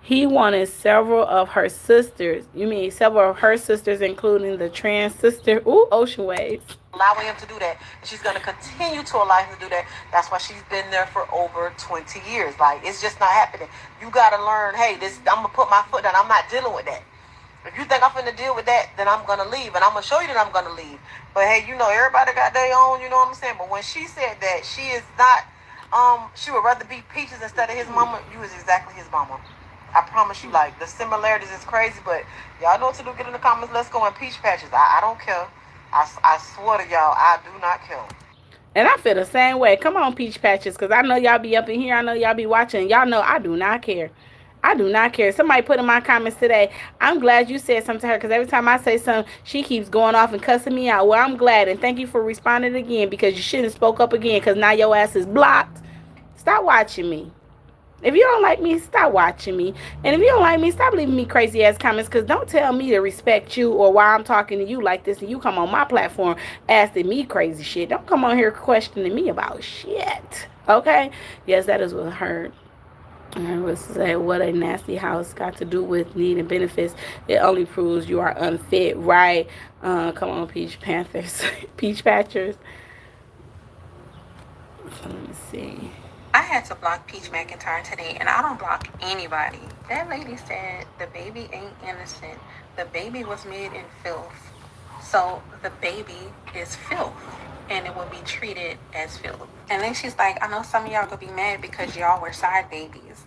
he wanted several of her sisters. You mean several of her sisters, including the trans sister? Ooh, Ocean Waves. Allowing him to do that. And she's going to continue to allow him to do that. That's why she's been there for over 20 years. Like, it's just not happening. You got to learn, hey, I'm going to put my foot down. I'm not dealing with that. If you think I'm finna deal with that, then I'm going to leave. And I'm going to show you that I'm going to leave. But, hey, you know, everybody got their own, you know what I'm saying? But when she said that she is not, she would rather be Peaches instead of his mama, you is exactly his mama. I promise you, like, the similarities is crazy, but y'all know what to do. Get in the comments. Let's go in peach patches. I don't care. I swear to y'all, I do not care. And I feel the same way. Come on, peach patches, because I know y'all be up in here. I know y'all be watching. Y'all know I do not care. I do not care. Somebody put in my comments today, I'm glad you said something to her, because every time I say something, she keeps going off and cussing me out. Well, I'm glad, and thank you for responding again, because you shouldn't have spoke up again, because now your ass is blocked. Stop watching me. If you don't like me, stop watching me. And if you don't like me, stop leaving me crazy ass comments, because don't tell me to respect you or why I'm talking to you like this and you come on my platform asking me crazy shit. Don't come on here questioning me about shit. Okay? Yes, that is what I heard. I was say, what a nasty house got to do with need and benefits. It only proves you are unfit, right? Come on, Peach Panthers. Peach Patchers. So let me see. I had to block Peach McIntyre today, and I don't block anybody. That lady said the baby ain't innocent. The baby was made in filth. So the baby is filth, and it will be treated as filth. And then she's like, I know some of y'all could be mad because y'all were side babies.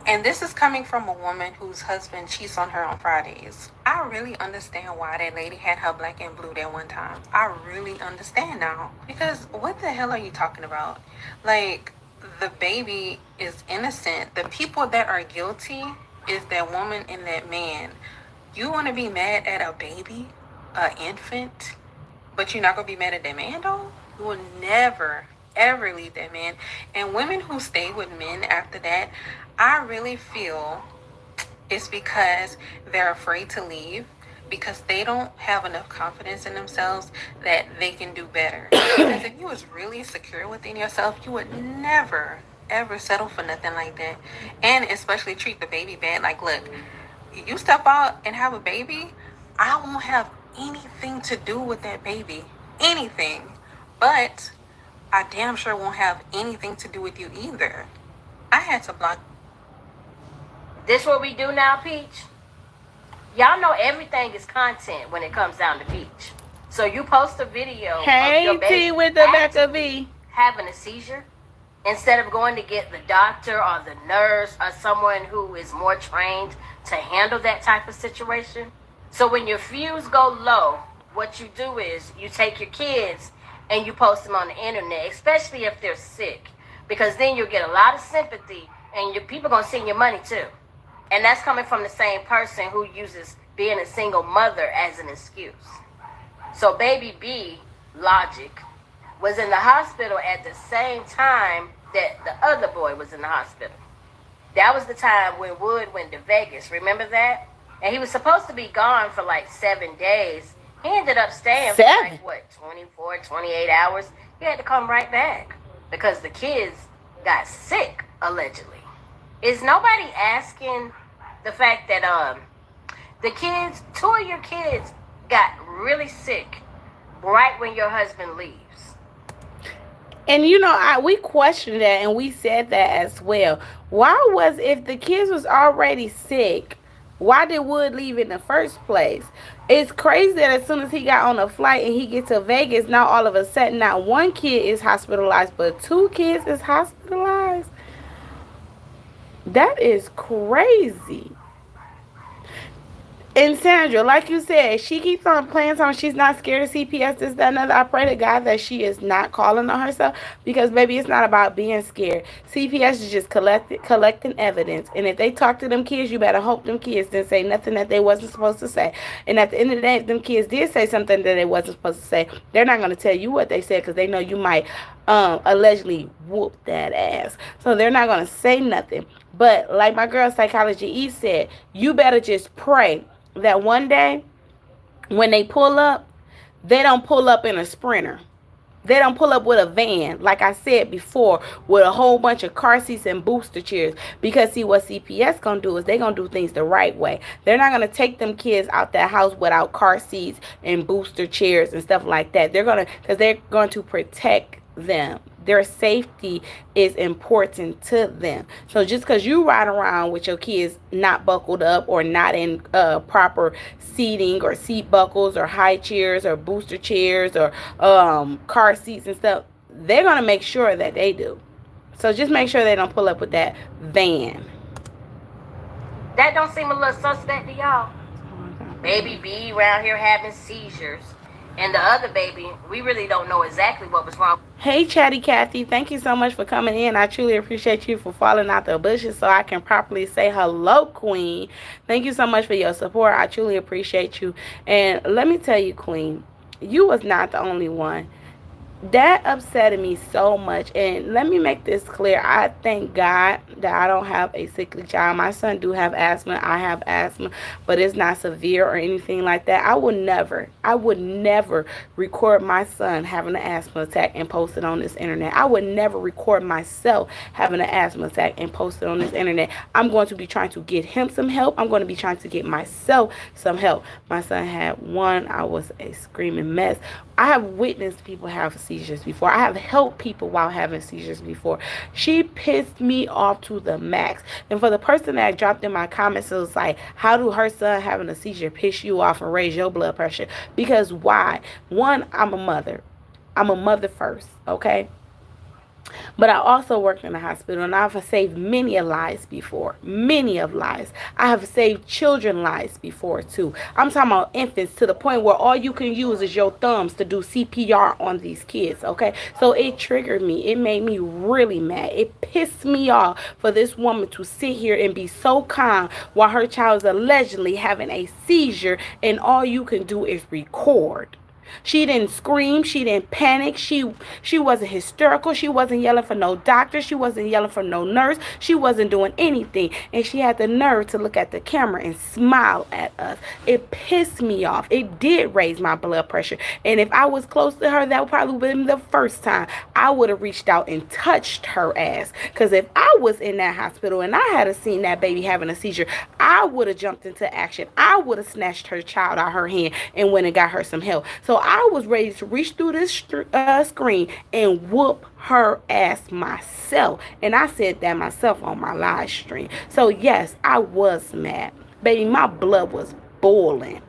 And this is coming from a woman whose husband cheats on her on Fridays. I really understand why that lady had her black and blue that one time. I really understand now. Because what the hell are you talking about? Like, the baby is innocent. The people that are guilty is that woman and that man. You want to be mad at a baby, an infant, but you're not going to be mad at that man, though? You will never, ever leave that man. And women who stay with men after that, I really feel it's because they're afraid to leave, because they don't have enough confidence in themselves that they can do better. Because if you was really secure within yourself, you would never, ever settle for nothing like that. And especially treat the baby bad. Like, look, you step out and have a baby, I won't have anything to do with that baby. Anything. But I damn sure won't have anything to do with you either. I had to block. This what we do now, Peach? Y'all know everything is content when it comes down to Peach. So you post a video of your baby T with the back of V having a seizure, instead of going to get the doctor or the nurse or someone who is more trained to handle that type of situation. So when your views go low, what you do is you take your kids and you post them on the internet, especially if they're sick, because then you'll get a lot of sympathy and your people gonna send you money too. And that's coming from the same person who uses being a single mother as an excuse. So baby B, Logic, was in the hospital at the same time that the other boy was in the hospital. That was the time when Wood went to Vegas. Remember that? And he was supposed to be gone for like 7 days. He ended up staying for like, 24, 28 hours. He had to come right back because the kids got sick, allegedly. Is nobody asking the fact that the kids, 2 of your kids got really sick right when your husband leaves? And you know, we questioned that and we said that as well. Why was, if the kids was already sick, why did Wood leave in the first place? It's crazy that as soon as he got on a flight and he get to Vegas, now all of a sudden not 1 kid is hospitalized, but 2 kids is hospitalized. That is crazy. And Sandra, like you said, she keeps on playing something. She's not scared of CPS, this, that, another. I pray to God that she is not calling on herself, because, baby, it's not about being scared. CPS is just collecting evidence. And if they talk to them kids, you better hope them kids didn't say nothing that they wasn't supposed to say. And at the end of the day, if them kids did say something that they wasn't supposed to say, they're not going to tell you what they said, because they know you might allegedly whoop that ass. So they're not going to say nothing. But like my girl Psychology E said, you better just pray that one day when they pull up, they don't pull up in a Sprinter. They don't pull up with a van, like I said before, with a whole bunch of car seats and booster chairs. Because see, what CPS gonna do is they gonna do things the right way. They're not gonna take them kids out that house without car seats and booster chairs and stuff like that. Because they're going to protect them. Their safety is important to them. So just because you ride around with your kids not buckled up or not in proper seating or seat buckles or high chairs or booster chairs or car seats and stuff, they're going to make sure that they do. So just make sure they don't pull up with that van. That don't seem a little suspect to y'all? Baby B around here having seizures. And the other baby, we really don't know exactly what was wrong. Hey, Chatty Cathy, thank you so much for coming in. I truly appreciate you for falling out the bushes so I can properly say hello, Queen. Thank you so much for your support. I truly appreciate you. And let me tell you, Queen, you was not the only one. That upsetted me so much. And let me make this clear. I thank God that I don't have a sickly child. My son do have asthma. I have asthma, but it's not severe or anything like that. I would never record my son having an asthma attack and post it on this internet. I would never record myself having an asthma attack and post it on this internet. I'm going to be trying to get him some help. I'm going to be trying to get myself some help. My son had one. I was a screaming mess. I have witnessed people have seizures before. I have helped people while having seizures before. She pissed me off to the max. And for the person that dropped in my comments, it was like, how do her son having a seizure piss you off and raise your blood pressure? Because why? One, I'm a mother. I'm a mother first, okay? But I also worked in a hospital, and I've saved many of lives before. Many of lives. I have saved children lives before too. I'm talking about infants, to the point where all you can use is your thumbs to do CPR on these kids, okay? So it triggered me. It made me really mad. It pissed me off for this woman to sit here and be so calm while her child is allegedly having a seizure, and all you can do is record. She didn't scream. She didn't panic. She wasn't hysterical. She wasn't yelling for no doctor. She wasn't yelling for no nurse. She wasn't doing anything. And she had the nerve to look at the camera and smile at us. It pissed me off. It did raise my blood pressure. And if I was close to her, that would probably been the first time I would have reached out and touched her ass. Because if I was in that hospital and I had seen that baby having a seizure, I would have jumped into action. I would have snatched her child out of her hand and went and got her some help. So I was ready to reach through this screen and whoop her ass myself. And I said that myself on my live stream. So yes, I was mad. Baby, my blood was boiling.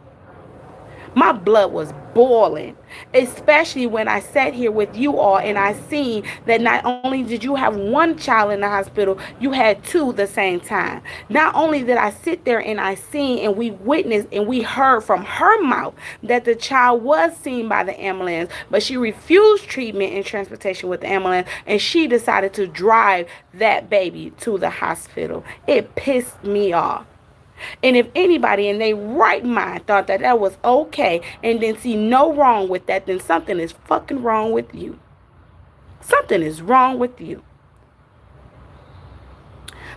My blood was boiling, especially when I sat here with you all and I seen that not only did you have one child in the hospital, you had two the same time. Not only did I sit there and I seen and we witnessed and we heard from her mouth that the child was seen by the ambulance, but she refused treatment and transportation with the ambulance, and she decided to drive that baby to the hospital. It pissed me off. And if anybody in their right mind thought that that was okay and didn't see no wrong with that, then something is fucking wrong with you. Something is wrong with you.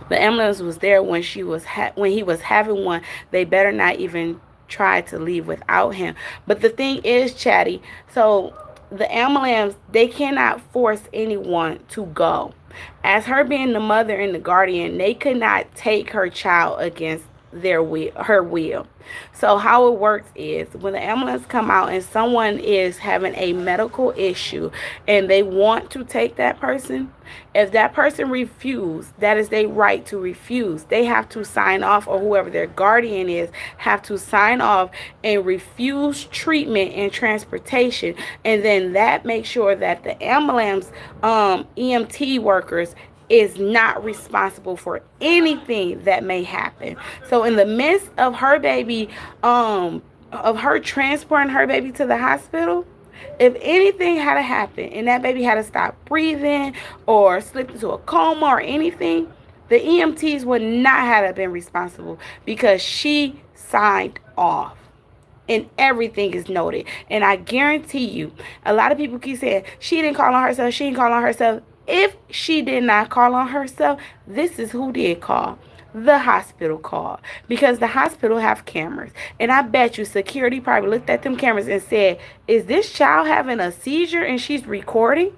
The ambulance was there when when he was having one. They better not even try to leave without him. But the thing is, Chatty, so the ambulance, they cannot force anyone to go. As her being the mother and the guardian, they could not take her child against her will. So how it works is when the ambulance come out and someone is having a medical issue and they want to take that person, if that person refuse, that is their right to refuse. They have to sign off, or whoever their guardian is have to sign off and refuse treatment and transportation, and then that makes sure that the ambulance EMT workers is not responsible for anything that may happen. So in the midst of her baby, of her transporting her baby to the hospital, if anything had to happen and that baby had to stop breathing or slip into a coma or anything, the EMTs would not have been responsible because she signed off. And everything is noted. And I guarantee you, a lot of people keep saying, she didn't call on herself, she didn't call on herself. If she did not call on herself, this is who did call. The hospital called, because the hospital have cameras. And I bet you security probably looked at them cameras and said, is this child having a seizure and she's recording?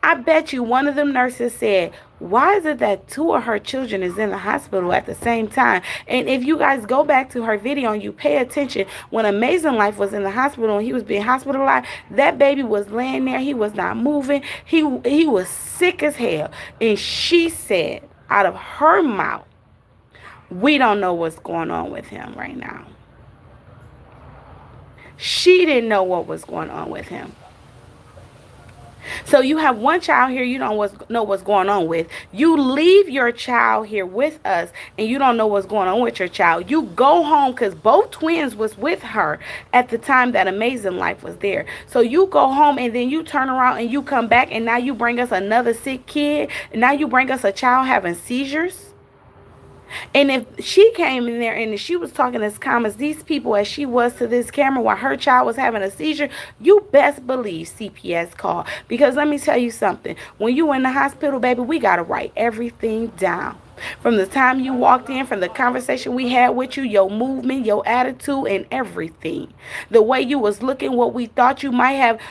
I bet you one of them nurses said, why is it that two of her children is in the hospital at the same time? And if you guys go back to her video and you pay attention, when Amazing Life was in the hospital and he was being hospitalized, that baby was laying there. He was not moving. He was sick as hell. And she said out of her mouth, we don't know what's going on with him right now. She didn't know what was going on with him. So you have one child here you don't know what's going on with. You leave your child here with us and you don't know what's going on with your child. You go home because both twins was with her at the time that Amazing Life was there. So you go home and then you turn around and you come back and now you bring us another sick kid. And now you bring us a child having seizures. And if she came in there and if she was talking as calm as these people as she was to this camera while her child was having a seizure, you best believe CPS called. Because let me tell you something. When you in the hospital, baby, we got to write everything down. From the time you walked in, from the conversation we had with you, your movement, your attitude, and everything. The way you was looking, what we thought you might have,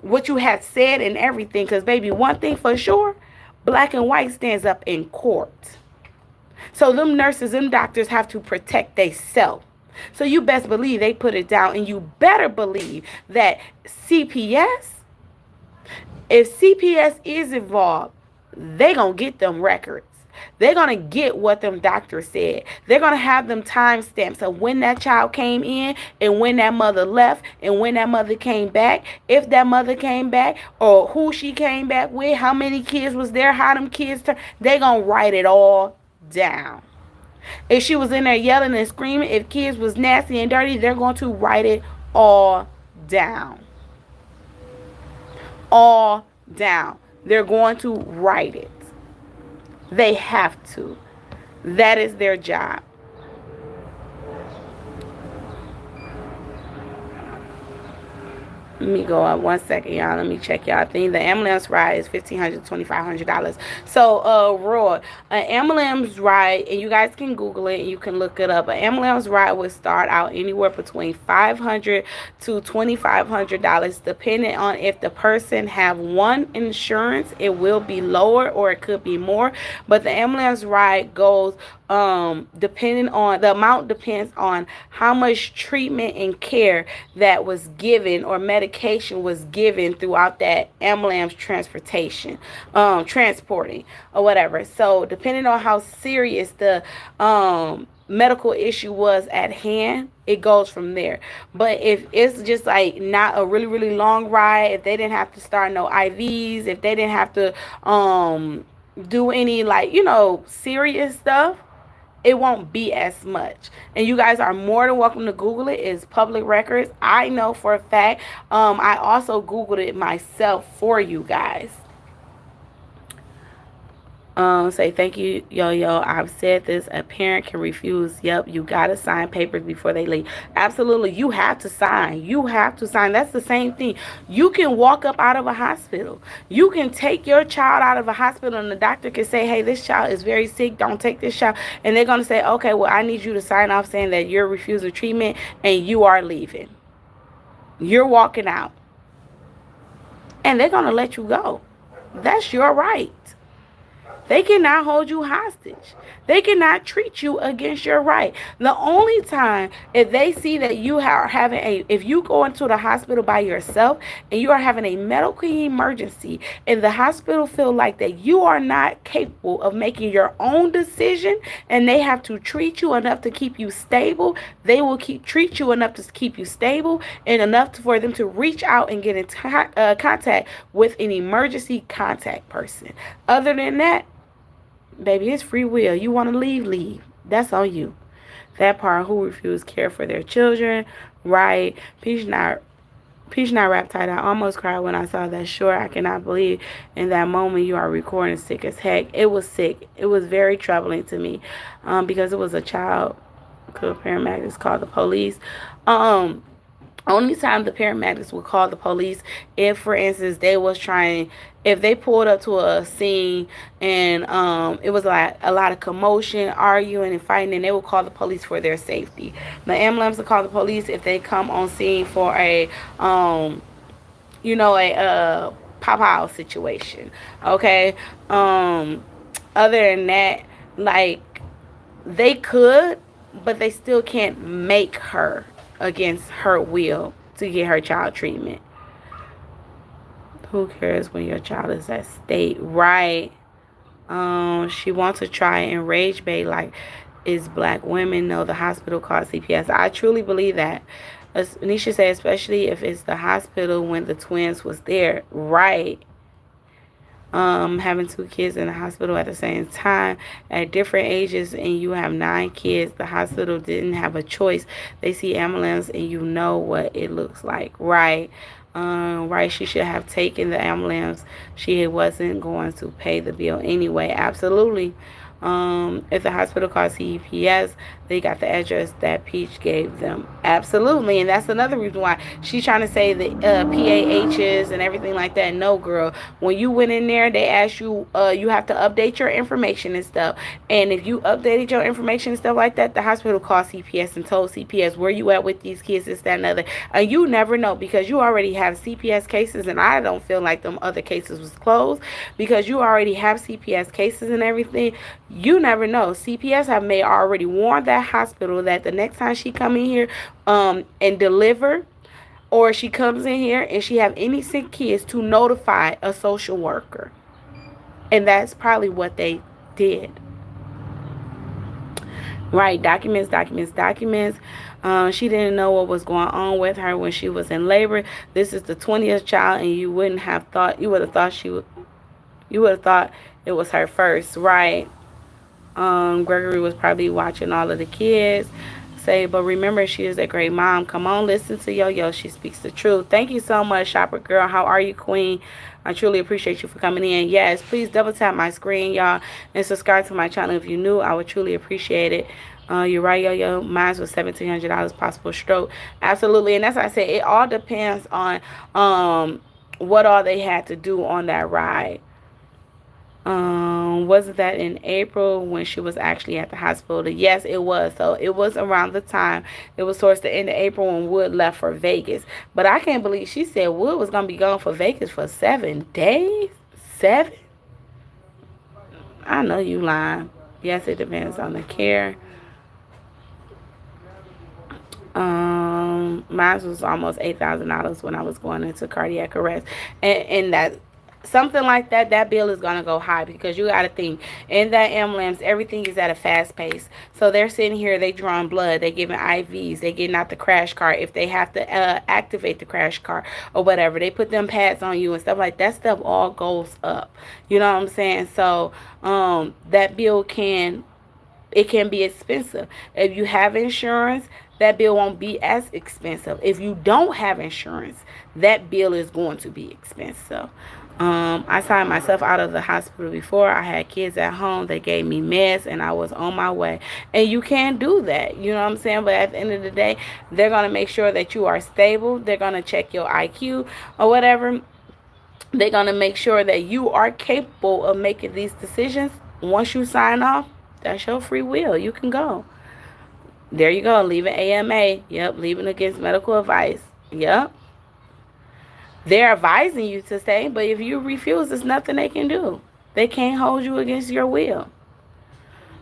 what you had said and everything. Because, baby, one thing for sure, black and white stands up in court. So them nurses and doctors have to protect themselves. So you best believe they put it down. And you better believe that CPS, if CPS is involved, they gonna get them records. They're going to get what them doctors said. They're going to have them timestamps of when that child came in and when that mother left and when that mother came back, if that mother came back or who she came back with, how many kids was there, how them kids turned. They're going to write it all down. If she was in there yelling and screaming, if kids was nasty and dirty, they're going to write it all down. All down. They're going to write it. They have to. That is their job. Let me go up 1 second, y'all. Let me check y'all thing. The ambulance ride is $1,500 to $2,500. So, Roy, an ambulance ride, and you guys can Google it and you can look it up. An ambulance ride would start out anywhere between $500 to $2,500, depending on if the person have one insurance. It will be lower or it could be more. But the ambulance ride goes depending on the amount, depends on how much treatment and care that was given or medication was given throughout that ambulance transportation, transporting or whatever. So depending on how serious the medical issue was at hand, it goes from there. But if it's just like not a really long ride, if they didn't have to start no IVs, if they didn't have to do any, like, you know, serious stuff, it won't be as much. And you guys are more than welcome to Google it. It's public records. I know for a fact. I also Googled it myself for you guys. Say thank you, yo. I've said this. A parent can refuse. Yep, you gotta sign papers before they leave. Absolutely, you have to sign. You have to sign. That's the same thing. You can walk up out of a hospital. You can take your child out of a hospital, and the doctor can say, "Hey, this child is very sick. Don't take this child." And they're gonna say, "Okay, well, I need you to sign off saying that you're refusing treatment and you are leaving. You're walking out." And they're gonna let you go. That's your right. They cannot hold you hostage. They cannot treat you against your right. The only time, if they see that you are having if you go into the hospital by yourself and you are having a medical emergency, and the hospital feel like that you are not capable of making your own decision, and they have to treat you enough to keep you stable, they will treat you enough to keep you stable and enough for them to reach out and get in contact with an emergency contact person. Other than that, baby, it's free will. You want to leave, leave. That's on you. That part, who refuse care for their children, right? Peach not rap tight. I almost cried when I saw that short. I cannot believe in that moment you are recording sick as heck. It was sick. It was very troubling to me because it was a child. Could paramedics call the police? Only time the paramedics would call the police if, for instance, if they pulled up to a scene and it was like a lot of commotion, arguing and fighting, and they would call the police for their safety. The ambulance would call the police if they come on scene for a pop-out situation. Okay. Other than that, like, they could, but they still can't make her against her will to get her child treatment. Who cares when your child is at state, right? She wants to try and rage bait like it's black women. No, the hospital called CPS. I truly believe that. As Nisha said, especially if it's the hospital when the twins was there, right? Having 2 kids in the hospital at the same time at different ages, and you have 9 kids, the hospital didn't have a choice. They see ambulance and you know what it looks like, right? Right, she should have taken the ambulance. She wasn't going to pay the bill anyway. Absolutely. If the hospital called CPS, they got the address that Peach gave them. Absolutely. And that's another reason why she's trying to say the PAHs and everything like that. No, girl. When you went in there, they asked you, you have to update your information and stuff. And if you updated your information and stuff like that, the hospital called CPS and told CPS where you at with these kids, this, that, and other. And you never know, because you already have CPS cases, and I don't feel like them other cases was closed because you already have CPS cases and everything. You never know. CPS may already warned that hospital that the next time she come in here and deliver, or she comes in here and she have any sick kids, to notify a social worker. And that's probably what they did. Right, documents, documents, documents. She didn't know what was going on with her when she was in labor. This is the 20th child, and you wouldn't have thought, you would have thought you would have thought it was her first, right? Gregory was probably watching all of the kids. Say, but remember, she is a great mom. Come on, listen to Yo-Yo. She speaks the truth. Thank you so much, Shopper Girl. How are you, Queen? I truly appreciate you for coming in. Yes, please double tap my screen, y'all, and subscribe to my channel if you're new. I would truly appreciate it. You're right, Yo-Yo. Mine was $1,700 possible stroke. Absolutely, and that's why I said it all depends on what all they had to do on that ride. Wasn't that in April when she was actually at the hospital? Yes, it was. So it was around the time. It was towards the end of April when Wood left for Vegas. But I can't believe she said Wood was going to be gone for Vegas for 7 days. 7? I know you lying. Yes, it depends on the care. Mine was almost $8,000 when I was going into cardiac arrest. And that something like that, that bill is going to go high because you got to think, in that ambulance, everything is at a fast pace. So they're sitting here, they drawing blood, they giving IVs, they getting out the crash car if they have to activate the crash car or whatever. They put them pads on you and stuff like that. Stuff all goes up. You know what I'm saying? So that bill can be expensive. If you have insurance, that bill won't be as expensive. If you don't have insurance, that bill is going to be expensive. I signed myself out of the hospital before. I had kids at home. They gave me meds, and I was on my way. And you can't do that. You know what I'm saying? But at the end of the day, they're going to make sure that you are stable. They're going to check your IQ or whatever. They're going to make sure that you are capable of making these decisions. Once you sign off, that's your free will. You can go. There you go. Leaving AMA. Yep. Leaving against medical advice. Yep. They're advising you to stay, but if you refuse, there's nothing they can do. They can't hold you against your will.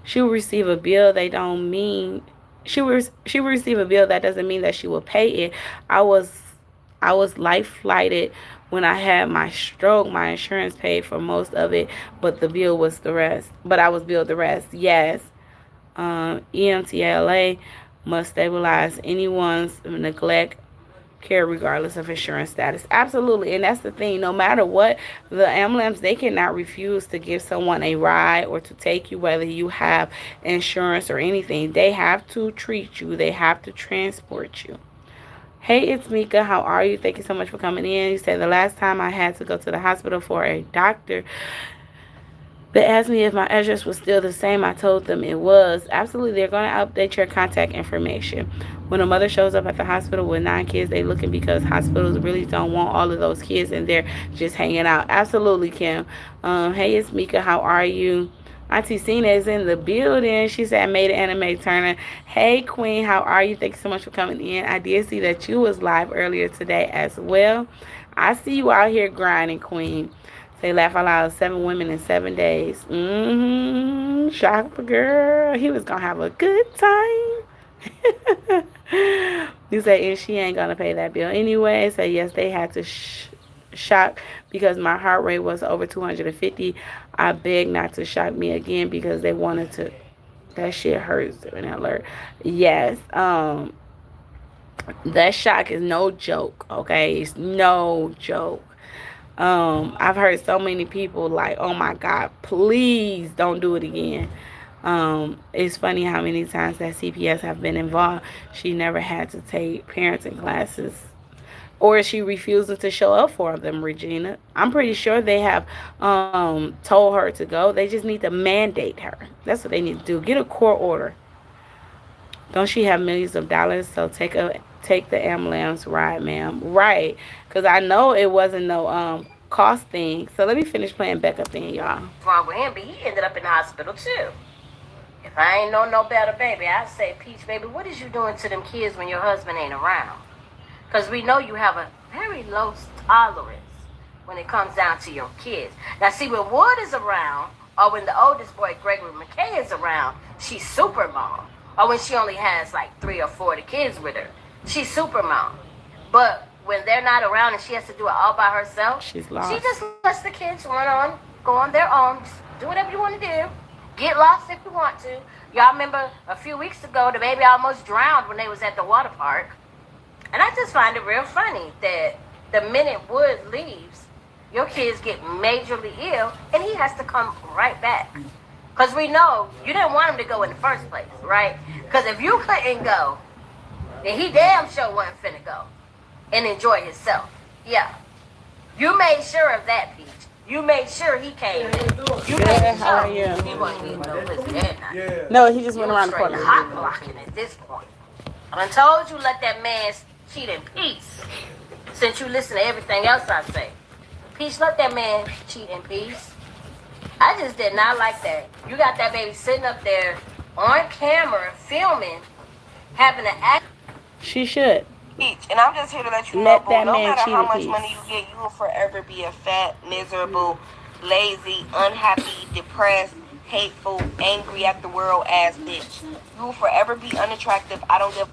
She will receive a bill. They don't mean she will receive a bill. That doesn't mean that she will pay it. I was life flighted when I had my stroke. My insurance paid for most of it, but the bill was the rest. But I was billed the rest. Yes. EMTLA must stabilize anyone's neglect care regardless of insurance status. Absolutely. And that's the thing, no matter what, the ambulance, they cannot refuse to give someone a ride or to take you, whether you have insurance or anything. They have to treat you. They have to transport you. Hey, it's Mika. How are you? Thank you so much for coming in. You said the last time I had to go to the hospital for a doctor, they asked me if my address was still the same. I told them it was. Absolutely, they're going to update your contact information. When a mother shows up at the hospital with 9 kids, they looking because hospitals really don't want all of those kids and they're just hanging out. Absolutely, Kim. Hey, it's Mika. How are you? Auntie Cena is in the building. She said, I made an anime Turner. Hey, Queen. How are you? Thank you so much for coming in. I did see that you was live earlier today as well. I see you out here grinding, Queen. Say laugh out loud. 7 women in 7 days. Shopper girl. He was gonna have a good time. You say, and she ain't gonna pay that bill anyway. Say yes, they had to shock because my heart rate was over 250. I beg not to shock me again because they wanted to. That shit hurts in alert. Yes. That shock is no joke. Okay, it's no joke. I've heard so many people like, oh my God, please don't do it again. It's funny how many times that CPS have been involved. She never had to take parenting classes, or she refusing to show up for them, Regina. I'm pretty sure they have told her to go. They just need to mandate her. That's what they need to do. Get a court order. Don't she have millions of dollars? So take the ambulance ride, ma'am. Right. Because I know it wasn't no cost thing. So let me finish playing Becca thing, y'all. What's wrong with him? But he ended up in the hospital too. If I ain't know no better, baby, I'd say, Peach, baby, what is you doing to them kids when your husband ain't around? Because we know you have a very low tolerance when it comes down to your kids. Now, see, when Wood is around, or when the oldest boy, Gregory McKay, is around, she's super mom. Or when she only has like 3 or 4 kids with her, she's super mom. But when they're not around and she has to do it all by herself, she's lost. She just lets the kids go on their own, just do whatever you want to do. Get lost if you want to. Y'all remember a few weeks ago, the baby almost drowned when they was at the water park. And I just find it real funny that the minute Wood leaves, your kids get majorly ill, and he has to come right back. Because we know you didn't want him to go in the first place, right? Because if you couldn't go, then he damn sure wasn't finna go and enjoy himself. Yeah. You made sure of that, Peach. You made sure he came in. You made how are sure you? he wasn't getting no pussy that night. No, he just went around the corner. Hot blocking at this point. I done told you let that man cheat in peace. Since you listen to everything else I say. Peach, let that man cheat in peace. I just did not like that. You got that baby sitting up there on camera, filming, having an act. She should. Peach, and I'm just here to let you know, boo, no matter how much money you get, you will forever be a fat, miserable, lazy, unhappy, depressed, hateful, angry at the world ass bitch. You will forever be unattractive. I don't give.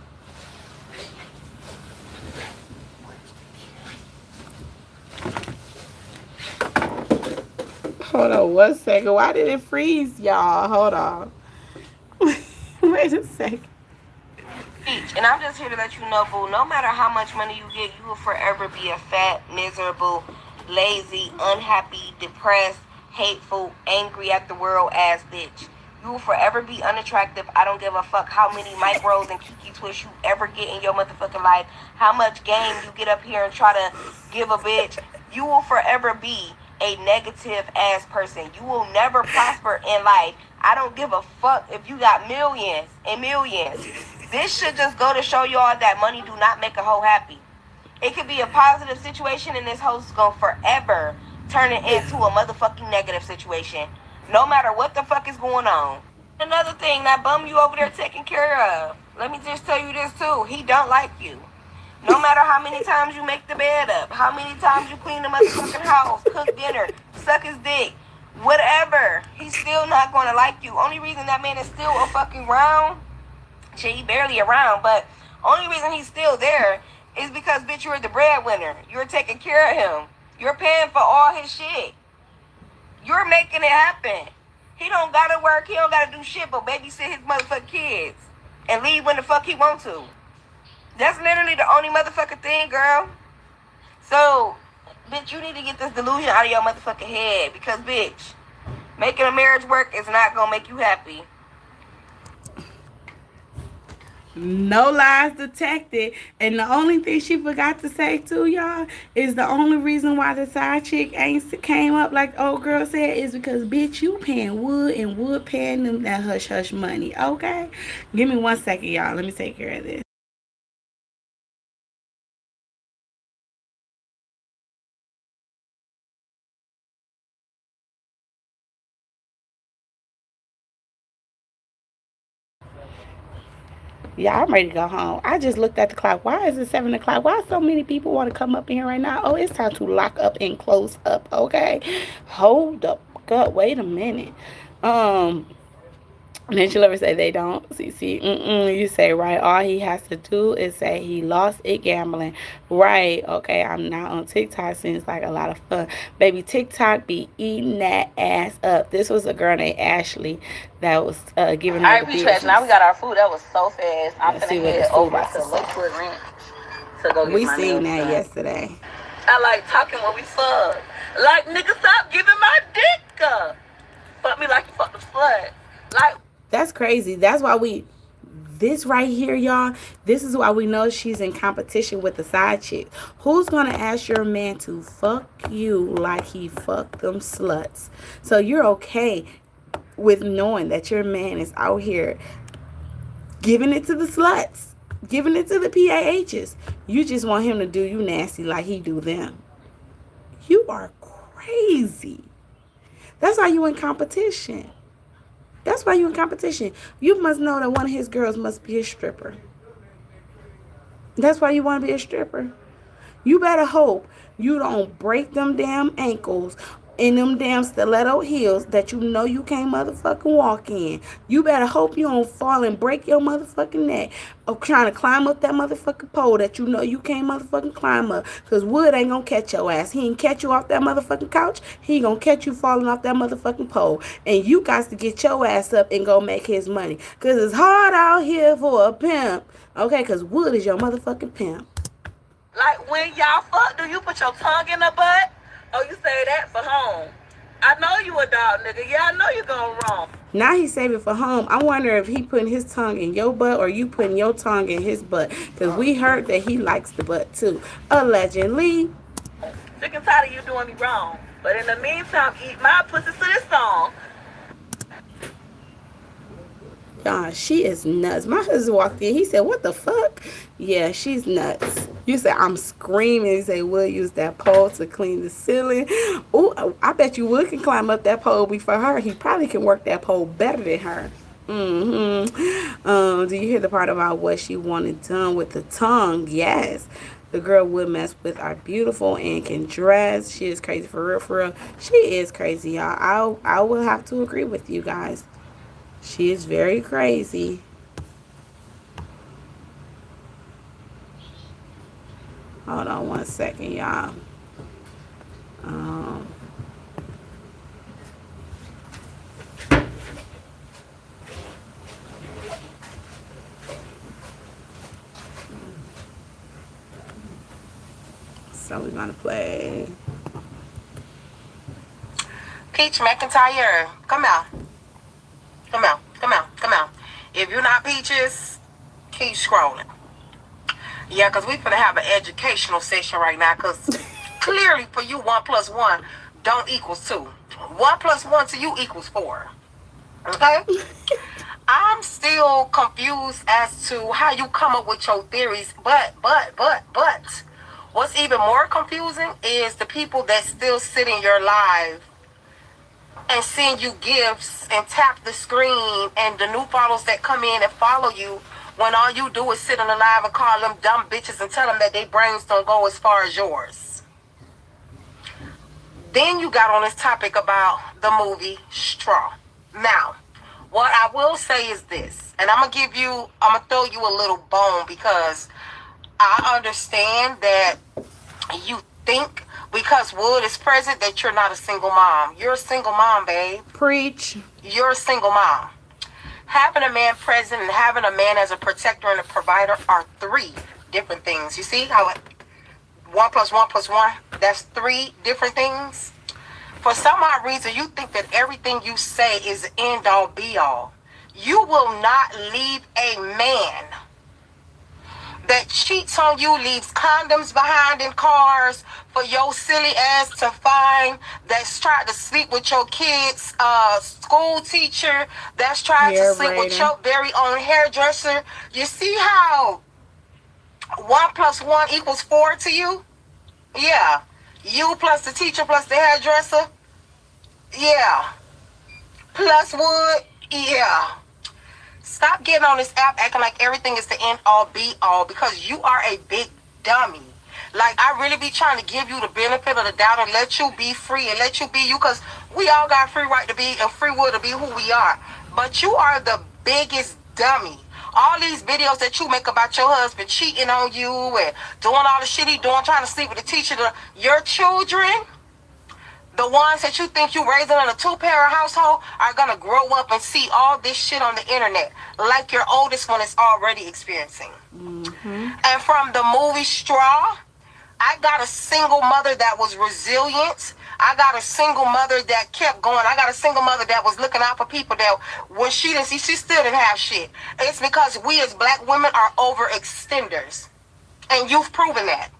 Hold on 1 second. Why did it freeze, y'all? Hold on. Wait a second. Peach, and I'm just here to let you know, boo, no matter how much money you get, you will forever be a fat, miserable, lazy, unhappy, depressed, hateful, angry at the world ass bitch. You will forever be unattractive. I don't give a fuck how many micros and kiki twists you ever get in your motherfucking life, how much game you get up here and try to give a bitch. You will forever be a negative ass person. You will never prosper in life. I don't give a fuck if you got millions and millions. This should just go to show y'all that money do not make a hoe happy. It could be a positive situation and this hoe's gonna forever turn it into a motherfucking negative situation. No matter what the fuck is going on. Another thing, that bum you over there taking care of. Let me just tell you this too. He don't like you. No matter how many times you make the bed up, how many times you clean the motherfucking house, cook dinner, suck his dick, whatever, he's still not gonna like you. Only reason that man is still a fucking round, shit, he barely around, but only reason he's still there is because, bitch, you're the breadwinner. You're taking care of him. You're paying for all his shit. You're making it happen. He don't gotta work, he don't gotta do shit but babysit his motherfucking kids and leave when the fuck he want to. That's literally the only motherfucking thing, girl. So, bitch, you need to get this delusion out of your motherfucking head because, bitch, making a marriage work is not gonna make you happy. No lies detected. And the only thing she forgot to say too, y'all, is the only reason why the side chick ain't came up like the old girl said is because, bitch, you paying Wood and Wood paying them that hush hush money. Okay? Give me 1 second, y'all. Let me take care of this. Yeah, I'm ready to go home. I just looked at the clock. Why is it 7 o'clock? Why so many people want to come up in here right now? Oh, it's time to lock up and close up. Okay, hold up. God, wait a minute. Then she'll ever say they don't. See, you say, right, all he has to do is say he lost it gambling. Right, okay, I'm not on TikTok. Seems like a lot of fun. Baby, TikTok be eating that ass up. This was a girl named Ashley that was giving her the business. Now we got our food. That was so fast. I'm Let's see finna what head this food over about to to say. Lakewood Rants to go get We my seen nails that done. yesterday. I like talking when we fuck. Like, nigga, stop giving my dick up. Fuck me like you fuck the slut. Like, that's crazy. That's why this right here, y'all, this is why we know she's in competition with the side chick. Who's going to ask your man to fuck you like he fucked them sluts? So you're okay with knowing that your man is out here giving it to the sluts, giving it to the PAHs. You just want him to do you nasty like he do them. You are crazy. That's why you in competition. That's why you in competition. You must know that one of his girls must be a stripper. That's why you want to be a stripper. You better hope you don't break them damn ankles in them damn stiletto heels that you know you can't motherfucking walk in. You better hope you don't fall and break your motherfucking neck of trying to climb up that motherfucking pole that you know you can't motherfucking climb up. Because Wood ain't gonna catch your ass. He ain't catch you off that motherfucking couch. He gonna catch you falling off that motherfucking pole. And you got to get your ass up and go make his money. Because it's hard out here for a pimp. Okay, because Wood is your motherfucking pimp. Like when y'all fuck, do you put your tongue in the butt? Or you say that for home? I know you a dog nigga. Yeah, I know you going wrong. Now he saving for home. I wonder if he putting his tongue in your butt or you putting your tongue in his butt. Because we heard that he likes the butt too. Allegedly. Sick and tired of you doing me wrong. But in the meantime, eat my pussy to this song. God, she is nuts. My husband walked in. He said, what the fuck? Yeah, she's nuts. You said, I'm screaming. He said, we'll use that pole to clean the ceiling. Oh, I bet you Wood can climb up that pole before her. He probably can work that pole better than her. Do you hear the part about what she wanted done with the tongue? Yes. The girl would mess with our beautiful and can dress. She is crazy for real, for real. She is crazy, y'all. I will have to agree with you guys. She is very crazy. Hold on one second, y'all. So we're gonna play. Peach McIntyre, come out. Come out, come out, come out. If you're not Peaches, keep scrolling. Yeah, because we're going to have an educational session right now, because clearly for you, 1 + 1 don't equal 2. 1 + 1 to you equals 4. Okay? I'm still confused as to how you come up with your theories, but, what's even more confusing is the people that still sit in your live and send you gifts and tap the screen, and the new followers that come in and follow you when all you do is sit on the live and call them dumb bitches and tell them that their brains don't go as far as yours. Then you got on this topic about the movie Straw. Now, what I will say is this, and I'm gonna throw you a little bone, because I understand that you think because Wood is present that you're not a single mom. You're a single mom, babe. Preach. You're a single mom. Having a man present and having a man as a protector and a provider are 3 different things. You see how 1 + 1 + 1, that's 3 different things? For some odd reason, you think that everything you say is end all be all. You will not leave a man that cheats on you, leaves condoms behind in cars for your silly ass to find, that's tried to sleep with your kid's school teacher, that's tried to sleep with your very own hairdresser. You see how 1 + 1 = 4 to you? Yeah. You plus the teacher plus the hairdresser? Yeah. Plus Wood? Yeah. Stop getting on this app acting like everything is the end all be all, because you are a big dummy. Like, I really be trying to give you the benefit of the doubt and let you be free and let you be you, because we all got free right to be and free will to be who we are. But you are the biggest dummy. All these videos that you make about your husband cheating on you and doing all the shit he doing, trying to sleep with the teacher, your children, the ones that you think you raising in a 2-parent household, are going to grow up and see all this shit on the internet like your oldest one is already experiencing. And from the movie Straw, I got a single mother that was resilient. I got a single mother that kept going. I got a single mother that was looking out for people that when she didn't see, she still didn't have shit. It's because we as black women are overextenders. And you've proven that.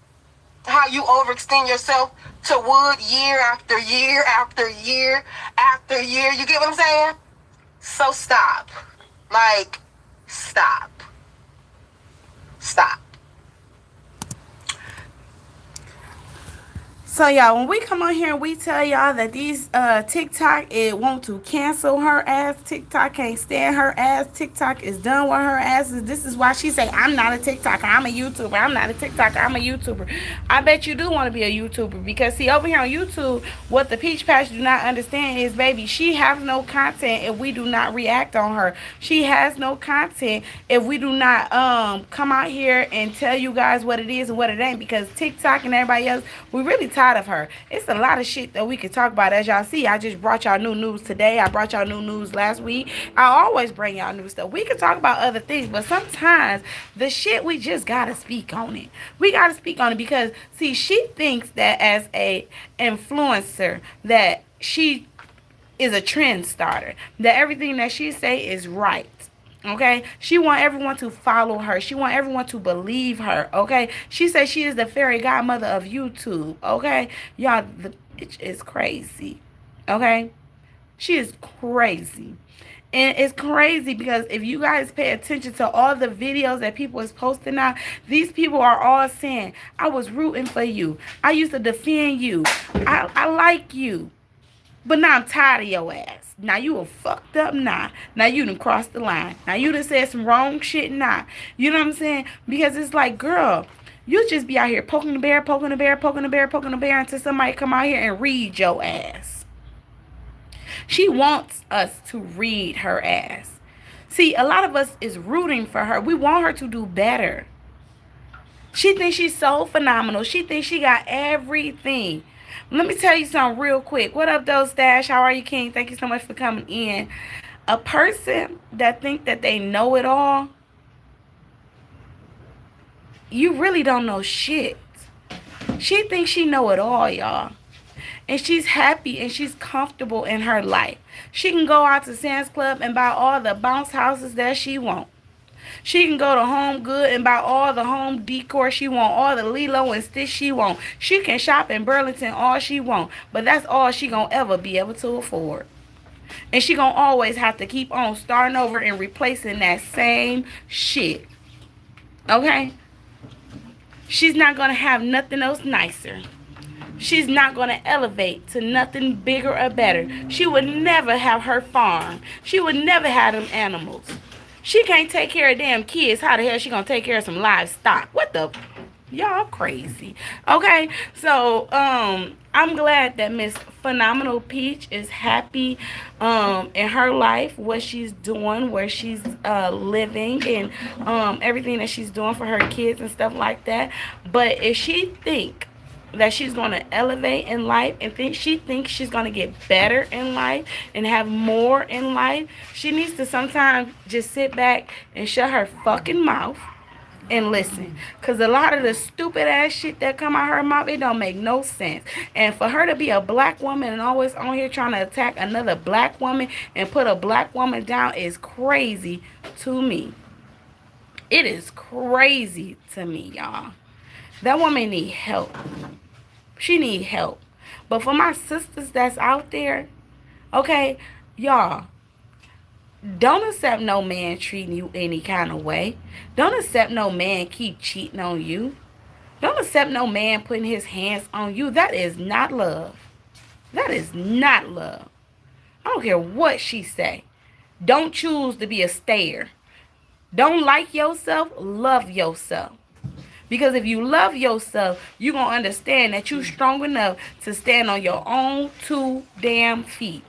How you overextend yourself to Wood year after year after year after year. You get what I'm saying? So stop. Like, stop. Stop. So y'all, when we come on here and we tell y'all that these TikTok it want to cancel her ass, TikTok can't stand her ass, TikTok is done with her asses. This is why she say I'm not a TikToker, I'm a YouTuber. I'm not a TikToker, I'm a YouTuber. I bet you do want to be a YouTuber, because see, over here on YouTube, what the Peach Patch do not understand is, baby, she has no content if we do not react on her. She has no content if we do not come out here and tell you guys what it is and what it ain't, because TikTok and everybody else, we really tired of her. It's a lot of shit that we could talk about. As y'all see, I just brought y'all new news today. I brought y'all new news last week. I always bring y'all new stuff. We can talk about other things, but sometimes the shit, we just gotta speak on it. We gotta speak on it because, see, she thinks that as a influencer that she is a trend starter, that everything that she say is right. Okay, she want everyone to follow her. She want everyone to believe her. Okay, she says she is the fairy godmother of YouTube. Okay, y'all, the bitch is crazy. Okay, she is crazy. And it's crazy because if you guys pay attention to all the videos that people is posting now, these people are all saying, I was rooting for you, I used to defend you, I like you, but now I'm tired of your ass. Now you a fucked up now. Now you done crossed the line. Now you done said some wrong shit now. You know what I'm saying? Because it's like, girl, you just be out here poking the bear, poking the bear, poking the bear, poking the bear until somebody come out here and read your ass. She wants us to read her ass. See, a lot of us is rooting for her. We want her to do better. She thinks she's so phenomenal. She thinks she got everything. Let me tell you something real quick. What up, though, Stash? How are you, King? Thank you so much for coming in. A person that think that they know it all, you really don't know shit. She thinks she know it all, y'all. And she's happy and she's comfortable in her life. She can go out to Sam's Club and buy all the bounce houses that she wants. She can go to Home Good and buy all the home decor she want, all the Lilo and Stitch she want. She can shop in Burlington all she want, but that's all she gonna ever be able to afford. And she gonna always have to keep on starting over and replacing that same shit. Okay? She's not gonna have nothing else nicer. She's not going to elevate to nothing bigger or better. She would never have her farm. She would never have them animals. She can't take care of damn kids. How the hell she going to take care of some livestock? What the? Y'all crazy. Okay, so I'm glad that Miss Phenomenal Peach is happy in her life, what she's doing, where she's living, and everything that she's doing for her kids and stuff like that. But if she think that she's going to elevate in life and she thinks she's going to get better in life and have more in life, she needs to sometimes just sit back and shut her fucking mouth and listen. Because a lot of the stupid ass shit that come out her mouth, it don't make no sense. And for her to be a black woman and always on here trying to attack another black woman and put a black woman down is crazy to me. It is crazy to me, y'all. That woman need help. She need help. But for my sisters that's out there, okay, y'all, don't accept no man treating you any kind of way. Don't accept no man keep cheating on you. Don't accept no man putting his hands on you. That is not love. That is not love. I don't care what she say. Don't choose to be a stayer. Don't like yourself, love yourself. Because if you love yourself, you're going to understand that you're strong enough to stand on your own 2 damn feet.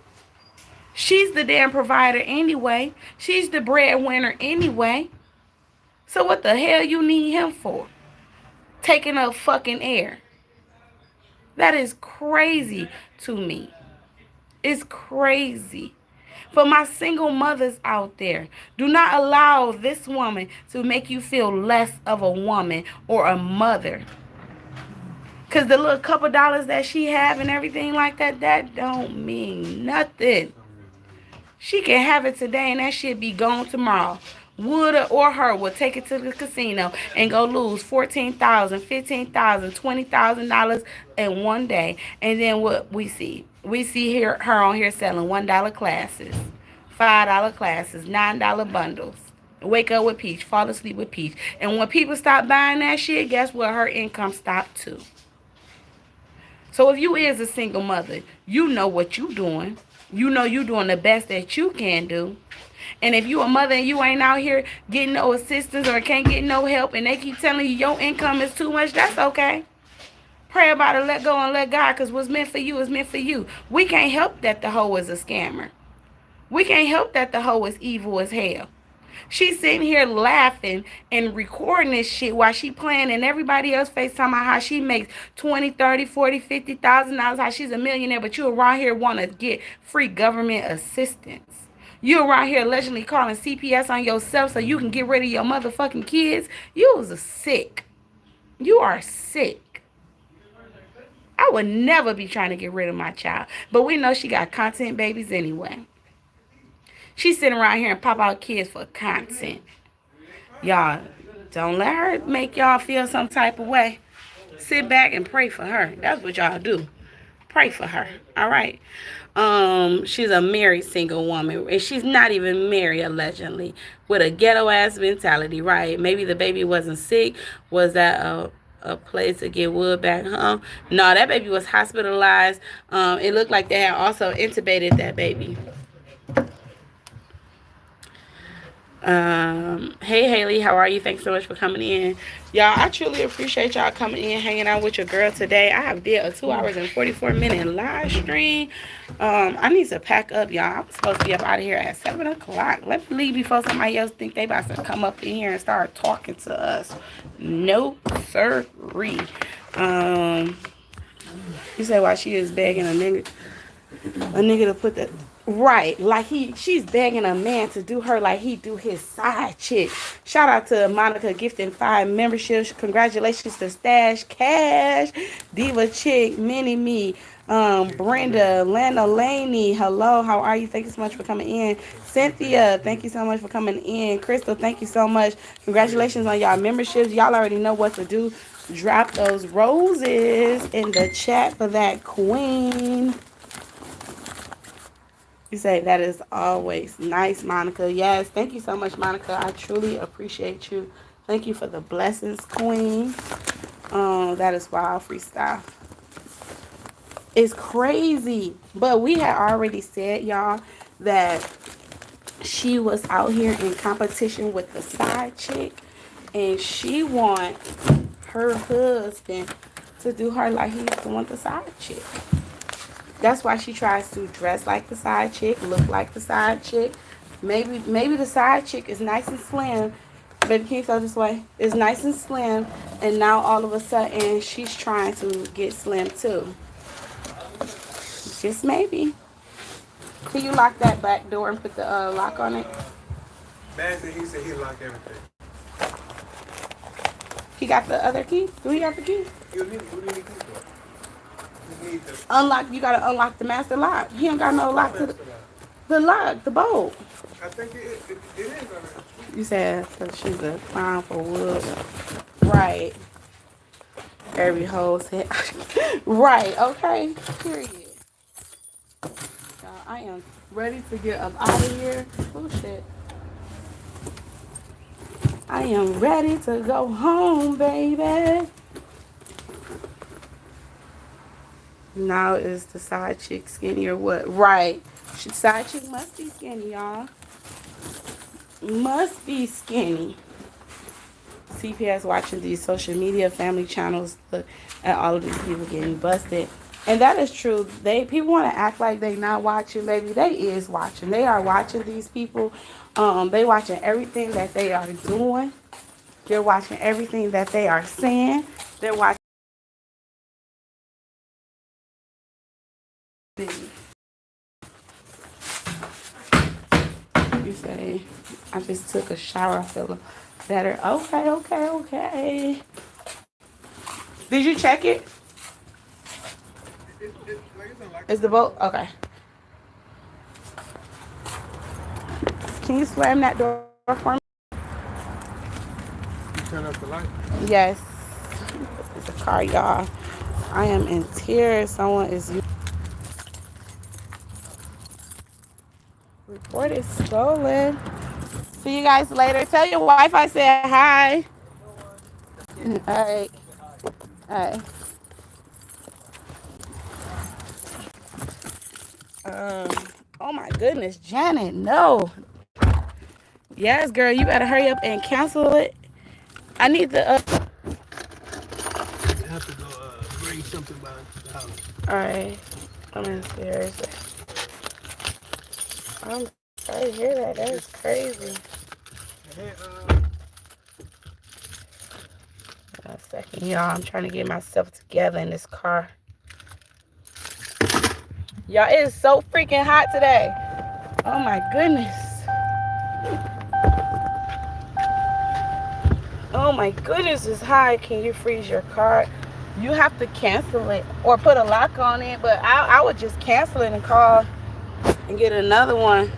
She's the damn provider anyway. She's the breadwinner anyway. So what the hell you need him for? Taking up fucking air. That is crazy to me. It's crazy. For my single mothers out there, do not allow this woman to make you feel less of a woman or a mother. Because the little couple dollars that she have and everything like that, that don't mean nothing. She can have it today and that shit be gone tomorrow. Would or her will take it to the casino and go lose $14,000, $15,000, $20,000 in one day. And then what we see? We see her on here selling $1 classes, $5 classes, $9 bundles. Wake up with Peach, fall asleep with Peach. And when people stop buying that shit, guess what? Her income stopped too. So if you is a single mother, you know what you doing. You know you doing the best that you can do. And if you a mother and you ain't out here getting no assistance or can't get no help and they keep telling you your income is too much, that's okay. Pray about it, let go and let God, because what's meant for you is meant for you. We can't help that the hoe is a scammer. We can't help that the hoe is evil as hell. She's sitting here laughing and recording this shit while she playing and everybody else face talking about how she makes 20, 30, 40, 50,000 dollars, how she's a millionaire, but you around here want to get free government assistance. You around here allegedly calling CPS on yourself so you can get rid of your motherfucking kids. You was a sick. You are sick. I would never be trying to get rid of my child. But we know she got content babies anyway. She's sitting around here and pop out kids for content. Y'all, don't let her make y'all feel some type of way. Sit back and pray for her. That's what y'all do. Pray for her. All right. She's a married single woman. And she's not even married, allegedly. With a ghetto-ass mentality, right? Maybe the baby wasn't sick. Was that a place to get wood back home? No, that baby was hospitalized. It looked like they had also intubated that baby. Hey Haley, how are you? Thanks so much for coming in. Y'all, I truly appreciate y'all coming in, hanging out with your girl today. I have did a 2 hours and 44-minute live stream. I need to pack up, y'all. I'm supposed to be up out of here at 7 o'clock. Let me leave before somebody else think they about to come up in here and start talking to us. No sirree. You say why she is begging a nigga to put the right, like she's begging a man to do her like he do his side chick. Shout out to Monica gifting 5 memberships. Congratulations to Stash Cash, Diva Chick, Mini Me, Brenda, Lana Laney. Hello, how are you? Thank you so much for coming in. Cynthia, thank you so much for coming in. Crystal, thank you so much. Congratulations on y'all memberships. Y'all already know what to do. Drop those roses in the chat for that queen. You say that is always nice, Monica. Yes, thank you so much, Monica. I truly appreciate you. Thank you for the blessings, queen. That is wild freestyle. It's crazy. But we had already said, y'all, that she was out here in competition with the side chick. And she want her husband to do her like he's doing the side chick. That's why she tries to dress like the side chick, look like the side chick. Maybe the side chick is nice and slim. Baby, can you throw this way? It's nice and slim, and now all of a sudden she's trying to get slim too. Just maybe. Can you lock that back door and put the lock on it? Man said he said he locked everything. He got the other key? Do he have the key? You need the key for it. Unlock. You gotta unlock the master lock. He don't got no lock to the lock, the bolt. I think it is already. You said she's a clown for wood, right? Every whole set, right? Okay. Period. Y'all, I am ready to get up out of here. Oh shit. I am ready to go home, baby. Now is the side chick skinny or what? Right. Side chick must be skinny, y'all. Must be skinny. CPS watching these social media family channels, look at all of these people getting busted. And that is true. People want to act like they not watching, baby. They is watching. They are watching these people. They watching everything that they are doing. They're watching everything that they are saying. They're watching. You say, I just took a shower. I feel better. Okay. Did you check it? Is the boat? Okay. Can you slam that door for me? You turn up the light? Yes. It's a car, y'all. I am in tears. Someone is... Report is stolen. See you guys later. Tell your wife I said hi. All right. Oh my goodness, Janet, no. Yes, girl, you better hurry up and cancel it. I need the You have to go bring something by the house. Alright. I'm in seriously. I'm sorry to hear that. That's crazy. Hey, One second, y'all. I'm trying to get myself together in this car. Y'all, it is so freaking hot today. Oh my goodness. Oh my goodness, it's hot. Can you freeze your card? You have to cancel it or put a lock on it, but I would just cancel it and call and get another one.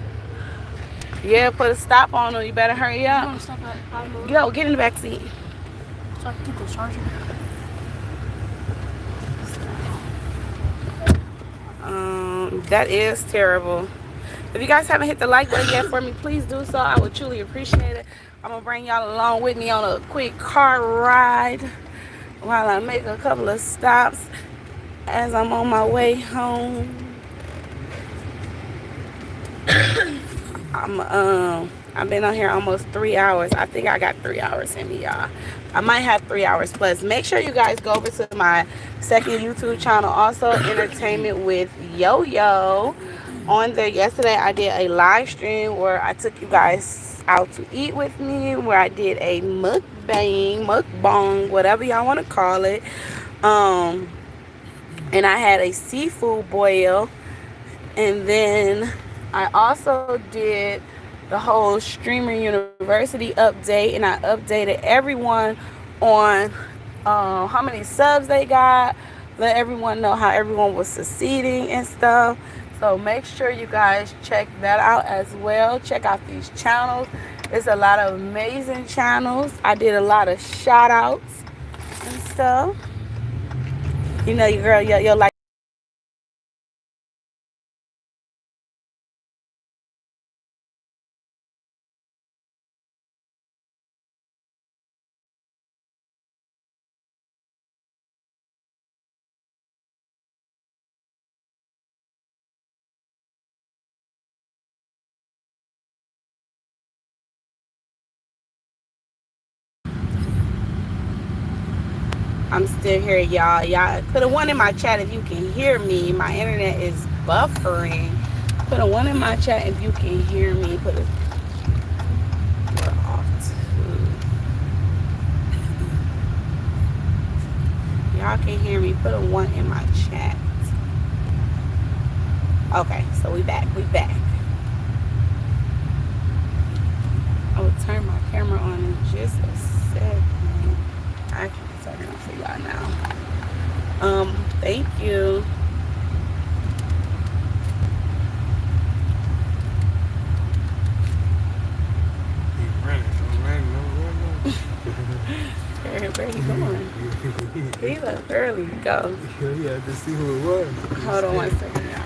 Yeah, put a stop on it. You better hurry up. Go, get in the back seat. So I can get the charger. That is terrible. If you guys haven't hit the like button yet for me, please do so. I would truly appreciate it. I'm gonna bring y'all along with me on a quick car ride while I make a couple of stops as I'm on my way home. I've been on here almost 3 hours. I think I got 3 hours in me, y'all. I might have 3 hours plus. Make sure you guys go over to my second YouTube channel, also Entertainment with Yo-Yo. On there yesterday, I did a live stream where I took you guys out to eat with me, where I did a mukbang, whatever y'all want to call it. And I had a seafood boil, and then I also did the whole Streamer University update, and I updated everyone on how many subs they got, let everyone know how everyone was succeeding and stuff. So make sure you guys check that out as well. Check out these channels. There's a lot of amazing channels. I did a lot of shout outs and stuff. You know, your girl, you'll like I'm still here, y'all. Y'all put a 1 in my chat if you can hear me. My internet is buffering. Put a 1 in my chat if you can hear me. Put a off to. Y'all can hear me. Put a 1 in my chat. Okay, so we back. We back. I will turn my camera on in just a second. I can turn it on for y'all now. Thank you. Where he going? He left early. Go. Yeah, to see who it was. Hold on 1 second, y'all.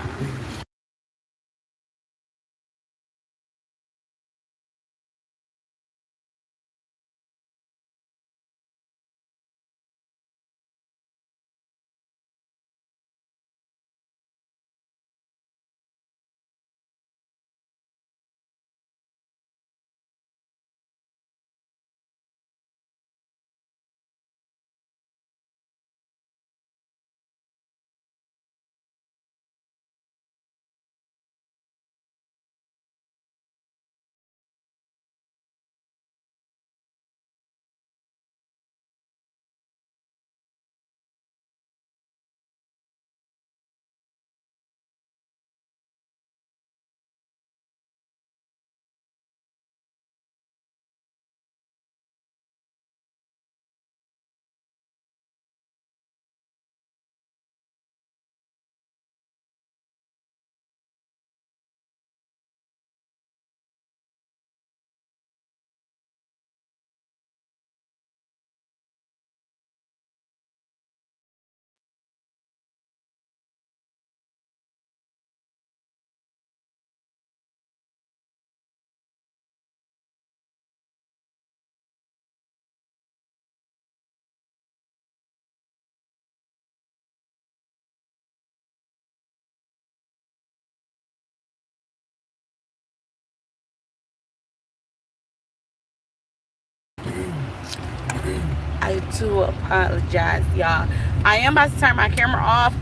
I do apologize, y'all. I am about to turn my camera off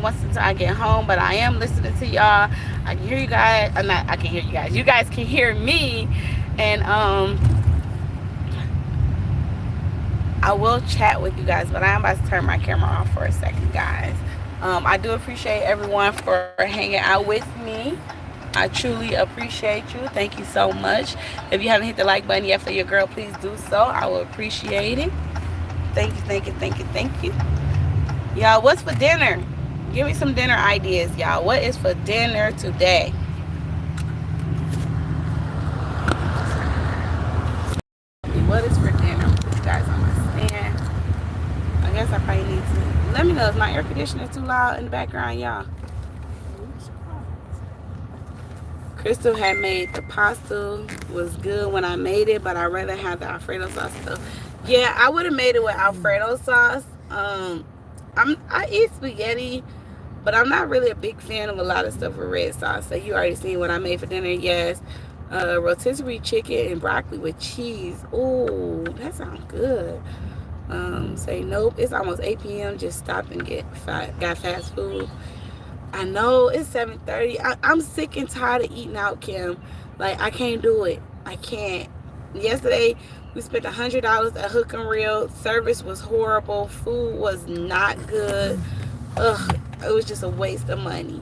once until I get home, but I am listening to y'all. I can hear you guys. I can hear you guys. You guys can hear me, and I will chat with you guys, but I am about to turn my camera off for a second, guys. I do appreciate everyone for hanging out with me. I truly appreciate you. Thank you so much. If you haven't hit the like button yet for your girl, please do so. I will appreciate it. Thank you, thank you, thank you, thank you. Y'all, what's for dinner? Give me some dinner ideas, y'all. What is for dinner today? What is for dinner? Put you guys on my stand. I guess I probably need to. Let me know if my air conditioner too loud in the background, y'all. Crystal had made the pasta, was good when I made it, but I'd rather have the Alfredo sauce though. Yeah, I would have made it with Alfredo sauce. I eat spaghetti, but I'm not really a big fan of a lot of stuff with red sauce. So you already seen what I made for dinner. Yes, rotisserie chicken and broccoli with cheese. Ooh, that sounds good. Say nope. It's almost 8 p.m. Just stopped and got fast food. I know it's 7:30. I'm sick and tired of eating out, Kim. Like, I can't do it. I can't. Yesterday, we spent $100 at Hook and Reel. Service was horrible. Food was not good. Ugh, it was just a waste of money.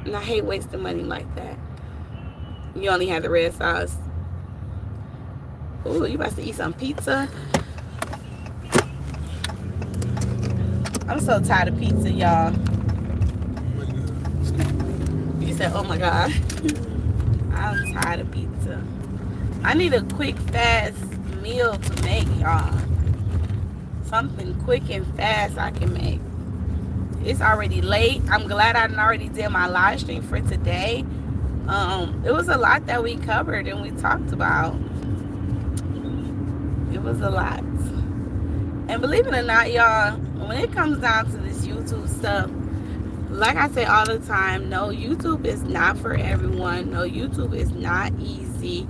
And I hate wasting money like that. You only had the red sauce. Ooh, you about to eat some pizza? I'm so tired of pizza, y'all. You said, oh my God. I'm tired of pizza. I need a quick, fast meal to make, y'all. Something quick and fast I can make. It's already late. I'm glad I already did my live stream for today. It was a lot that we covered and we talked about. It was a lot. And believe it or not, y'all, when it comes down to this YouTube stuff, like I say all the time, no, YouTube is not for everyone. No, YouTube is not easy.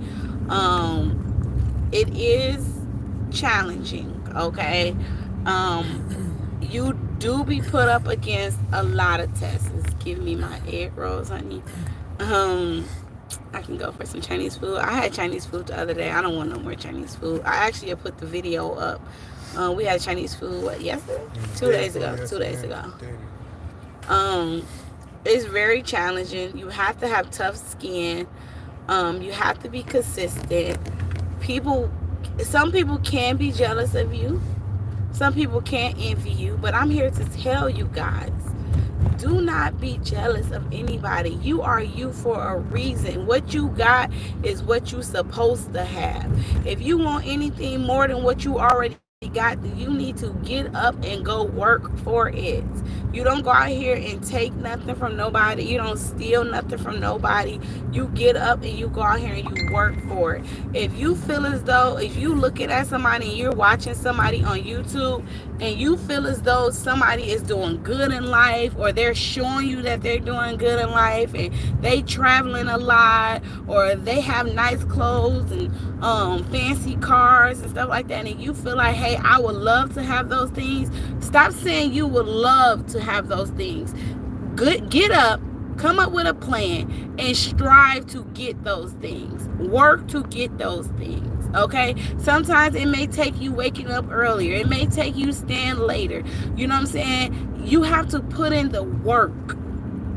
It is challenging, okay? You do be put up against a lot of tests. Give me my egg rolls, honey. I can go for some Chinese food. I had Chinese food the other day. I don't want no more Chinese food. I actually put the video up. We had Chinese food, what, yesterday? 2 days ago. 2 days ago. It's very challenging. You have to have tough skin. You have to be consistent. Some people can be jealous of you. Some people can't envy you. But I'm here to tell you guys, do not be jealous of anybody. You are you for a reason. What you got is what you're supposed to have. If you want anything more than what you already got, you need to get up and go work for it. You don't go out here and take nothing from nobody. You don't steal nothing from nobody. You get up and you go out here and you work for it. If you feel as though, if you looking at somebody and you're watching somebody on YouTube and you feel as though somebody is doing good in life, or they're showing you that they're doing good in life and they traveling a lot, or they have nice clothes and fancy cars and stuff like that, and you feel like, hey, I would love to have those things, stop saying you would love to have those things. Get up, come up with a plan, and strive to get those things. Work to get those things, okay? Sometimes it may take you waking up earlier. It may take you staying later. You know what I'm saying? You have to put in the work,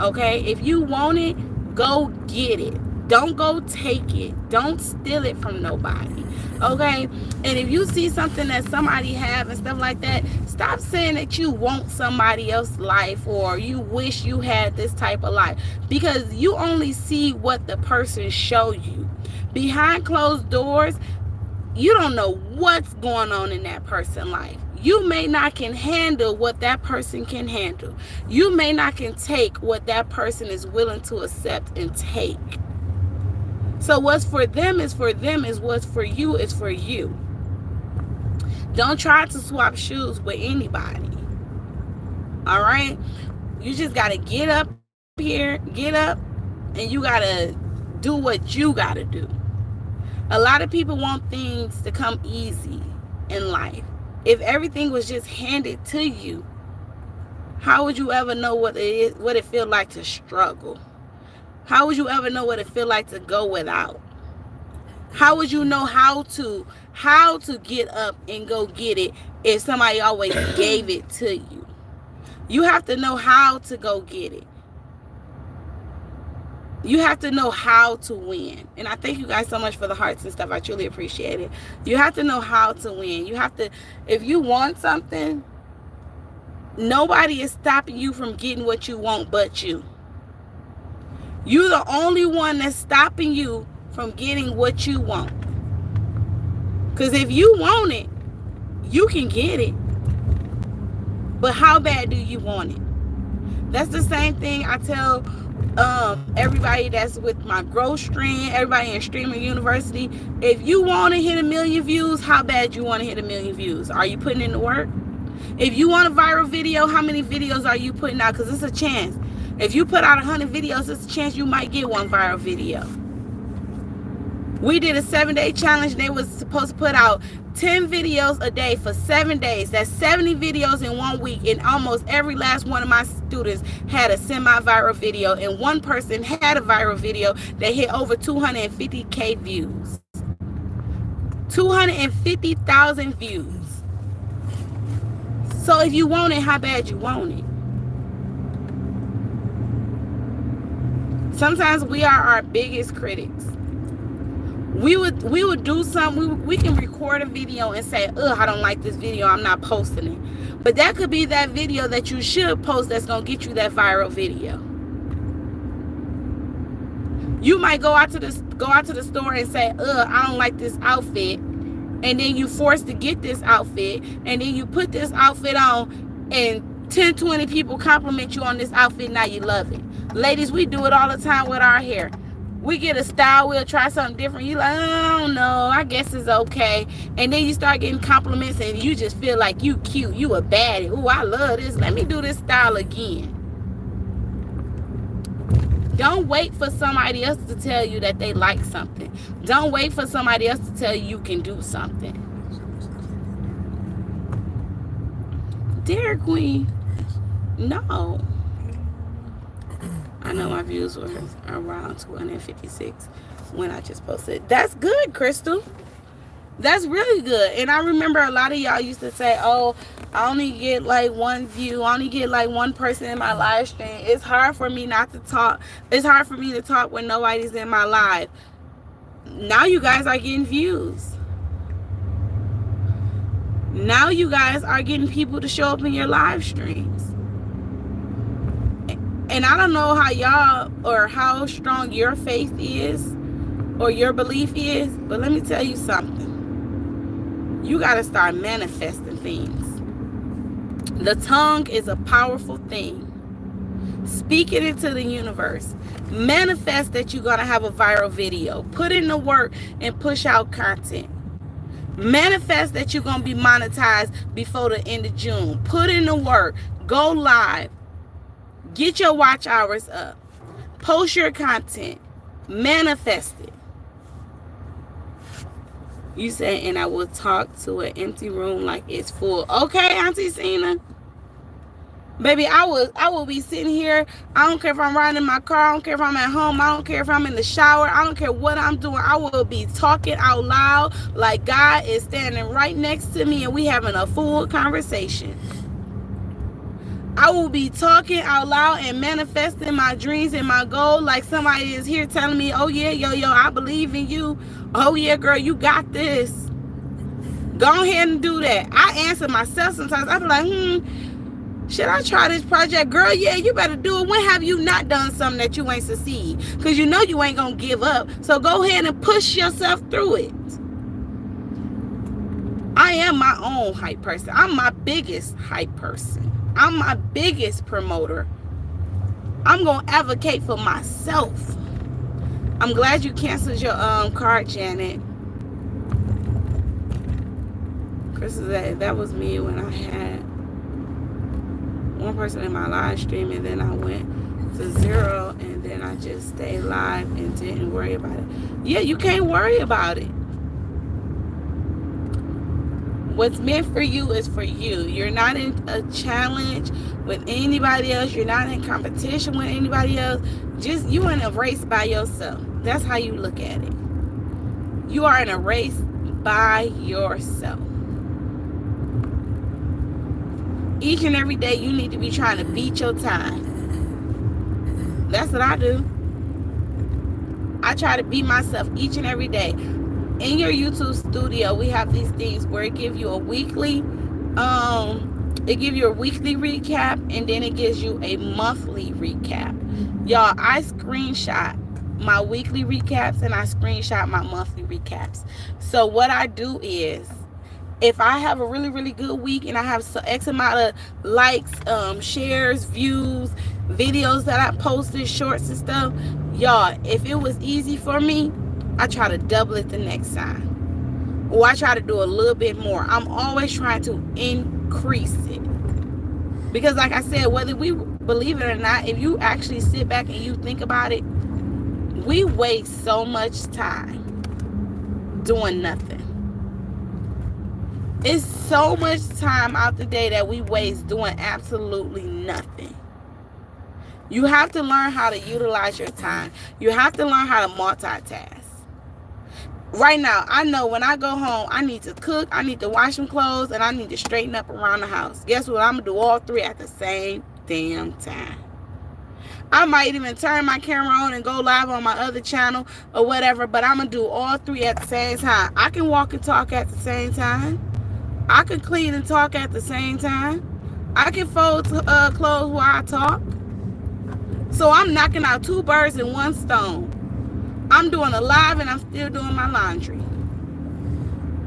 okay? If you want it, go get it. Don't go take it. Don't steal it from nobody, okay? And if you see something that somebody have and stuff like that, stop saying that you want somebody else's life or you wish you had this type of life, because you only see what the person show you. Behind closed doors, you don't know what's going on in that person's life. You may not can handle what that person can handle. You may not can take what that person is willing to accept and take. So what's for them is for them, is what's for you is for you. Don't try to swap shoes with anybody. All right? You just got to get up here, get up, and you got to do what you got to do. A lot of people want things to come easy in life. If everything was just handed to you, how would you ever know what it feel like to struggle? How would you ever know what it feel like to go without? How would you know how to get up and go get it if somebody always gave it to you? You have to know how to go get it. You have to know how to win. And I thank you guys so much for the hearts and stuff. I truly appreciate it. You have to know how to win. You have to, if you want something, nobody is stopping you from getting what you want but you. You're the only one that's stopping you from getting what you want. Because if you want it, you can get it. But how bad do you want it? That's the same thing I tell everybody that's with my growth stream, everybody in Streamer University. If you want to hit 1 million views, how bad you want to hit 1 million views? Are you putting in the work? If you want a viral video, how many videos are you putting out? Because it's a chance. If you put out 100 videos, it's a chance you might get one viral video. We did a 7-day challenge. They was supposed to put out 10 videos a day for 7 days. That's 70 videos in 1 week. And almost every last one of my students had a semi-viral video. And one person had a viral video that hit over 250K views. 250,000 views. So if you want it, how bad you want it? Sometimes we are our biggest critics. We would do something, we can record a video and say, ugh, I don't like this video, I'm not posting it. But that could be that video that you should post that's going to get you that viral video. You might go out to the store and say, ugh, I don't like this outfit. And then you forced to get this outfit. And then you put this outfit on and 10, 20 people compliment you on this outfit. Now you love it. Ladies, we do it all the time with our hair. We get a style, we'll try something different. You like, I don't know, I guess it's okay. And then you start getting compliments and you just feel like you cute, you a baddie. Ooh, I love this. Let me do this style again. Don't wait for somebody else to tell you that they like something. Don't wait for somebody else to tell you you can do something. Dear Queen, no. I know my views were around 256 when I just posted. That's good, Crystal. That's really good. And I remember a lot of y'all used to say, oh, I only get like 1 view. I only get like 1 person in my live stream. It's hard for me not to talk. It's hard for me to talk when nobody's in my live. Now you guys are getting views. Now you guys are getting people to show up in your live streams. And I don't know how y'all or how strong your faith is or your belief is, but let me tell you something. You got to start manifesting things. The tongue is a powerful thing. Speak it into the universe. Manifest that you're going to have a viral video. Put in the work and push out content. Manifest that you're going to be monetized before the end of June. Put in the work. Go live. Get your watch hours up. Post your content. Manifest it. You say, and I will talk to an empty room like it's full. Okay, Auntie Cena. Baby, I will be sitting here. I don't care if I'm riding in my car. I don't care if I'm at home. I don't care if I'm in the shower. I don't care what I'm doing. I will be talking out loud like God is standing right next to me and we having a full conversation. I will be talking out loud and manifesting my dreams and my goal like somebody is here telling me, oh yeah, yo, I believe in you. Oh yeah, girl, you got this. Go ahead and do that. I answer myself sometimes. I be like, should I try this project? Girl, yeah, you better do it. When have you not done something that you ain't succeed? Because you know you ain't going to give up. So go ahead and push yourself through it. I am my own hype person. I'm my biggest hype person. I'm my biggest promoter. I'm going to advocate for myself. I'm glad you canceled your card, Janet. Chris said that was me when I had 1 person in my live stream and then I went to 0 and then I just stayed live and didn't worry about it. Yeah, you can't worry about it. What's meant for you is for you. You're not in a challenge with anybody else. You're not in competition with anybody else. Just you in a race by yourself. That's how you look at it. You are in a race by yourself. Each and every day you need to be trying to beat your time. That's what I do. I try to beat myself each and every day. In your YouTube studio, we have these things where it gives you a weekly recap, and then it gives you a monthly recap. Y'all, I screenshot my weekly recaps and I screenshot my monthly recaps. So what I do is, if I have a really, really good week and I have X amount of likes, shares, views, videos that I posted, shorts and stuff, y'all, if it was easy for me, I try to double it the next time. Or I try to do a little bit more. I'm always trying to increase it. Because like I said, whether we believe it or not, if you actually sit back and you think about it, we waste so much time doing nothing. It's so much time out the day that we waste doing absolutely nothing. You have to learn how to utilize your time. You have to learn how to multitask. Right now, I know when I go home, I need to cook, I need to wash some clothes, and I need to straighten up around the house. Guess what? I'm going to do all three at the same damn time. I might even turn my camera on and go live on my other channel or whatever, but I'm going to do all three at the same time. I can walk and talk at the same time. I can clean and talk at the same time. I can fold clothes while I talk. So I'm knocking out two birds in one stone. I'm doing a live and I'm still doing my laundry.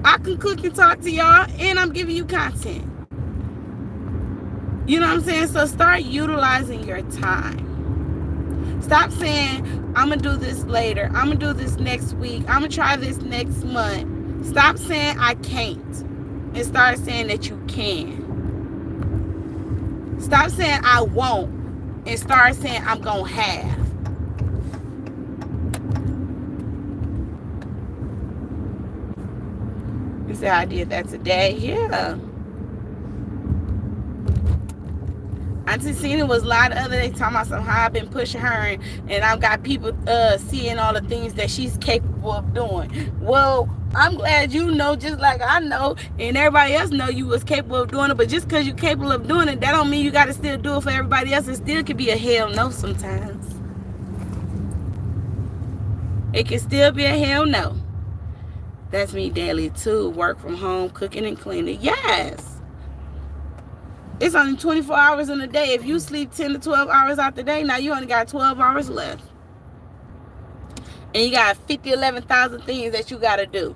I can cook and talk to y'all and I'm giving you content. You know what I'm saying? So start utilizing your time. Stop saying, I'm going to do this later. I'm going to do this next week. I'm going to try this next month. Stop saying I can't. And start saying that you can. Stop saying I won't and start saying I'm gonna have. You say I did that today? Yeah. Auntie Cena was live the other day talking about how I've been pushing her and I've got people seeing all the things that she's capable of doing. Well, I'm glad you know, just like I know, and everybody else know you was capable of doing it. But just because you're capable of doing it, that don't mean you got to still do it for everybody else. It still could be a hell no sometimes. It can still be a hell no. That's me daily too. Work from home, cooking and cleaning. Yes. It's only 24 hours in a day. If you sleep 10 to 12 hours out the day, now you only got 12 hours left. And you got 11,000 things that you got to do.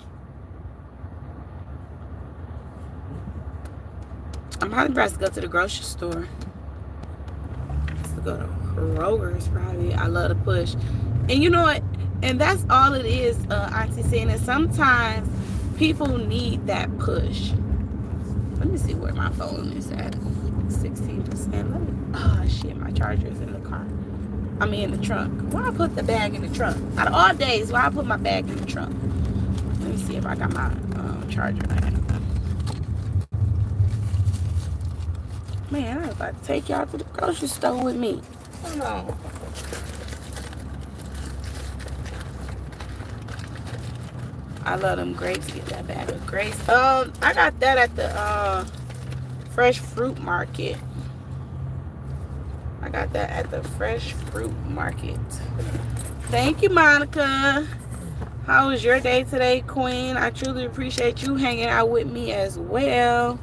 I'm probably about to go to the grocery store. To go to Kroger's probably. I love to push. And you know what? And that's all it is, Auntie saying that sometimes people need that push. Let me see where my phone is at. 16%. Oh shit, my charger is in the car. I mean in the trunk. Why I put the bag in the trunk? Out of all days, why I put my bag in the trunk? Let me see if I got my charger right now. Man, I was about to take y'all to the grocery store with me. Hold on. I love them grapes. Get that bag of grapes. I got that at the fresh fruit market. I got that at the fresh fruit market. Thank you, Monica. How was your day today, Queen? I truly appreciate you hanging out with me as well.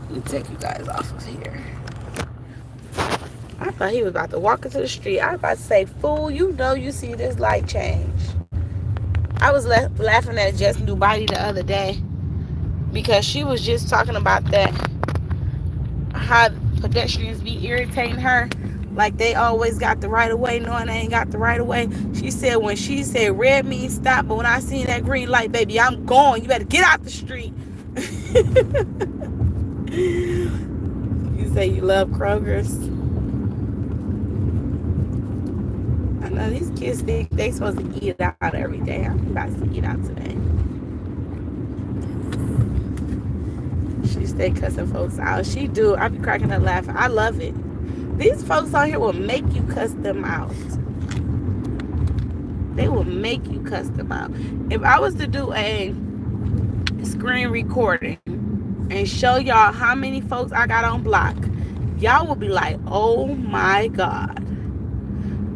Let me take you guys off of here. I thought he was about to walk into the street. I was about to say, fool, you know you see this light change. I was laughing at Just New Body the other day because she was just talking about that, how pedestrians be irritating her, like they always got the right of way, knowing they ain't got the right of way. She said when she said red means stop, but when I seen that green light, baby, I'm going. You better get out the street. You say you love Kroger's. I know these kids think they supposed to eat out every day. I'm about to eat out today. stay cussing folks out. She do. I be cracking up laughing. I love it. These folks on here will make you cuss them out. They will make you cuss them out. If I was to do a screen recording and show y'all how many folks I got on block, y'all will be like, oh my God.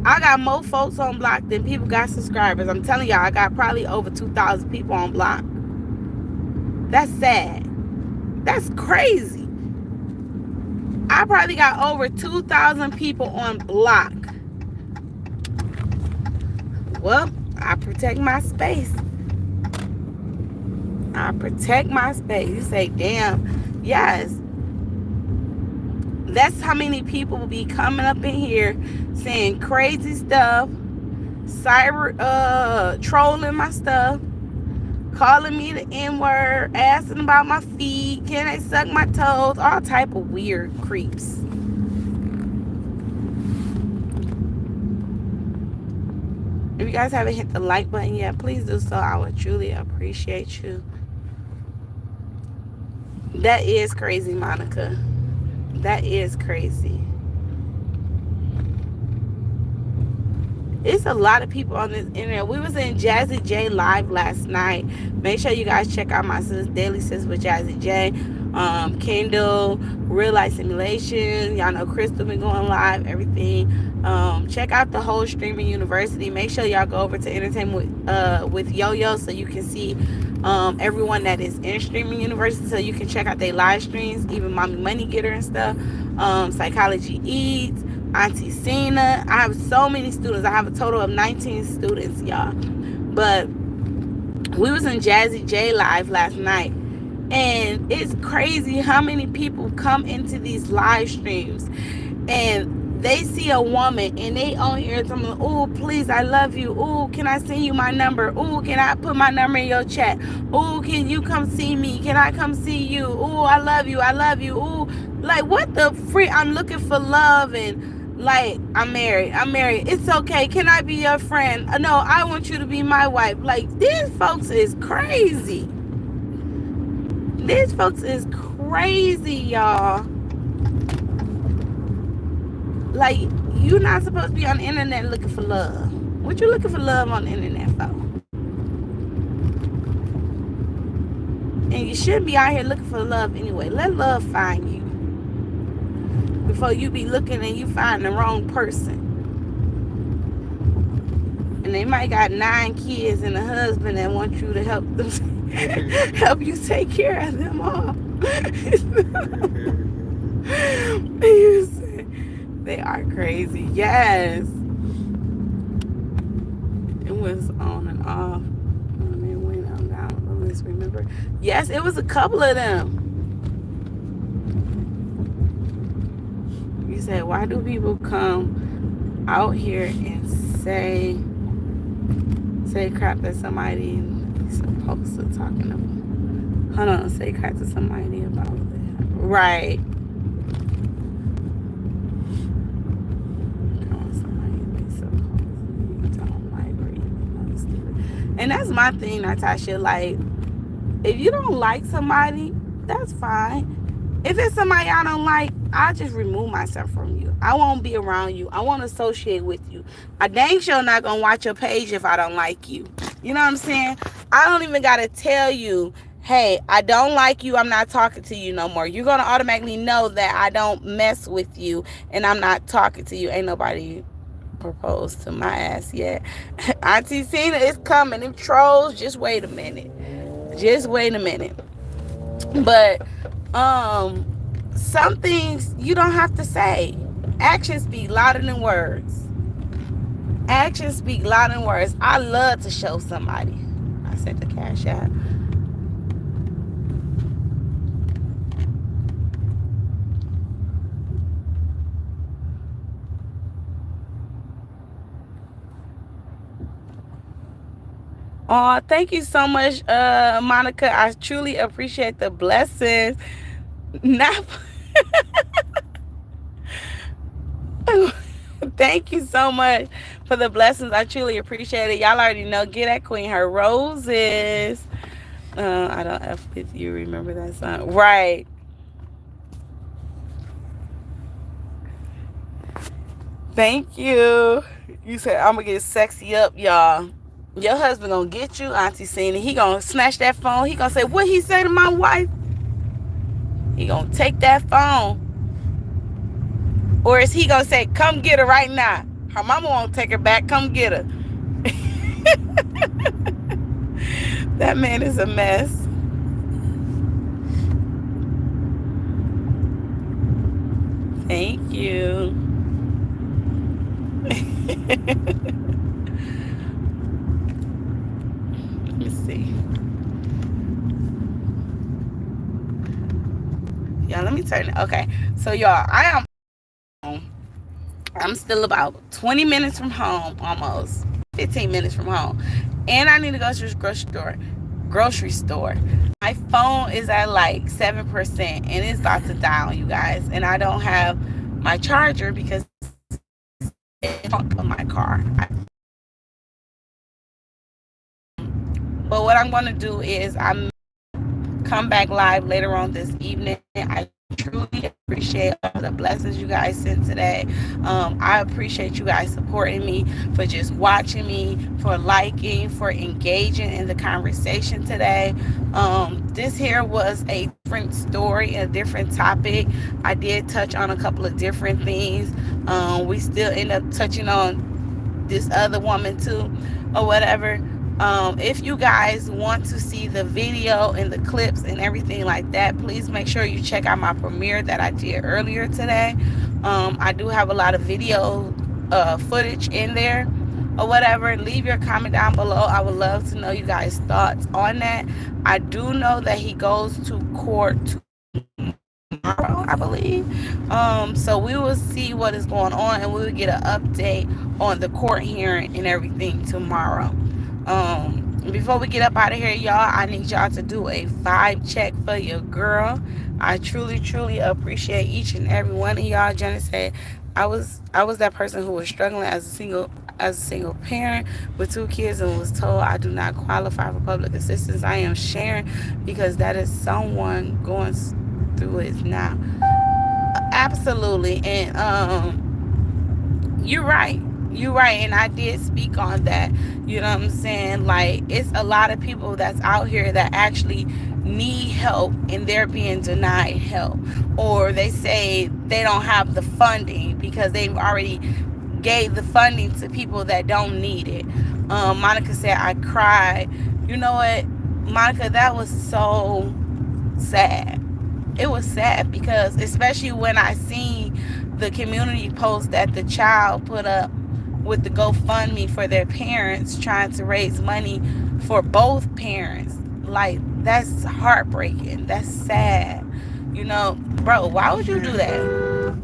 I got more folks on block than people got subscribers. I'm telling y'all, I got probably over 2,000 people on block. That's sad. That's crazy. I probably got over 2,000 people on block. Well, I protect my space. I protect my space. You say, damn, yes. That's how many people will be coming up in here saying crazy stuff, cyber trolling my stuff, calling me the N-word, asking about my feet, can they suck my toes, all type of weird creeps. If you guys haven't hit the like button yet, please do so. I would truly appreciate you. That is crazy, Monica. That is crazy. It's a lot of people on this internet. We was in Jazzy J live last night. Make sure you guys check out my sis Daily Sis with Jazzy J. Kendall, Real Life Simulation. Y'all know Crystal been going live, everything. Check out the whole Streaming University. Make sure y'all go over to Entertainment with Yo-Yo so you can see everyone that is in Streaming University, so you can check out their live streams, even Mommy Money Getter and stuff. Psychology Eats, Auntie Cena. I have so many students. I have a total of 19 students, y'all. But we was in Jazzy J live last night, and it's crazy how many people come into these live streams and they see a woman and they on here talking, oh, please, I love you. Oh, can I send you my number? Oh, can I put my number in your chat? Oh, can you come see me? Can I come see you? Oh, I love you. I love you. Oh, like, what the freak? I'm looking for love, and like, I'm married. It's okay. Can I be your friend? No, I want you to be my wife. Like, these folks is crazy. These folks is crazy, y'all. Like, you're not supposed to be on the internet looking for love. What you looking for love on the internet for? And you shouldn't be out here looking for love anyway. Let love find you before you be looking and you find the wrong person. And they might got 9 kids and a husband that want you to help them, help you take care of them all. You say, they are crazy. Yes. It was on and off. And it went on down. Let's remember. Yes, it was a couple of them. You said, why do people come out here and say crap that somebody supposed to talking about? Hold on, say crap to somebody about that. Right. And that's my thing, Natasha. Like, if you don't like somebody, that's fine. If it's somebody I don't like, I'll just remove myself from you. I won't be around you. I won't associate with you. I dang sure not gonna watch your page if I don't like you. You know what I'm saying? I don't even gotta tell you, hey, I don't like you, I'm not talking to you no more. You're gonna automatically know that I don't mess with you and I'm not talking to you. Ain't nobody proposed to my ass yet. Auntie Cena is coming. Them trolls, just wait a minute. Just wait a minute. But some things you don't have to say. Actions speak louder than words. Actions speak louder than words. I love to show somebody. I sent the cash out. Oh, thank you so much, Monica. I truly appreciate the blessings. Not thank you so much for the blessings. I truly appreciate it. Y'all already know. Get that queen her roses. I don't F with you. Remember that song, right? Thank you. You said I'm gonna get sexy up, y'all. Your husband gonna get you, Auntie Cena. He gonna snatch that phone. He gonna say, what he say to my wife? He gonna take that phone. Or is he gonna say, come get her right now? Her mama won't take her back. Come get her. That man is a mess. Thank you. Let me see. Yeah, let me turn it. Okay. So y'all, I'm still about 20 minutes from home, almost 15 minutes from home. And I need to go to the grocery store. My phone is at like 7% and it's about to die on you guys. And I don't have my charger because it's in the trunk of my car. But what I'm going to do is I'm come back live later on this evening. I truly appreciate all the blessings you guys sent today. I appreciate you guys supporting me, for just watching me, for liking, for engaging in the conversation today. This here was a different story, a different topic. I did touch on a couple of different things. We still end up touching on this other woman too, or whatever. If you guys want to see the video and the clips and everything like that, please make sure you check out my premiere that I did earlier today. I do have a lot of video footage in there or whatever. Leave your comment down below. I would love to know you guys' thoughts on that. I do know that he goes to court tomorrow, I believe. So we will see what is going on, and we will get an update on the court hearing and everything tomorrow. Before we get up out of here, y'all, I need y'all to do a vibe check for your girl. I truly appreciate each and every one of y'all. Jenna said I was that person who was struggling as a single parent with 2 kids and was told I do not qualify for public assistance. I am sharing because that is someone going through it now. Absolutely. And you're right, and I did speak on that. You know what I'm saying? Like, it's a lot of people that's out here that actually need help and they're being denied help, or they say they don't have the funding because they've already gave the funding to people that don't need it. Monica said I cried. You know what, Monica, that was so sad. It was sad because especially when I seen the community post that the child put up with the GoFundMe for their parents, trying to raise money for both parents. Like, that's heartbreaking. That's sad. You know, bro, why would you do that?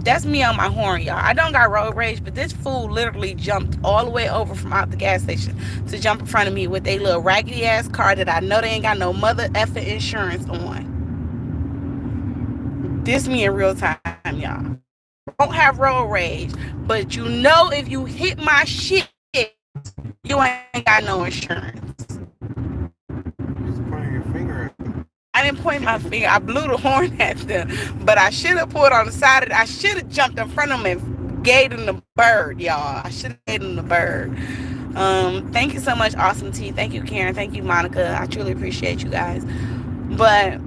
That's me on my horn, y'all. I don't got road rage, but this fool literally jumped all the way over from out the gas station to jump in front of me with a little raggedy ass car that I know they ain't got no mother effing insurance on. This me in real time, y'all. Don't have road rage, but you know if you hit my shit, you ain't got no insurance. Just pointing your finger at them. I didn't point my finger. I blew the horn at them, but I should have pulled on the side of it. I should have jumped in front of them and gave them the bird, y'all. I should have gave them the bird. Thank you so much, Awesome T. Thank you, Karen. Thank you, Monica. I truly appreciate you guys. But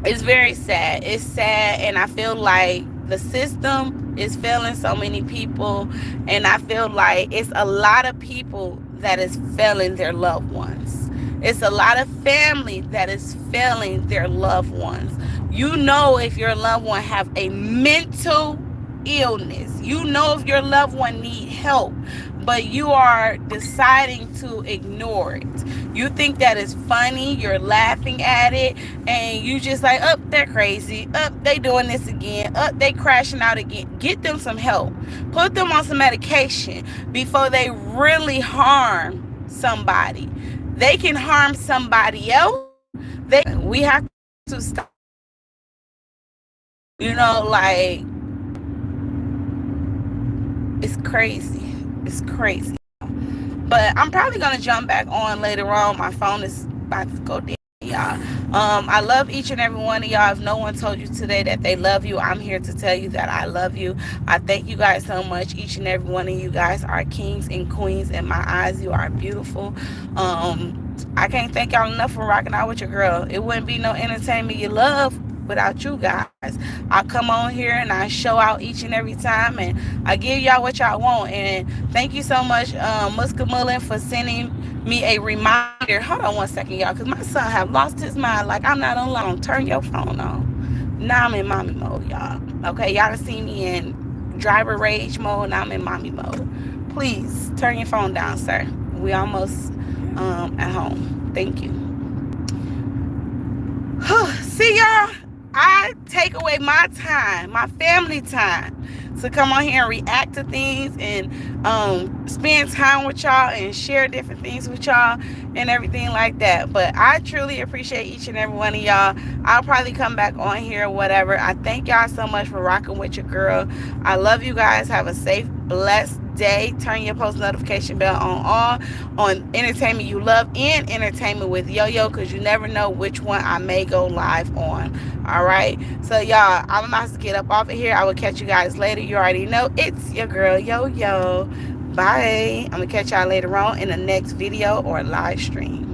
it's very sad. It's sad, and I feel like the system is failing so many people, and I feel like it's a lot of people that is failing their loved ones. It's a lot of family that is failing their loved ones. You know, if your loved one have a mental illness, you know if your loved one need help, but you are deciding to ignore it. You think that is funny, you're laughing at it, and you just like, oh, they're crazy, oh, they doing this again, oh, they crashing out again. Get them some help. Put them on some medication before they really harm somebody. They can harm somebody else. We have to stop. You know, like, it's crazy. It's crazy. But I'm probably going to jump back on later on. My phone is about to go dead, y'all. I love each and every one of y'all. If no one told you today that they love you, I'm here to tell you that I love you. I thank you guys so much. Each and every one of you guys are kings and queens in my eyes. You are beautiful. I can't thank y'all enough for rocking out with your girl. It wouldn't be no entertainment you love without you guys. I come on here and I show out each and every time, and I give y'all what y'all want. And thank you so much, Muska Mullen, for sending me a reminder. Hold on one second, y'all, because my son have lost his mind. Like, I'm not alone. Turn your phone on. Now I'm in mommy mode, y'all. Okay, y'all done see me in driver rage mode. Now I'm in mommy mode. Please turn your phone down, sir. We almost at home. Thank you. See, y'all, I take away my time, my family time, to come on here and react to things and spend time with y'all and share different things with y'all and everything like that. But I truly appreciate each and every one of y'all. I'll probably come back on here or whatever. I thank y'all so much for rocking with your girl. I love you guys. Have a safe, blessed day. Turn your post notification bell on all on entertainment you love and entertainment with Yo-Yo, because you never know which one I may go live on. All right, so y'all, I'm about to get up off of here. I will catch you guys later. You already know it's your girl Yo-Yo. Bye. I'm gonna catch y'all later on in the next video or live stream.